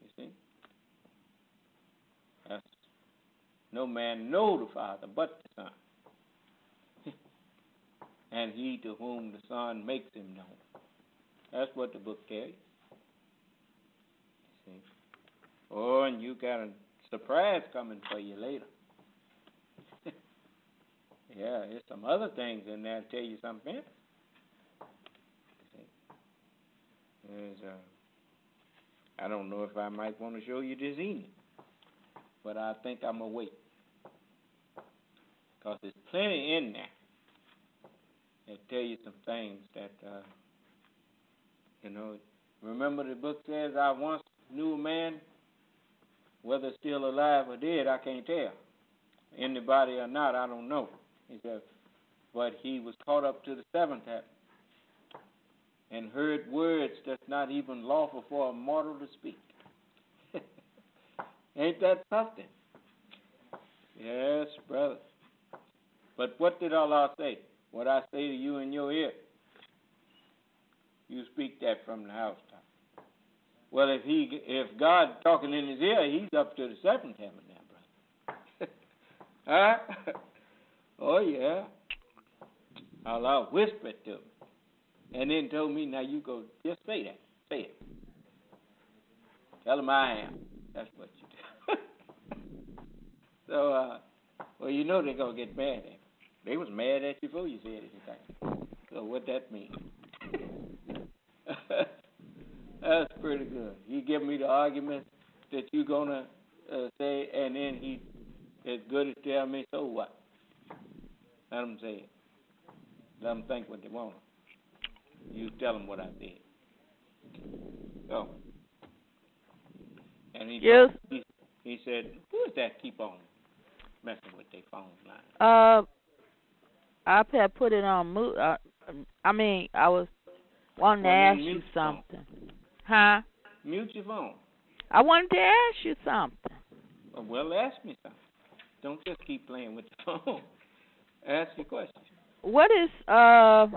You see? That's, no man know the Father but the Son. And he to whom the Son makes him known. That's what the book tells you. See? Oh, and you got a surprise coming for you later. Yeah, there's some other things in there to tell you something. There's, I don't know if I might want to show you this evening, but I think I'm going to wait. Because there's plenty in there that tell you some things that, you know, remember the book says, I once knew a man, whether still alive or dead, I can't tell. In the body or not, I don't know. He said, but he was caught up to the seventh heaven and heard words that's not even lawful for a mortal to speak. Ain't that something? Yes, brother. But what did Allah say? What I say to you in your ear, you speak that from the housetop. Well, if God talking in his ear, he's up to the seventh heaven now, brother. Huh? Oh, yeah. Allah whispered to me. And then told me, now you go, just say that. Say it. Tell him I am. That's what you do. So, well, you know they're going to get mad at you. They was mad at you before you said anything. So what that means? That's pretty good. He give me the argument that you're going to say, and then he as good as tell me, so what? Let them say it. Let them think what they want. You tell them what I did. So, and he said, who is that keep on messing with their phone line? I had put it on mute. I was wanting to ask you something. Huh? Mute your phone. I wanted to ask you something. Well, ask me something. Don't just keep playing with the phone. Ask your question. What is, how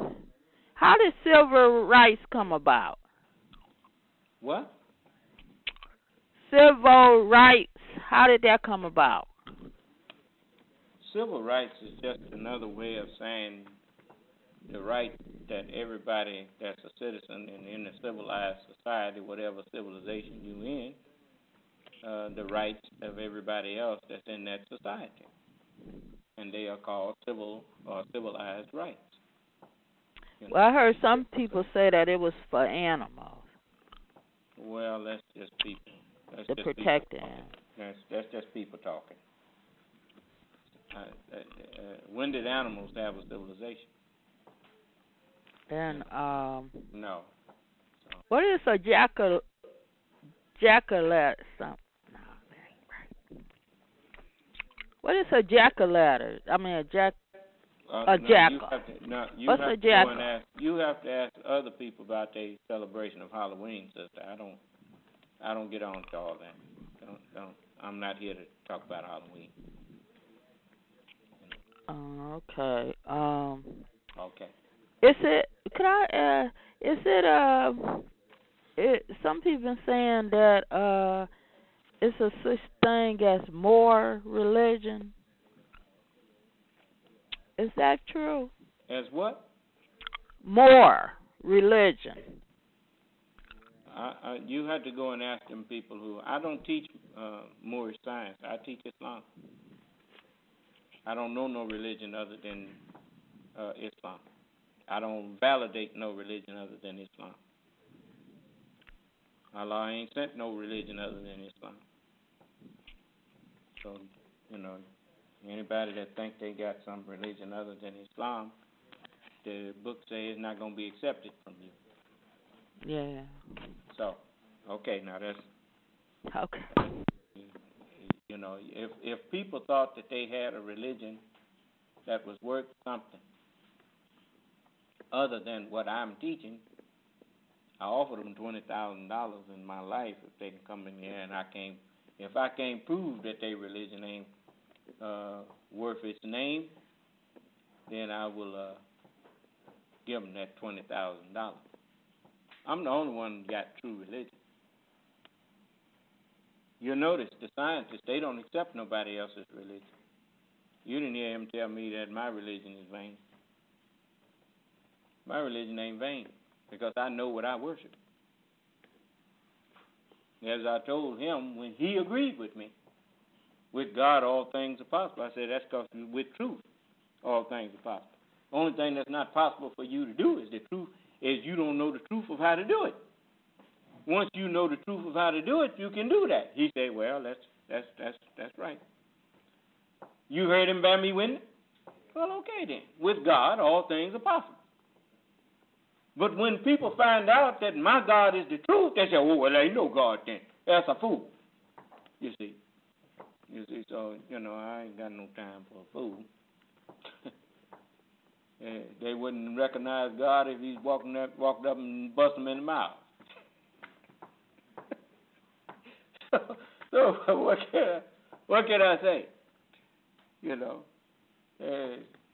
did civil rights come about? What? Civil rights. How did that come about? Civil rights is just another way of saying the right that everybody that's a citizen and in a civilized society, whatever civilization you in, the rights of everybody else that's in that society. And they are called civil or civilized rights. You know? Well, I heard some people say that it was for animals. Well, that's just people. To protect them. That's just people talking. When did animals have a civilization? And no. So. What is a jackal? What is a jack-o'-lantern? I mean, a jackal. What's a jackal? You have to ask other people about their celebration of Halloween, sister. I don't get on to all that. Don't. I'm not here to talk about Halloween. Okay. Okay. Is it? Could I? Is it? Some people saying that it's a such thing as more religion. Is that true? As what? More religion. You have to go and ask them people who. I don't teach Moorish science. I teach Islam. I don't know no religion other than Islam. I don't validate no religion other than Islam. Allah ain't sent no religion other than Islam. So, anybody that think they got some religion other than Islam, the book says it's not going to be accepted from you. Yeah. So, okay, now that's... Okay. If people thought that they had a religion that was worth something other than what I'm teaching, I offered them $20,000 in my life if they can come in here, and if I can't prove that their religion ain't worth its name, then I will give them that $20,000. I'm the only one who got true religion. You'll notice the scientists, they don't accept nobody else's religion. You didn't hear him tell me that my religion is vain. My religion ain't vain because I know what I worship. As I told him when he agreed with me, with God all things are possible. I said that's because with truth all things are possible. The only thing that's not possible for you to do is the truth is you don't know the truth of how to do it. Once you know the truth of how to do it, you can do that. He said, well, that's right. You heard him bear me witness? Well, okay then. With God, all things are possible. But when people find out that my God is the truth, they say, oh, well, there ain't no God then. That's a fool. You see, so, I ain't got no time for a fool. They wouldn't recognize God if he's walked up and bust them in the mouth. So what can I say?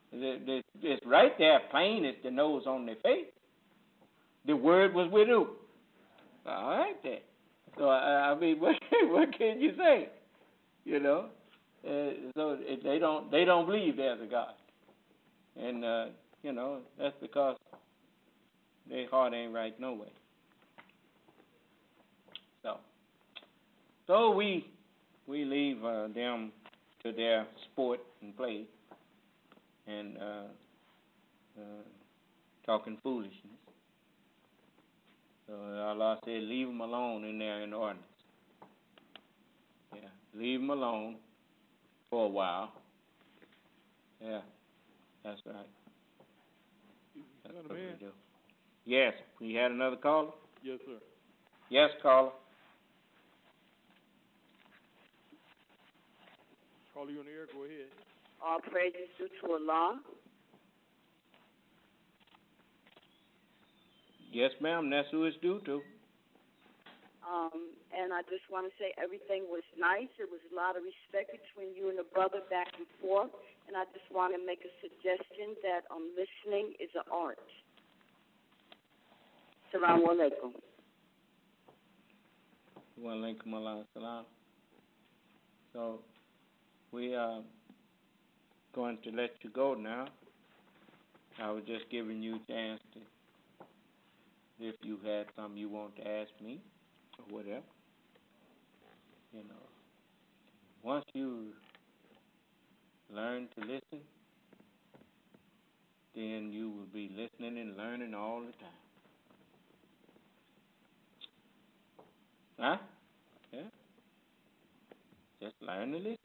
It's right there, plain as the nose on their face. The word was with who? All right then. So I mean, what can you say? So they don't believe there's a God, and that's because their heart ain't right no way. So we leave them to their sport and play and talking foolishness. So Allah said, leave them alone in there in the ordinance. Yeah, leave them alone for a while. Yeah, that's right. That's what we do. Yes, we had another caller? Yes, sir. Yes, caller. Caller, you on the air? Go ahead. All praises due to Allah. Yes, ma'am, that's who it's due to. And I just want to say everything was nice. It was a lot of respect between you and the brother back and forth. And I just want to make a suggestion that listening is an art. Assalamu alaikum. Wa alaikum salam. So we are going to let you go now. I was just giving you a chance to, if you had something you want to ask me or whatever. You know, once you learn to listen, then you will be listening and learning all the time. Huh? Yeah. Just learn to listen.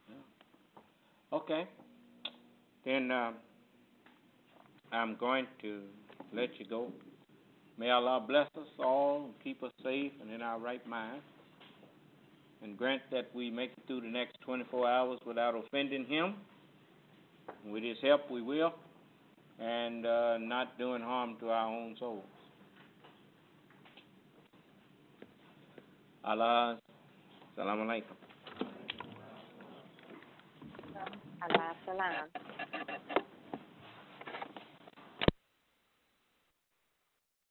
Yeah. Okay. Then I'm going to let you go. May Allah bless us all and keep us safe and in our right mind, and grant that we make it through the next 24 hours without offending Him. With His help, we will, and not doing harm to our own souls. Allah, salam alaikum. Allah salam.